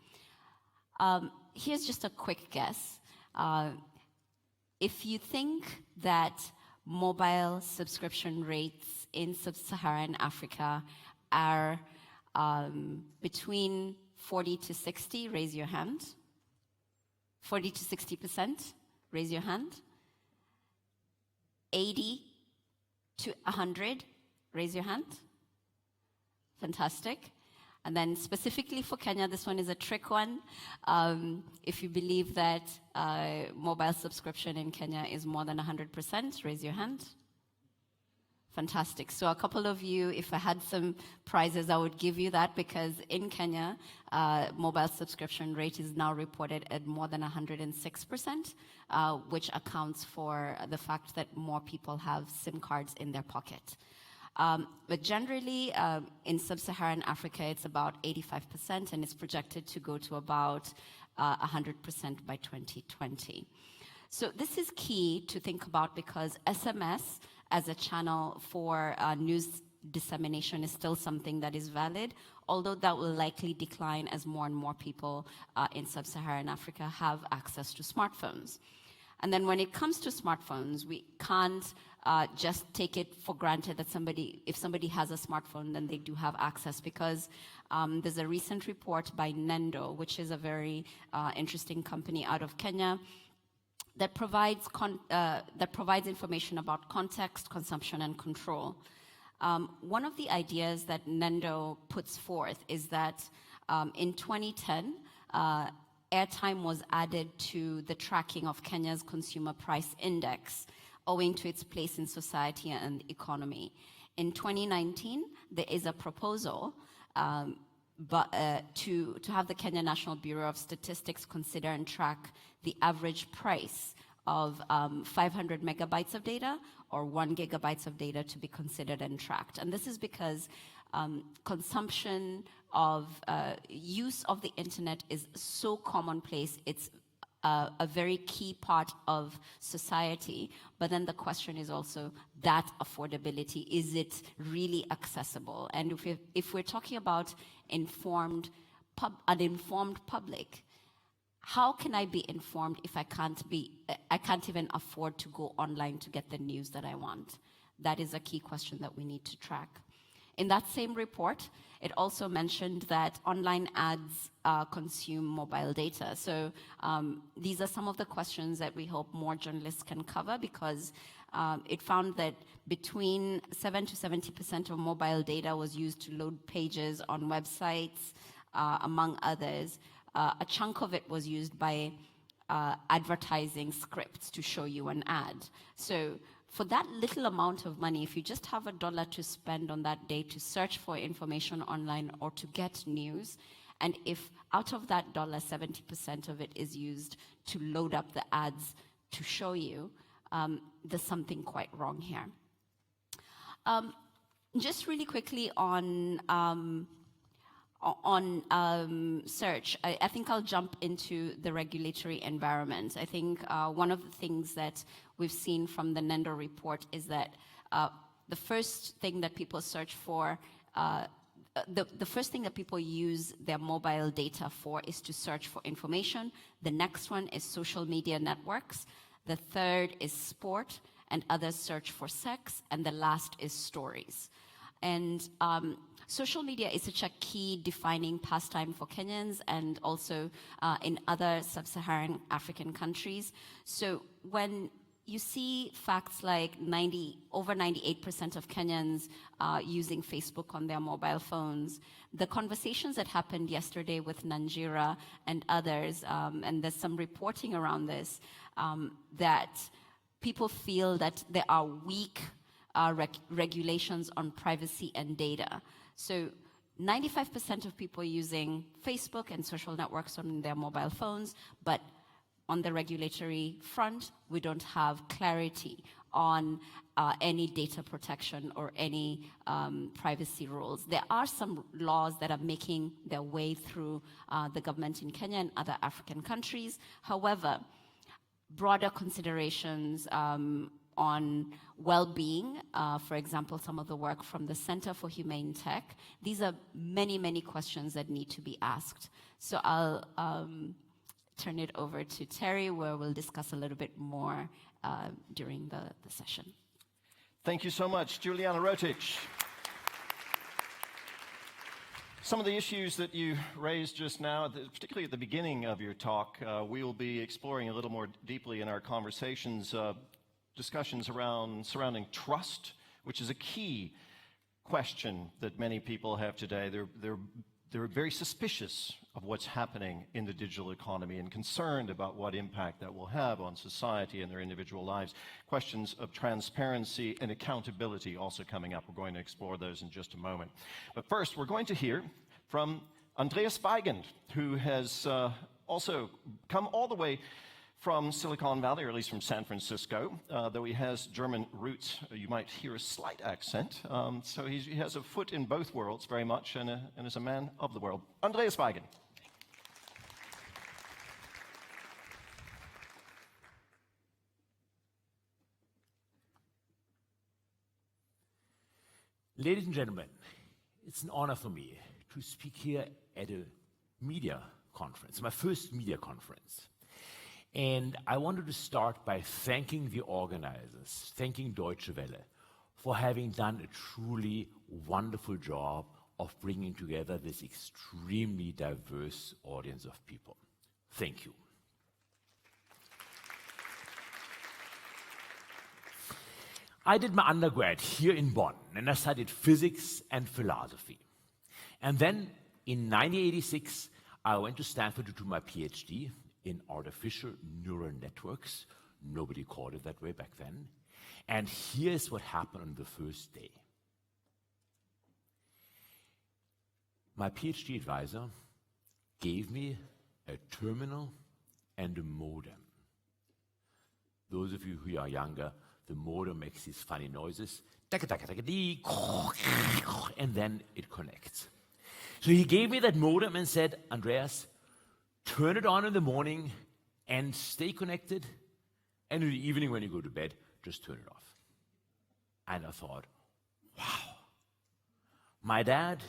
Here's just a quick guess. If you think that mobile subscription rates in sub-Saharan Africa are between 40 to 60, raise your hand. 40 to 60%, raise your hand. 80 to 100, raise your hand. Fantastic. And then specifically for Kenya, this one is a trick one. If you believe that mobile subscription in Kenya is more than 100%, raise your hand. Fantastic. So a couple of you, if I had some prizes, I would give you that, because in Kenya, mobile subscription rate is now reported at more than 106%, which accounts for the fact that more people have SIM cards in their pocket. But generally, in sub-Saharan Africa, it's about 85%, and it's projected to go to about 100% by 2020. So this is key to think about, because SMS as a channel for news dissemination is still something that is valid, although that will likely decline as more and more people in sub-Saharan Africa have access to smartphones. And then when it comes to smartphones, we can't just take it for granted that if somebody has a smartphone, then they do have access, because there's a recent report by Nendo, which is a very interesting company out of Kenya, that provides information about context, consumption, and control. One of the ideas that Nendo puts forth is that in 2010, airtime was added to the tracking of Kenya's consumer price index, owing to its place in society and economy. In 2019, there is a proposal to have the Kenya National Bureau of Statistics consider and track the average price of 500 megabytes of data or 1 gigabytes of data to be considered and tracked. And this is because consumption of use of the internet is so commonplace. It's a very key part of society. But then the question is also that affordability. Is it really accessible? And if we're talking about an informed public, how can I be informed if I can't even afford to go online to get the news that I want? That is a key question that we need to track. In that same report, it also mentioned that online ads consume mobile data. So these are some of the questions that we hope more journalists can cover, because it found that between 7 to 70% of mobile data was used to load pages on websites, among others. A chunk of it was used by advertising scripts to show you an ad. So for that little amount of money, if you just have $1 to spend on that day to search for information online or to get news, and if out of that dollar, 70% of it is used to load up the ads to show you, there's something quite wrong here. Just really quickly on search, I think I'll jump into the regulatory environment. I think one of the things that we've seen from the Nendo report is that the first thing that people search for, the first thing that people use their mobile data for is to search for information. The next one is social media networks. The third is sport, and others search for sex, and the last is stories. And social media is such a key defining pastime for Kenyans and also in other sub-Saharan African countries. So when you see facts like over 98% of Kenyans using Facebook on their mobile phones, the conversations that happened yesterday with Nanjira and others, and there's some reporting around this, that people feel that there are weak regulations on privacy and data. So 95% of people using Facebook and social networks on their mobile phones, but on the regulatory front, we don't have clarity on any data protection or any privacy rules. There are some laws that are making their way through the government in Kenya and other African countries. However, broader considerations on well-being, for example, some of the work from the Center for Humane Tech. These are many, many questions that need to be asked. So I'll turn it over to Terry, where we'll discuss a little bit more during the session. Thank you so much, Juliana Rotic. Some of the issues that you raised just now, particularly at the beginning of your talk, we will be exploring a little more deeply in our conversations, discussions surrounding trust, which is a key question that many people have today. They're very suspicious of what's happening in the digital economy and concerned about what impact that will have on society and their individual lives. Questions of transparency and accountability also coming up. We're going to explore those in just a moment. But first, we're going to hear from Andreas Weigand, who has also come all the way from Silicon Valley, or at least from San Francisco, though he has German roots. You might hear a slight accent. So he has a foot in both worlds very much and is a man of the world. Andreas Weigand. Ladies and gentlemen, it's an honor for me to speak here at a media conference, my first media conference. And I wanted to start by thanking the organizers, thanking Deutsche Welle, for having done a truly wonderful job of bringing together this extremely diverse audience of people. Thank you. I did my undergrad here in Bonn, and I studied physics and philosophy. And then in 1986, I went to Stanford to do my PhD in artificial neural networks. Nobody called it that way back then. And here's what happened on the first day. My PhD advisor gave me a terminal and a modem. Those of you who are younger, the modem makes these funny noises, and then it connects. So he gave me that modem and said, Andreas, turn it on in the morning and stay connected, and in the evening when you go to bed, just turn it off. And I thought, wow. My dad,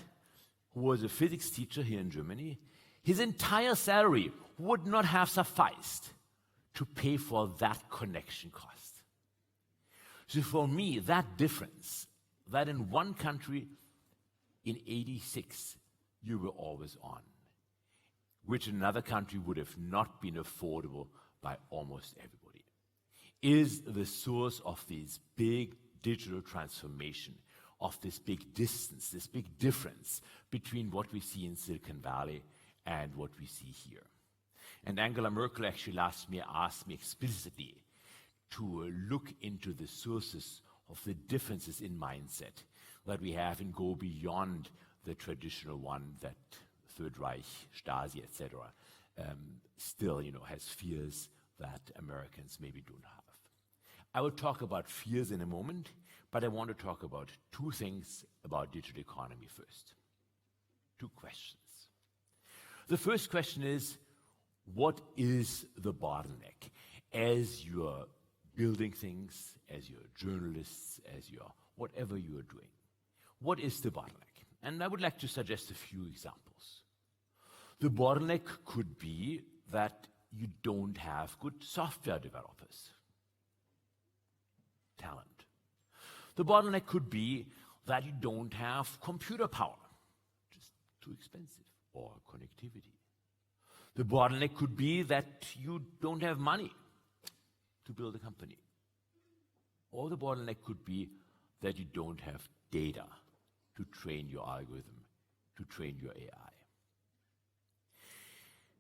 who was a physics teacher here in Germany, his entire salary would not have sufficed to pay for that connection cost. So for me, that difference, that in one country, in 86, you were always on, which in another country would have not been affordable by almost everybody, is the source of this big digital transformation, of this big distance, this big difference between what we see in Silicon Valley and what we see here. And Angela Merkel actually asked me explicitly to look into the sources of the differences in mindset that we have and go beyond the traditional one that Third Reich, Stasi, etc., still, has fears that Americans maybe don't have. I will talk about fears in a moment, but I want to talk about two things about digital economy first. Two questions. The first question is, what is the bottleneck? As you're building things, as you're journalists, as you're whatever you are doing, what is the bottleneck? And I would like to suggest a few examples. The bottleneck could be that you don't have good software developers. Talent. The bottleneck could be that you don't have computer power, just too expensive, or connectivity. The bottleneck could be that you don't have money to build a company. Or the bottleneck could be that you don't have data to train your algorithm, to train your AI.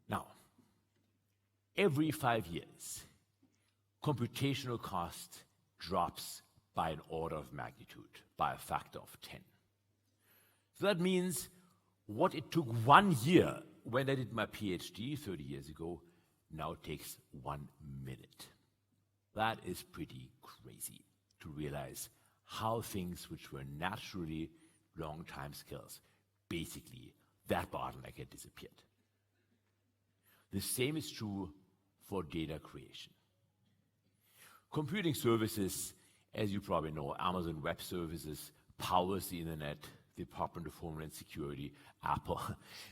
Now, every 5 years, computational cost drops by an order of magnitude, by a factor of 10. So that means what it took 1 year when I did my PhD 30 years ago now takes 1 minute. That is pretty crazy to realize how things which were naturally long time scales, basically that bottleneck had disappeared. The same is true for data creation. Computing services, as you probably know, Amazon Web Services powers the internet, the Department of Homeland Security, Apple.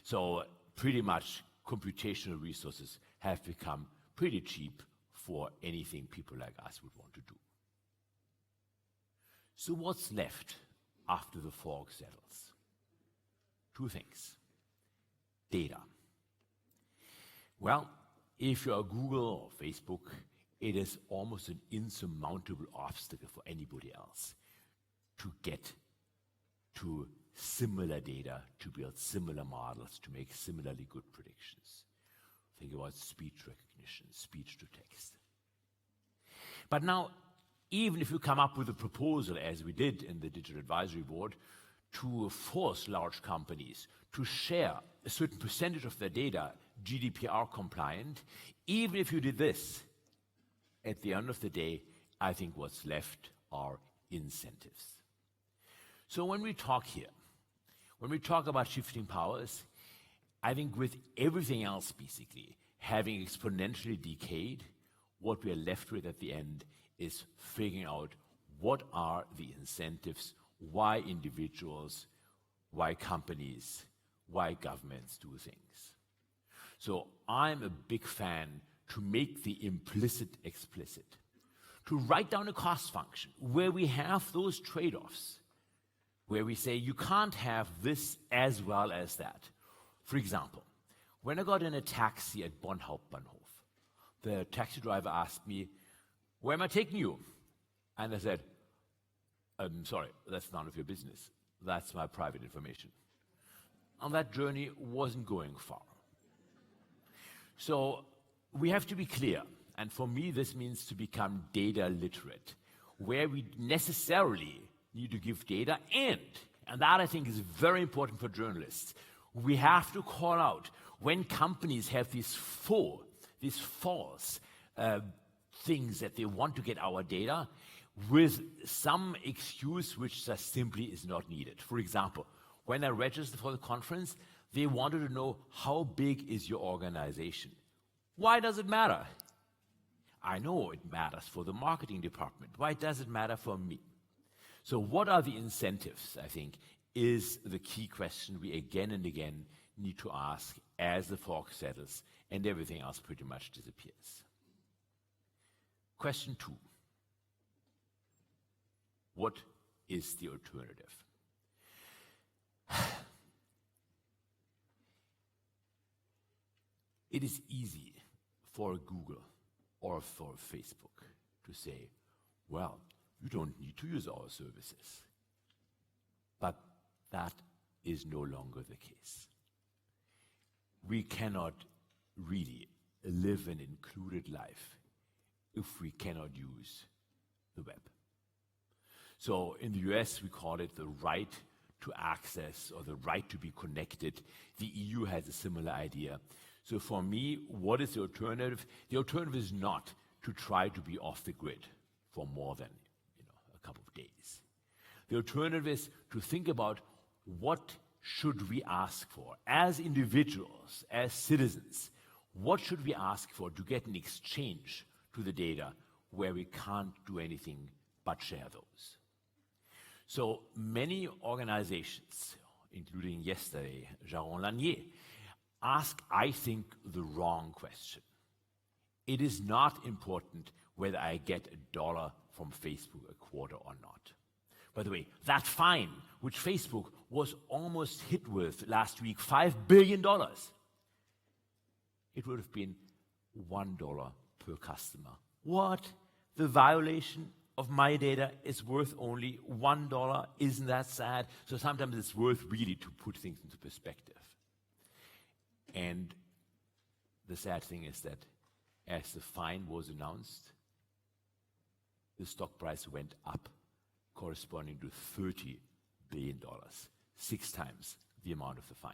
So pretty much computational resources have become pretty cheap for anything people like us would want to do. So what's left after the fog settles? Two things. Data. Well, if you're Google or Facebook, it is almost an insurmountable obstacle for anybody else to get to similar data, to build similar models, to make similarly good predictions. Think about speech recognition, speech to text. But now, even if you come up with a proposal, as we did in the Digital Advisory Board, to force large companies to share a certain percentage of their data GDPR compliant, even if you did this, at the end of the day, I think what's left are incentives. So when we talk here, when we talk about shifting powers, I think with everything else basically having exponentially decayed, what we are left with at the end is figuring out what are the incentives, why individuals, why companies, why governments do things. So I'm a big fan to make the implicit explicit, to write down a cost function where we have those trade-offs, where we say you can't have this as well as that. For example, when I got in a taxi at Bonn Hauptbahnhof, the taxi driver asked me, "Where am I taking you?" And I said, "Sorry, that's none of your business. That's my private information." And that journey wasn't going far. So we have to be clear, and for me this means to become data literate, where we necessarily need to give data, and that I think is very important for journalists, we have to call out when companies have these false things that they want to get our data with some excuse which just simply is not needed. For example, when I registered for the conference, they wanted to know how big is your organization. Why does it matter? I know it matters for the marketing department. Why does it matter for me? So what are the incentives, I think, is the key question we again and again need to ask as the fog settles and everything else pretty much disappears. Question 2. What is the alternative? It is easy for Google or for Facebook to say, well, you don't need to use our services. But that is no longer the case. We cannot really live an included life if we cannot use the web. So in the US, we call it the right to access or the right to be connected. The EU has a similar idea. So for me, what is the alternative? The alternative is not to try to be off the grid for more than a couple of days. The alternative is to think about what should we ask for as individuals, as citizens. What should we ask for to get an exchange to the data where we can't do anything but share those? So many organizations, including yesterday, Jaron Lanier, ask, I think, the wrong question. It is not important whether I get $1 from Facebook a quarter or not. By the way, that fine, which Facebook was almost hit with last week, $5 billion, it would have been $1 per customer. What? The violation of my data is worth only $1? Isn't that sad? So sometimes it's worth really to put things into perspective. And the sad thing is that as the fine was announced, the stock price went up, corresponding to $30 billion, 6 times the amount of the fine.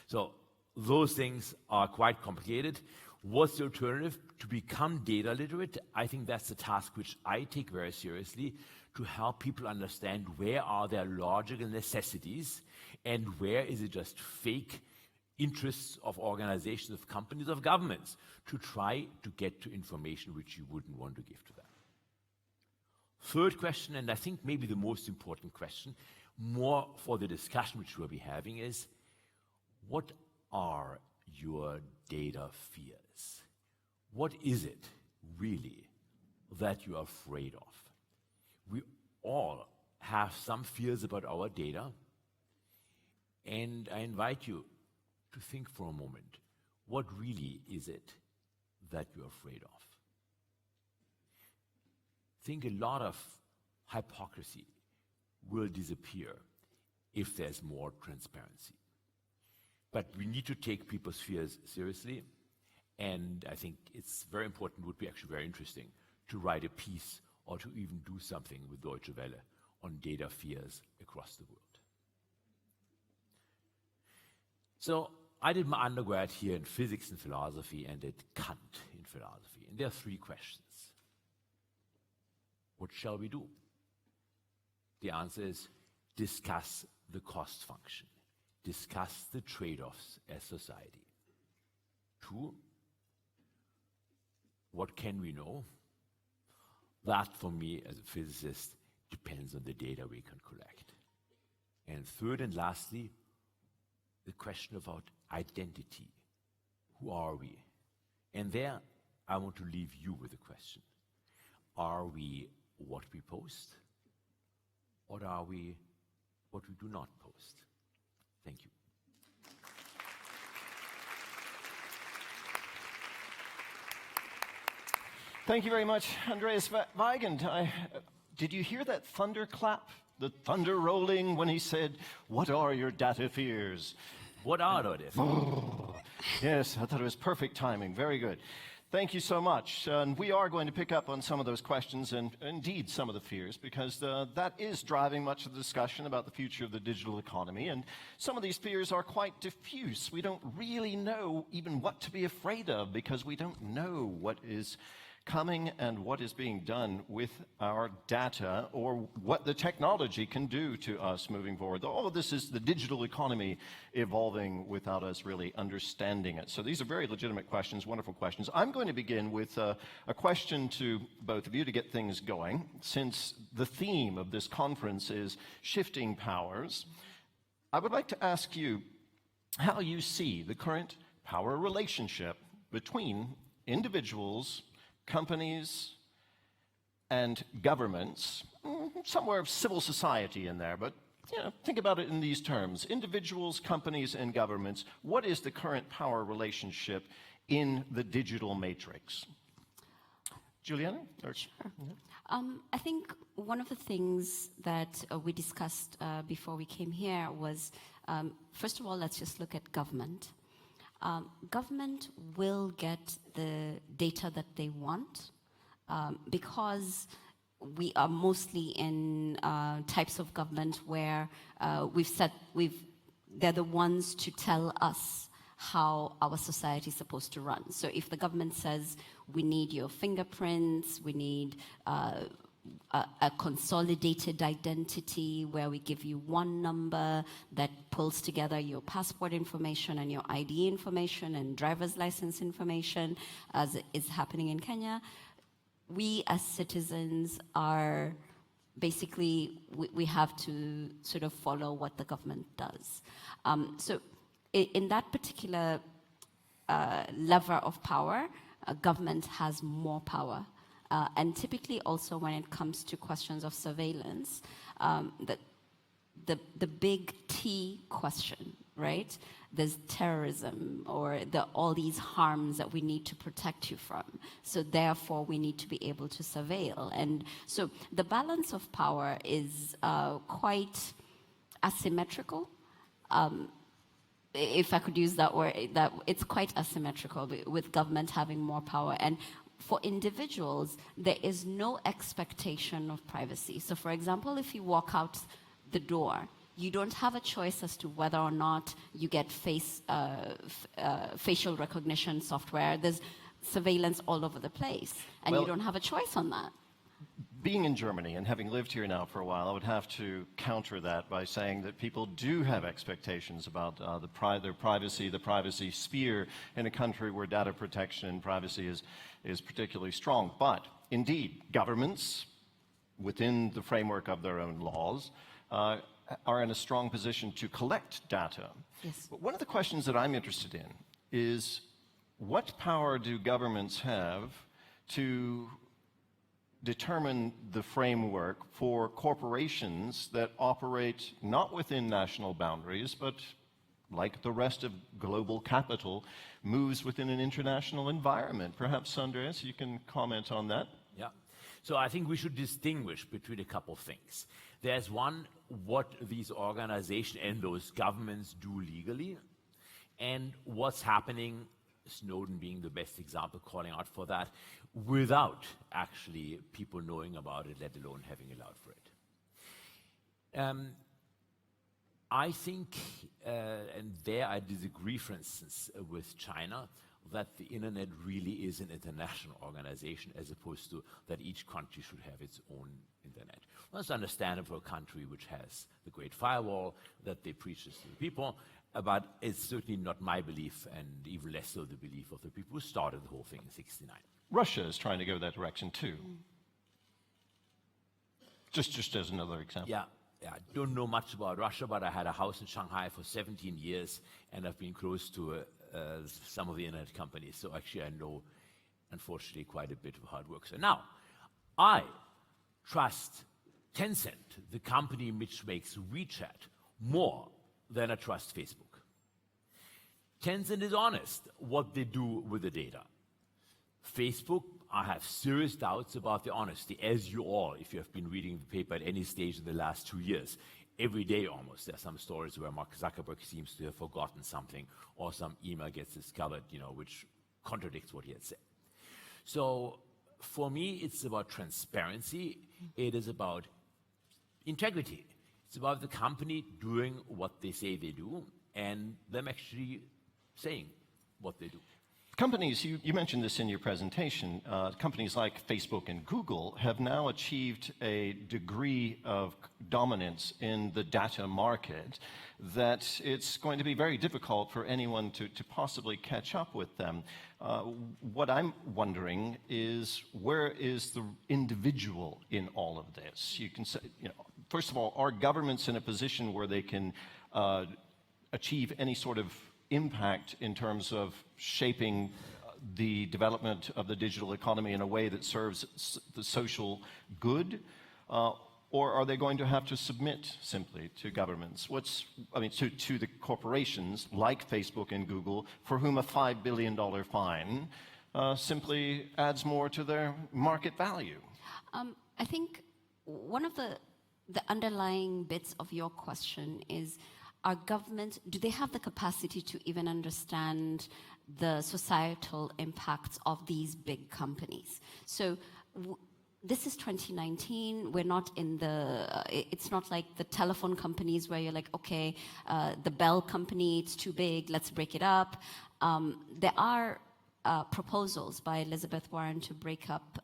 So those things are quite complicated. What's the alternative? To become data literate, I think that's the task which I take very seriously, to help people understand where are their logical necessities and where is it just fake interests of organizations, of companies, of governments, to try to get to information which you wouldn't want to give to them. third question, and I think maybe the most important question, more for the discussion which we'll be having, is what are your data fears? What is it really that you're afraid of? We all have some fears about our data, and I invite you to think for a moment, what really is it that you're afraid of? I think a lot of hypocrisy will disappear if there's more transparency. But we need to take people's fears seriously, and I think it's very important, would be actually very interesting, to write a piece or to even do something with Deutsche Welle on data fears across the world. So I did my undergrad here in physics and philosophy and at Kant in philosophy, and there are three questions. What shall we do? The answer is discuss the cost function. Discuss the trade-offs as society. 2, what can we know? That, for me, as a physicist, depends on the data we can collect. And third and lastly, the question about identity. Who are we? And there, I want to leave you with a question. Are we what we post? Or are we what we do not post? Thank you. Thank you very much, Andreas Weigand. Did you hear that thunderclap? The thunder rolling when he said, "What are your data fears?" What are data fears? Yes, I thought it was perfect timing. Very good. Thank you so much. And we are going to pick up on some of those questions and indeed some of the fears, because that is driving much of the discussion about the future of the digital economy. And some of these fears are quite diffuse. We don't really know even what to be afraid of, because we don't know what is coming and what is being done with our data, or what the technology can do to us moving forward. All of this is the digital economy evolving without us really understanding it. So these are very legitimate questions, wonderful questions. I'm going to begin with a question to both of you to get things going. Since the theme of this conference is shifting powers, I would like to ask you how you see the current power relationship between individuals, companies, and governments, somewhere of civil society in there, but think about it in these terms. Individuals, companies, and governments, what is the current power relationship in the digital matrix? Juliana? Sure. I think one of the things that we discussed before we came here was, first of all, let's just look at government. Government will get the data that they want because we are mostly in types of government where they're the ones to tell us how our society is supposed to run. So if the government says we need your fingerprints, we need a consolidated identity where we give you one number that pulls together your passport information and your ID information and driver's license information, as is happening in Kenya, we as citizens are basically, we have to sort of follow what the government does. So in that particular lever of power, government has more power. And typically also when it comes to questions of surveillance, the big T question, right? There's terrorism or all these harms that we need to protect you from. So therefore we need to be able to surveil. And so the balance of power is quite asymmetrical. If I could use that word, that it's quite asymmetrical with government having more power. And for individuals, there is no expectation of privacy. So for example, if you walk out the door, you don't have a choice as to whether or not you get facial recognition software. There's surveillance all over the place, and you don't have a choice on that. Being in Germany and having lived here now for a while, I would have to counter that by saying that people do have expectations about their privacy, the privacy sphere in a country where data protection and privacy is particularly strong. But indeed, governments within the framework of their own laws, are in a strong position to collect data. Yes. But one of the questions that I'm interested in is, what power do governments have to determine the framework for corporations that operate not within national boundaries, but like the rest of global capital, moves within an international environment? Perhaps, Andreas, you can comment on that. Yeah. So I think we should distinguish between a couple of things. There's one, what these organizations and those governments do legally, and what's happening, Snowden being the best example, calling out for that, without actually people knowing about it, let alone having allowed for it. I think, and there I disagree, for instance, with China, that the internet really is an international organization as opposed to that each country should have its own internet. Well, it's understandable for a country which has the Great Firewall that they preach this to the people, but it's certainly not my belief, and even less so the belief of the people who started the whole thing in '69. Russia is trying to go that direction too. Just as another example. Yeah, I don't know much about Russia, but I had a house in Shanghai for 17 years, and I've been close to some of the internet companies. So actually I know, unfortunately, quite a bit of how it works. And now, I trust Tencent, the company which makes WeChat, more than I trust Facebook. Tencent is honest what they do with the data. Facebook, I have serious doubts about the honesty, as you all, if you have been reading the paper at any stage in the last 2 years. Every day almost, there are some stories where Mark Zuckerberg seems to have forgotten something, or some email gets discovered, which contradicts what he had said. So for me, it's about transparency. It is about integrity. It's about the company doing what they say they do, and them actually saying what they do. Companies, you mentioned this in your presentation, companies like Facebook and Google have now achieved a degree of dominance in the data market that it's going to be very difficult for anyone to possibly catch up with them. What I'm wondering is, where is the individual in all of this? You can say, first of all, are governments in a position where they can achieve any sort of impact in terms of shaping the development of the digital economy in a way that serves the social good? Or are they going to have to submit simply to governments? To the corporations like Facebook and Google, for whom a $5 billion fine simply adds more to their market value? I think one of the underlying bits of your question is, our government, do they have the capacity to even understand the societal impacts of these big companies? So this is 2019. We're not in it's not like the telephone companies where you're like, okay, the Bell company, it's too big, let's break it up. There are proposals by Elizabeth Warren to break up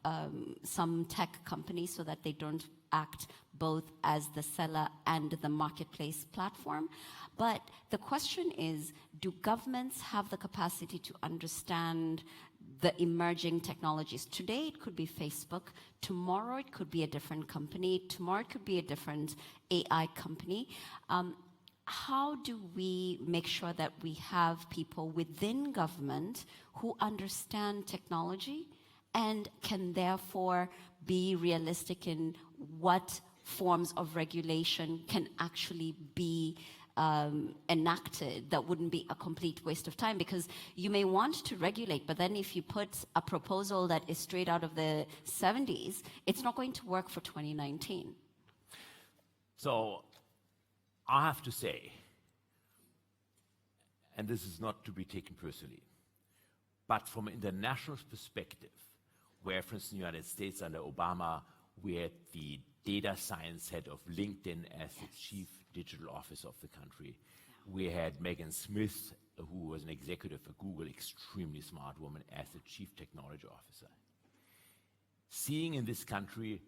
some tech companies so that they don't act both as the seller and the marketplace platform. But the question is, do governments have the capacity to understand the emerging technologies? Today it could be Facebook, tomorrow it could be a different company, tomorrow it could be a different AI company. How do we make sure that we have people within government who understand technology and can therefore be realistic in what forms of regulation can actually be enacted that wouldn't be a complete waste of time? Because you may want to regulate, but then if you put a proposal that is straight out of the 70s, it's not going to work for 2019. So I have to say, and this is not to be taken personally, but from an international perspective, where, for instance, in the United States under Obama, we had the data science head of LinkedIn as the chief digital officer of the country. We had Megan Smith, who was an executive for Google, extremely smart woman, as the chief technology officer. Seeing in this country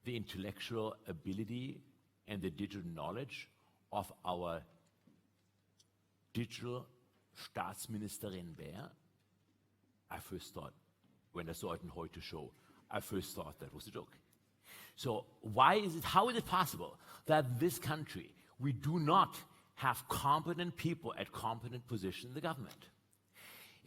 the intellectual ability and the digital knowledge of our digital Staatsministerin Baer, I first thought, when I saw it in Heute Show, I first thought that was a joke. So how is it possible that this country, we do not have competent people at competent positions in the government?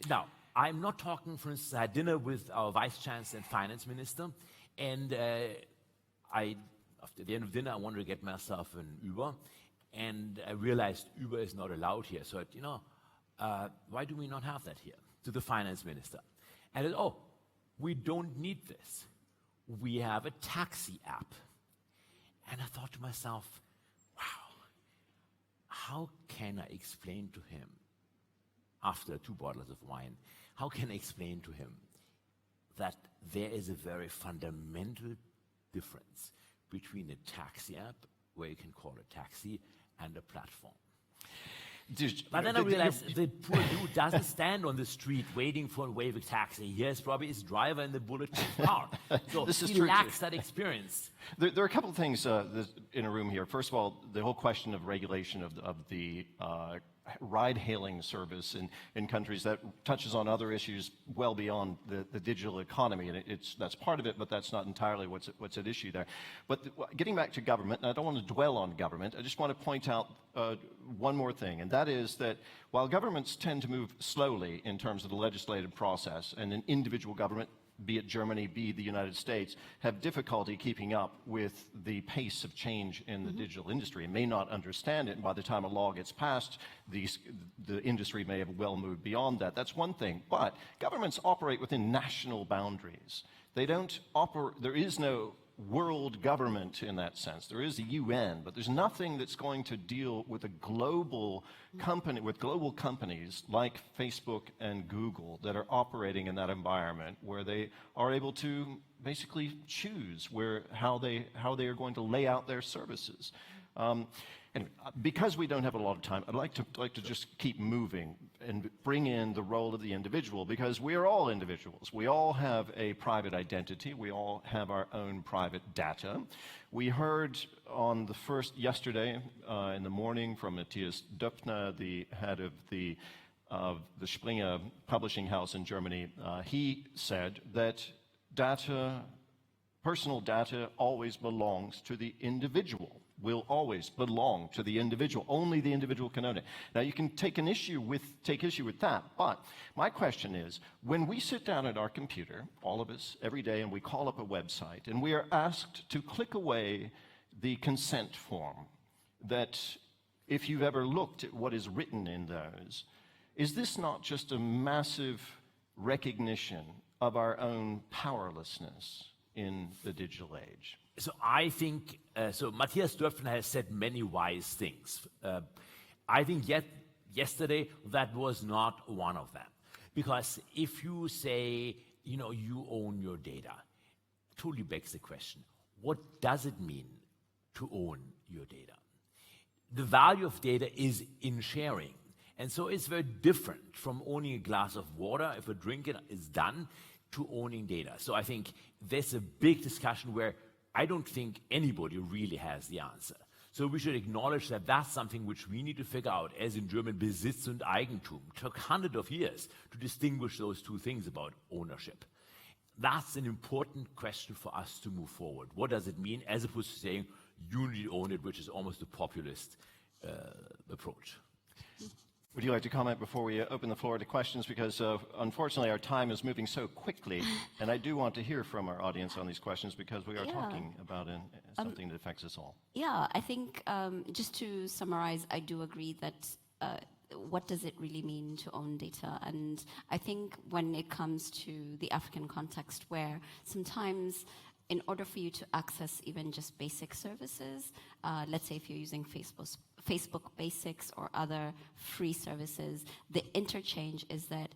Now, I'm not talking, for instance, I had dinner with our Vice Chancellor and Finance Minister, and after the end of dinner, I wanted to get myself an Uber, and I realized Uber is not allowed here. So, why do we not have that here? To the Finance Minister. And I said, we don't need this. We have a taxi app. And I thought to myself, wow, how can I explain to him, after 2 bottles of wine, how can I explain to him that there is a very fundamental difference between a taxi app, where you can call a taxi, and a platform? But then I realized the poor dude doesn't stand on the street waiting for a wave of taxi. He has probably his driver in the bulletproof car. So This is he true, lacks too. that experience. There are a couple of things in a room here. First of all, the whole question of regulation of the ride-hailing service in countries that touches on other issues well beyond the digital economy, and that's part of it, but that's not entirely what's at issue there. But getting back to government, and I don't want to dwell on government, I just want to point out one more thing, and that is that while governments tend to move slowly in terms of the legislative process, and an individual government, be it Germany, be it the United States, have difficulty keeping up with the pace of change in the digital industry and may not understand it. And by the time a law gets passed, the industry may have well moved beyond that. That's one thing. But governments operate within national boundaries. They don't operate, there is no world government in that sense. There is the UN, but there's nothing that's going to deal with a global company, with global companies like Facebook and Google that are operating in that environment where they are able to basically choose how they are going to lay out their services. Anyway, because we don't have a lot of time, I'd like to just keep moving and bring in the role of the individual, because we are all individuals. We all have a private identity. We all have our own private data. We heard yesterday in the morning from Matthias Döpfner, the head of the Springer publishing house in Germany. He said that personal data always belongs to the individual. Will always belong to the individual. Only the individual can own it. Now, you can take issue with that, but my question is, when we sit down at our computer, all of us, every day, and we call up a website, and we are asked to click away the consent form, that if you've ever looked at what is written in those, is this not just a massive recognition of our own powerlessness in the digital age? So I think, Matthias Döpfner has said many wise things. I think yesterday that was not one of them. Because if you say, you own your data, it totally begs the question, what does it mean to own your data? The value of data is in sharing. And so it's very different from owning a glass of water, if a drink is done, to owning data. So I think there's a big discussion where I don't think anybody really has the answer. So we should acknowledge that that's something which we need to figure out, as in German, Besitz und Eigentum. It took hundreds of years to distinguish those two things about ownership. That's an important question for us to move forward. What does it mean, as opposed to saying, you need to own it, which is almost a populist approach. Would you like to comment before we open the floor to questions? Because unfortunately our time is moving so quickly, and I do want to hear from our audience on these questions, because we are talking about something that affects us all. Yeah, I think just to summarize, I do agree that what does it really mean to own data? And I think when it comes to the African context, where sometimes in order for you to access even just basic services, let's say if you're using Facebook Basics or other free services, the interchange is that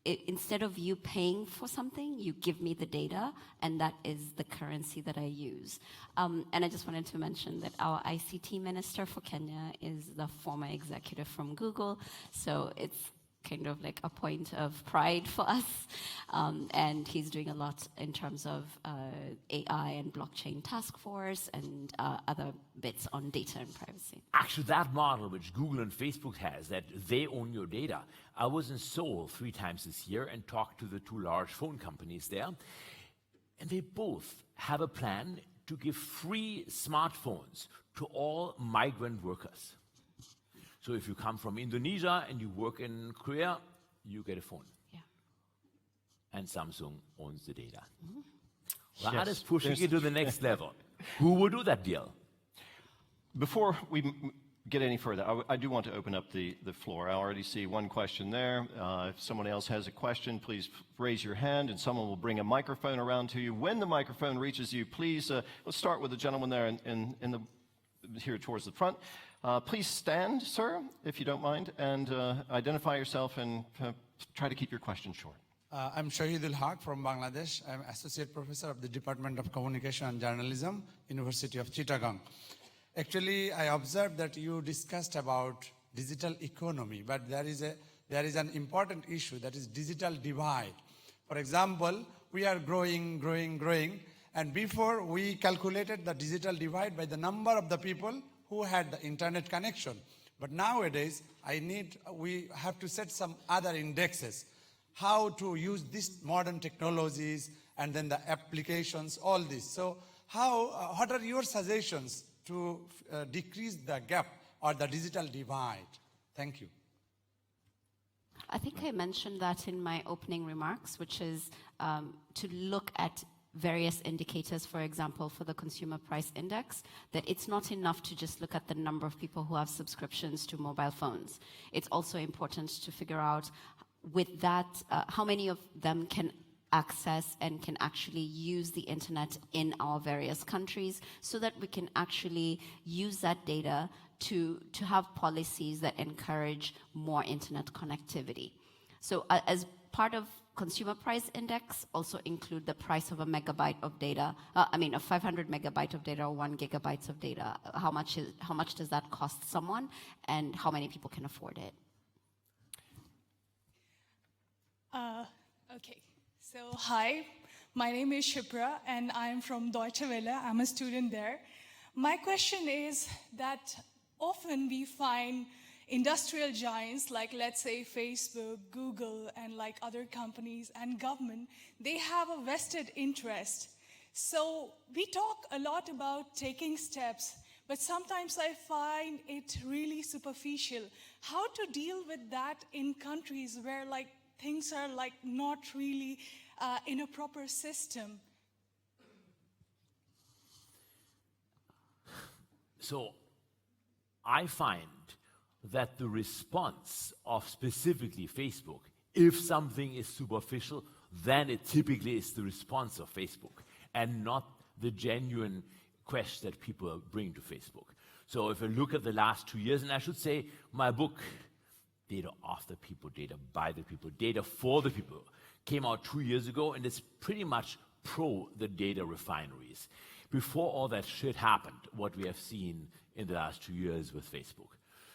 instead of you paying for something, you give me the data, and that is the currency that I use. And I just wanted to mention that our ICT minister for Kenya is the former executive from Google, so it's kind of like a point of pride for us. And he's doing a lot in terms of AI and blockchain task force and other bits on data and privacy. Actually, that model which Google and Facebook has, that they own your data. I was in Seoul 3 times this year and talked to the 2 large phone companies there. And they both have a plan to give free smartphones to all migrant workers. So if you come from Indonesia and you work in Korea, you get a phone. Yeah. And Samsung owns the data. Yes. That is pushing There's- it to the next level. Who would do that deal? Before we get any further, I do want to open up the floor. I already see one question there. If someone else has a question, please raise your hand and someone will bring a microphone around to you. When the microphone reaches you, please, let's start with the gentleman there here towards the front. Please stand, sir, if you don't mind, and identify yourself and try to keep your question short. I'm Shahidul Haq from Bangladesh. I'm Associate Professor of the Department of Communication and Journalism, University of Chittagong. Actually, I observed that you discussed about digital economy, but there is an important issue, that is digital divide. For example, we are growing, and before we calculated the digital divide by the number of the people who had the internet connection. But nowadays, we have to set some other indexes, how to use these modern technologies and then the applications, all this. So what are your suggestions to decrease the gap or the digital divide? Thank you. I think I mentioned that in my opening remarks, which is to look at various indicators, for example, for the consumer price index, that it's not enough to just look at the number of people who have subscriptions to mobile phones. It's also important to figure out with that, how many of them can access and can actually use the internet in our various countries, so that we can actually use that data to have policies that encourage more internet connectivity. So as part of consumer price index, also include the price of a megabyte of data, a 500 megabyte of data or 1 gigabytes of data. How much does that cost someone, and how many people can afford it? Okay, so hi, my name is Shipra and I'm from Deutsche Welle. I'm a student there. My question is that often we find industrial giants like, let's say, Facebook, Google, and like other companies and government, they have a vested interest. So we talk a lot about taking steps, but sometimes I find it really superficial. How to deal with that in countries where like things are like not really in a proper system? So I find that the response of specifically Facebook, if something is superficial, then it typically is the response of Facebook and not the genuine question that people bring to Facebook. So if I look at the last 2 years, and I should say my book, Data of the People, Data by the People, Data for the People, came out 2 years ago, and it's pretty much pro the data refineries. Before all that shit happened, what we have seen in the last 2 years with Facebook.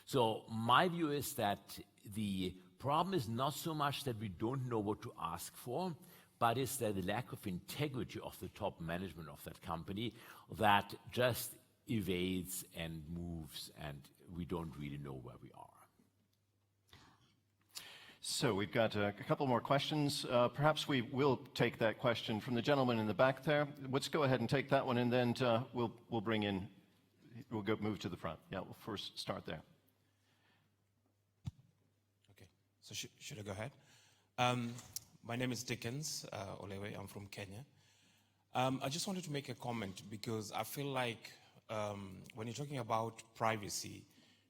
So my view is that the problem is not so much that we don't know what to ask for, but it's that the lack of integrity of the top management of that company that just evades and moves, and we don't really know where we are. So we've got a couple more questions. Perhaps we will take that question from the gentleman in the back there. Let's go ahead and take that one, and then we'll move to the front. Yeah, we'll first start there. Okay, so should I go ahead? My name is Dickens Olewe. I'm from Kenya. I just wanted to make a comment because I feel like when you're talking about privacy,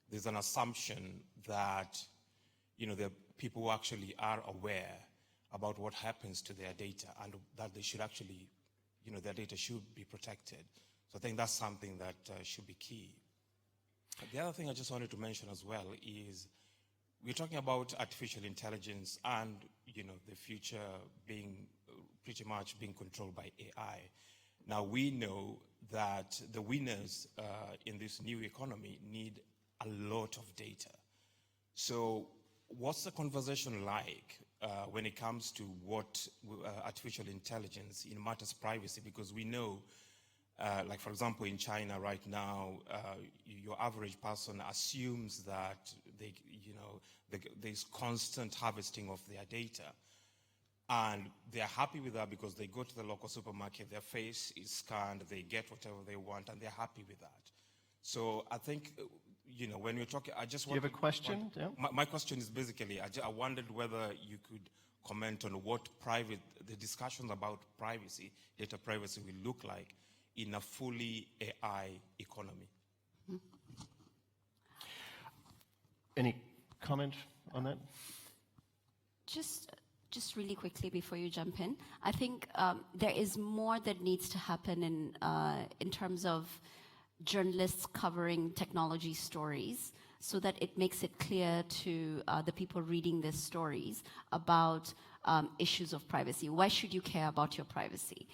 there's an assumption that the people who actually are aware about what happens to their data and that they should actually, their data should be protected. So I think that's something that should be key. The other thing I just wanted to mention as well is we're talking about artificial intelligence and, the future being pretty much being controlled by AI. Now we know that the winners in this new economy need a lot of data. So what's the conversation like when it comes to what artificial intelligence in matters privacy? Because we know, like for example, in China right now, your average person assumes that there's constant harvesting of their data. And they are happy with that because they go to the local supermarket, their face is scanned, they get whatever they want, and they're happy with that. So I think, when you're talking, I just want. Do you have a question? Yeah. My question is basically, I wondered whether you could comment on what the discussions about privacy, data privacy, will look like in a fully AI economy. Any comment on that? Just really quickly before you jump in, I think there is more that needs to happen in terms of journalists covering technology stories, so that it makes it clear to the people reading these stories about issues of privacy. Why should you care about your privacy?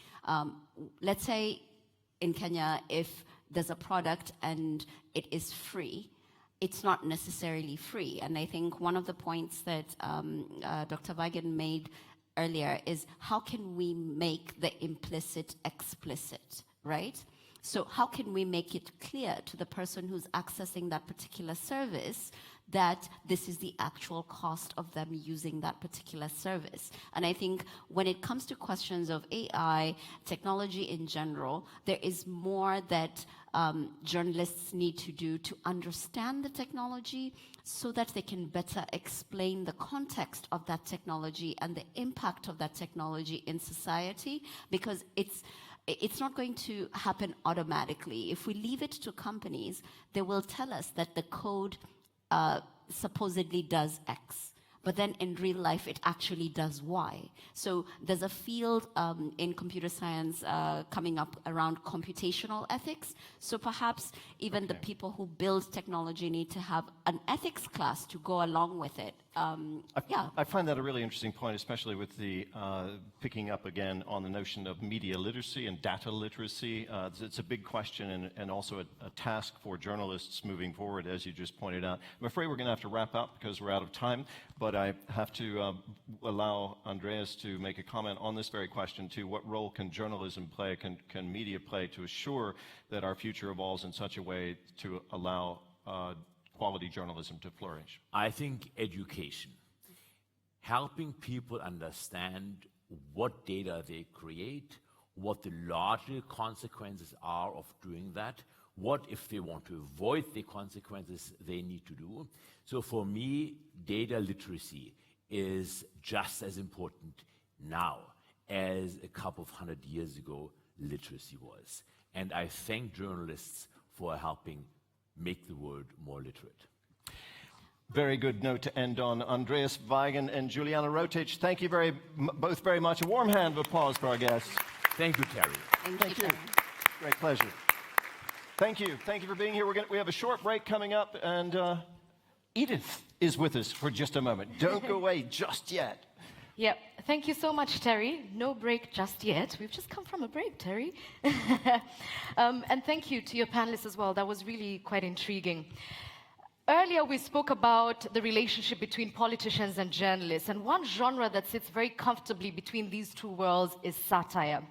Let's say in Kenya, if there's a product and it is free, it's not necessarily free. And I think one of the points that Dr. Weigand made earlier is, how can we make the implicit explicit, right? So how can we make it clear to the person who's accessing that particular service that this is the actual cost of them using that particular service? And I think when it comes to questions of AI, technology in general, there is more that journalists need to do to understand the technology so that they can better explain the context of that technology and the impact of that technology in society, because it's not going to happen automatically. If we leave it to companies, they will tell us that the code supposedly does X, but then in real life it actually does Y. So there's a field in computer science coming up around computational ethics. So perhaps even the people who build technology need to have an ethics class to go along with it. I find that a really interesting point, especially with the picking up again on the notion of media literacy and data literacy. It's a big question and also a task for journalists moving forward, as you just pointed out. I'm afraid we're going to have to wrap up because we're out of time, but I have to allow Andreas to make a comment on this very question too. What role can journalism play, can media play to assure that our future evolves in such a way to allow quality journalism to flourish? I think education, helping people understand what data they create, what the larger consequences are of doing that, what if they want to avoid the consequences they need to do. So for me, data literacy is just as important now as a couple of 100 years ago literacy was. And I thank journalists for helping make the world more literate. Very good note to end on. Andreas Weigand and Juliana Rotich, thank you both very much. A warm hand of applause for our guests. Thank you, Terry. Thank you. Great pleasure. Thank you. Thank you for being here. We have a short break coming up, and Edith is with us for just a moment. Don't go away just yet. Yep. Thank you so much, Terry. No break just yet. We've just come from a break, Terry. And thank you to your panelists as well. That was really quite intriguing. Earlier, we spoke about the relationship between politicians and journalists, and one genre that sits very comfortably between these two worlds is satire.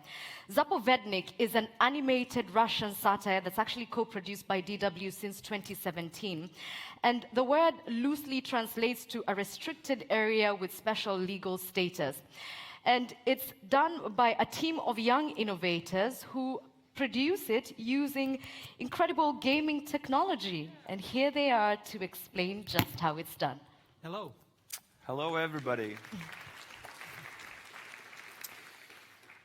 Zapovednik is an animated Russian satire that's actually co-produced by DW since 2017. And the word loosely translates to a restricted area with special legal status. And it's done by a team of young innovators who produce it using incredible gaming technology. And here they are to explain just how it's done. Hello. Hello, everybody.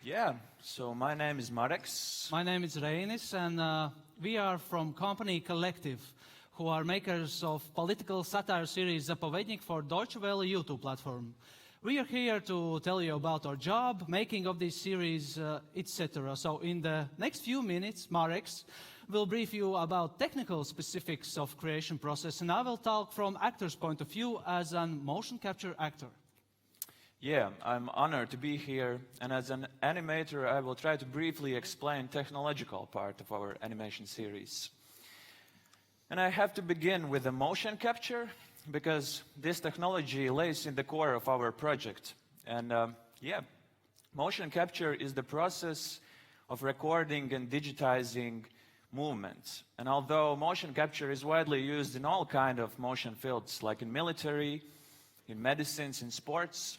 Yeah, so my name is Mareks. My name is Reinis, and we are from company Collective, who are makers of political satire series Zapovednik for Deutsche Welle YouTube platform. We are here to tell you about our job, making of this series, etc. So in the next few minutes, Mareks will brief you about technical specifics of creation process, and I will talk from actor's point of view as a motion capture actor. Yeah, I'm honored to be here, and as an animator, I will try to briefly explain technological part of our animation series. And I have to begin with the motion capture, because this technology lays in the core of our project. And yeah, motion capture is the process of recording and digitizing movements. And although motion capture is widely used in all kinds of motion fields, like in military, in medicines, in sports,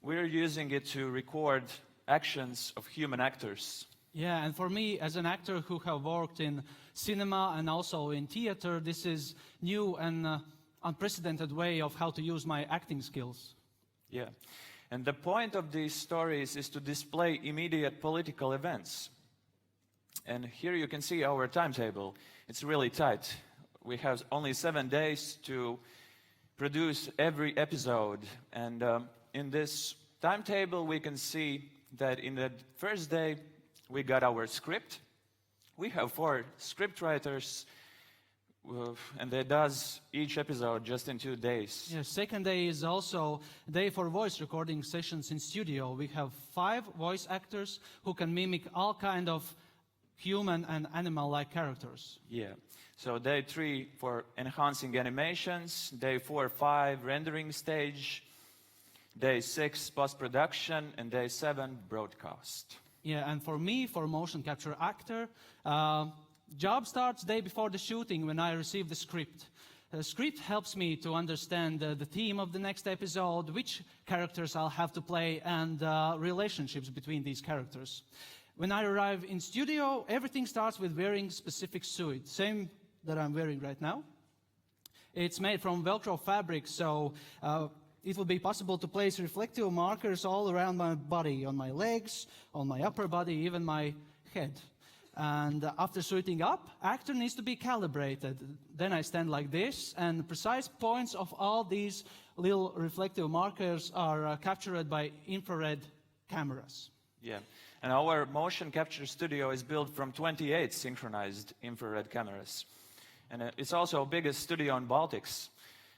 we're using it to record actions of human actors. Yeah, and for me, as an actor who have worked in cinema and also in theater, this is new and unprecedented way of how to use my acting skills. Yeah, and the point of these stories is to display immediate political events. And here you can see our timetable. It's really tight. We have only 7 days to produce every episode. And in this timetable, we can see that in the first day, we got our script. We have 4 script writers, and they does each episode just in 2 days. Yeah, second day is also day for voice recording sessions in studio. We have 5 voice actors who can mimic all kind of human and animal-like characters. Yeah. So day 3 for enhancing animations, day 4, 5 rendering stage, day 6 post-production, and day 7 broadcast. Yeah, and for me, for motion capture actor, job starts day before the shooting when I receive the script. The script helps me to understand the theme of the next episode, which characters I'll have to play, and relationships between these characters. When I arrive in studio, everything starts with wearing specific suit, same that I'm wearing right now. It's made from Velcro fabric, so it will be possible to place reflective markers all around my body, on my legs, on my upper body, even my head. And after suiting up, actor needs to be calibrated. Then I stand like this, and precise points of all these little reflective markers are captured by infrared cameras. Yeah, and our motion capture studio is built from 28 synchronized infrared cameras. And it's also the biggest studio in Baltics.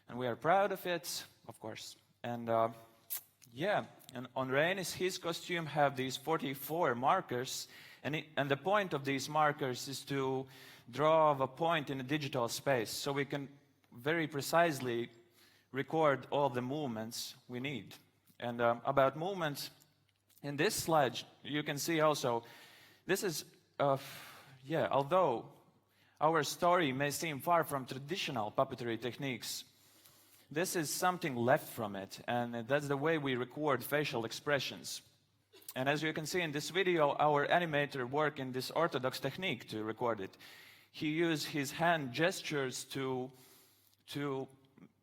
And we are proud of it, of course. And yeah, and on Reinis, his costume have these 44 markers. And the point of these markers is to draw a point in a digital space so we can very precisely record all the movements we need. And about movements, in this slide, you can see also, this is, yeah, although our story may seem far from traditional puppetry techniques, this is something left from it, and that's the way we record facial expressions. And as you can see in this video, our animator worked in this orthodox technique to record it. He used his hand gestures to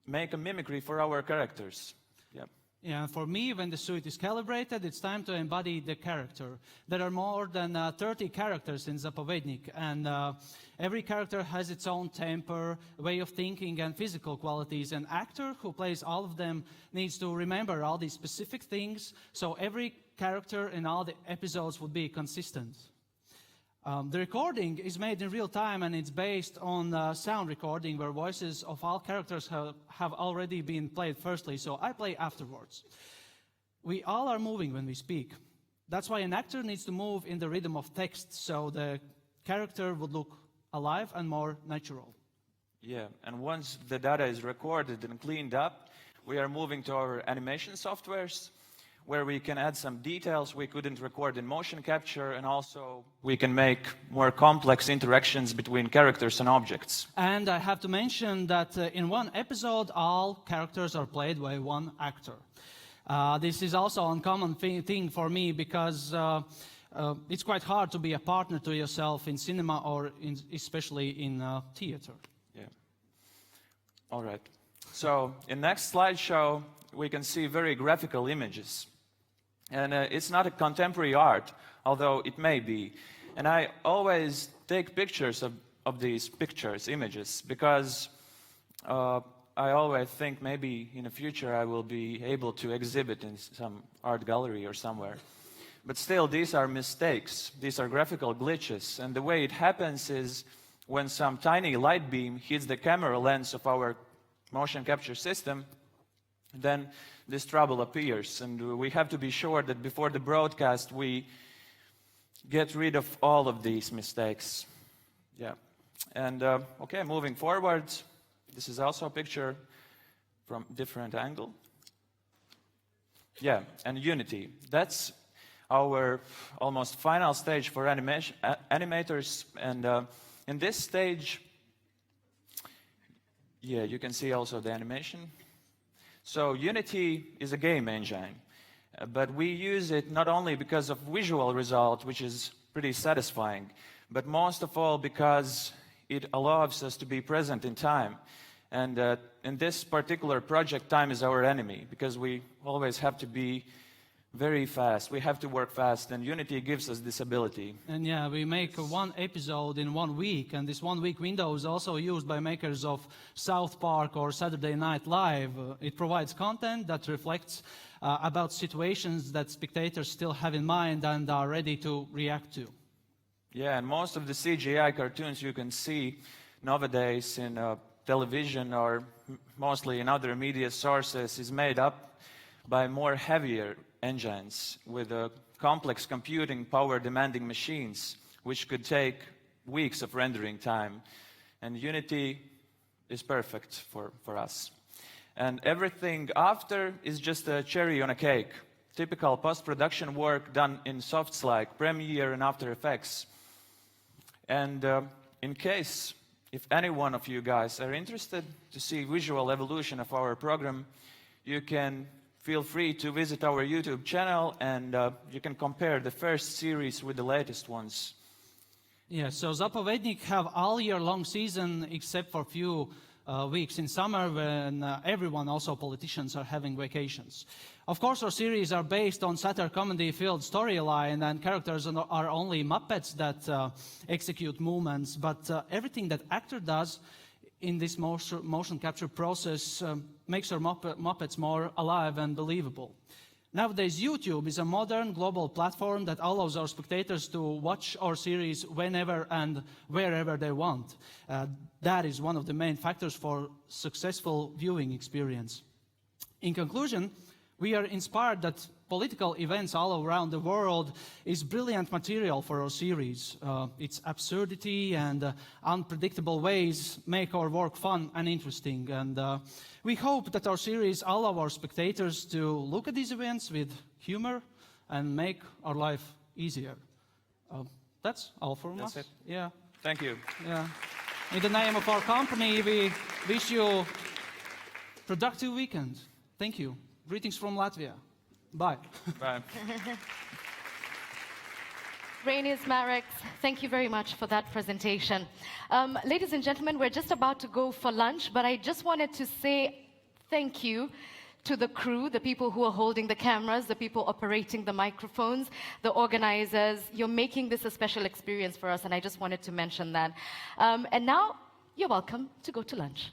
make a mimicry for our characters. Yep. Yeah, for me, when the suit is calibrated, it's time to embody the character. There are more than 30 characters in Zapovednik, and every character has its own temper, way of thinking, and physical qualities. An actor who plays all of them needs to remember all these specific things, so every character in all the episodes would be consistent. The recording is made in real time, and it's based on sound recording where voices of all characters have already been played firstly, so I play afterwards. We all are moving when we speak. That's why an actor needs to move in the rhythm of text, so the character would look alive and more natural. Yeah, and once the data is recorded and cleaned up, we are moving to our animation softwares, where we can add some details we couldn't record in motion capture, and also we can make more complex interactions between characters and objects. And I have to mention that in one episode, all characters are played by one actor. This is also an uncommon thing for me, because it's quite hard to be a partner to yourself in cinema or especially in theater. Yeah. All right. So in next slideshow, we can see very graphical images. And it's not a contemporary art, although it may be. And I always take pictures of these images, because I always think maybe in the future I will be able to exhibit in some art gallery or somewhere. But still, these are mistakes. These are graphical glitches. And the way it happens is when some tiny light beam hits the camera lens of our motion capture system, then this trouble appears, and we have to be sure that before the broadcast we get rid of all of these mistakes. Yeah. And okay, moving forward, this is also a picture from different angle. Yeah, and Unity. That's our almost final stage for animators, and in this stage, yeah, you can see also the animation. So Unity is a game engine, But we use it not only because of visual result, which is pretty satisfying, but most of all because it allows us to be present in time. And in this particular project, time is our enemy, because we always have to be very fast. We have to work fast, and Unity gives us this ability. And yeah, we make one episode in 1 week, and this 1 week window is also used by makers of South Park or Saturday Night Live. It provides content that reflects about situations that spectators still have in mind and are ready to react to. Yeah, and most of the CGI cartoons you can see nowadays in television or mostly in other media sources is made up by more heavier engines with complex computing power demanding machines, which could take weeks of rendering time. And Unity is perfect for us. And everything after is just a cherry on a cake. Typical post-production work done in softs like Premiere and After Effects. And in case, if any one of you guys are interested to see visual evolution of our program, you can feel free to visit our YouTube channel, and you can compare the first series with the latest ones. Yeah, so Zapovednik have all year long season except for a few weeks in summer when everyone, also politicians, are having vacations. Of course, our series are based on satire comedy-filled storyline, and characters are only Muppets that execute movements, but everything that actor does in this motion capture process makes our Muppets more alive and believable. Nowadays, YouTube is a modern global platform that allows our spectators to watch our series whenever and wherever they want. That is one of the main factors for successful viewing experience. In conclusion, we are inspired that political events all around the world is brilliant material for our series. Its absurdity and unpredictable ways make our work fun and interesting. And we hope that our series allow our spectators to look at these events with humor and make our life easier. That's all from us. That's it. Yeah. Thank you. Yeah. In the name of our company, we wish you a productive weekend. Thank you. Greetings from Latvia. Bye. Bye. Rainis, Marek, thank you very much for that presentation. Ladies and gentlemen, we're just about to go for lunch, but I just wanted to say thank you to the crew, the people who are holding the cameras, the people operating the microphones, the organizers. You're making this a special experience for us, and I just wanted to mention that. And now, you're welcome to go to lunch.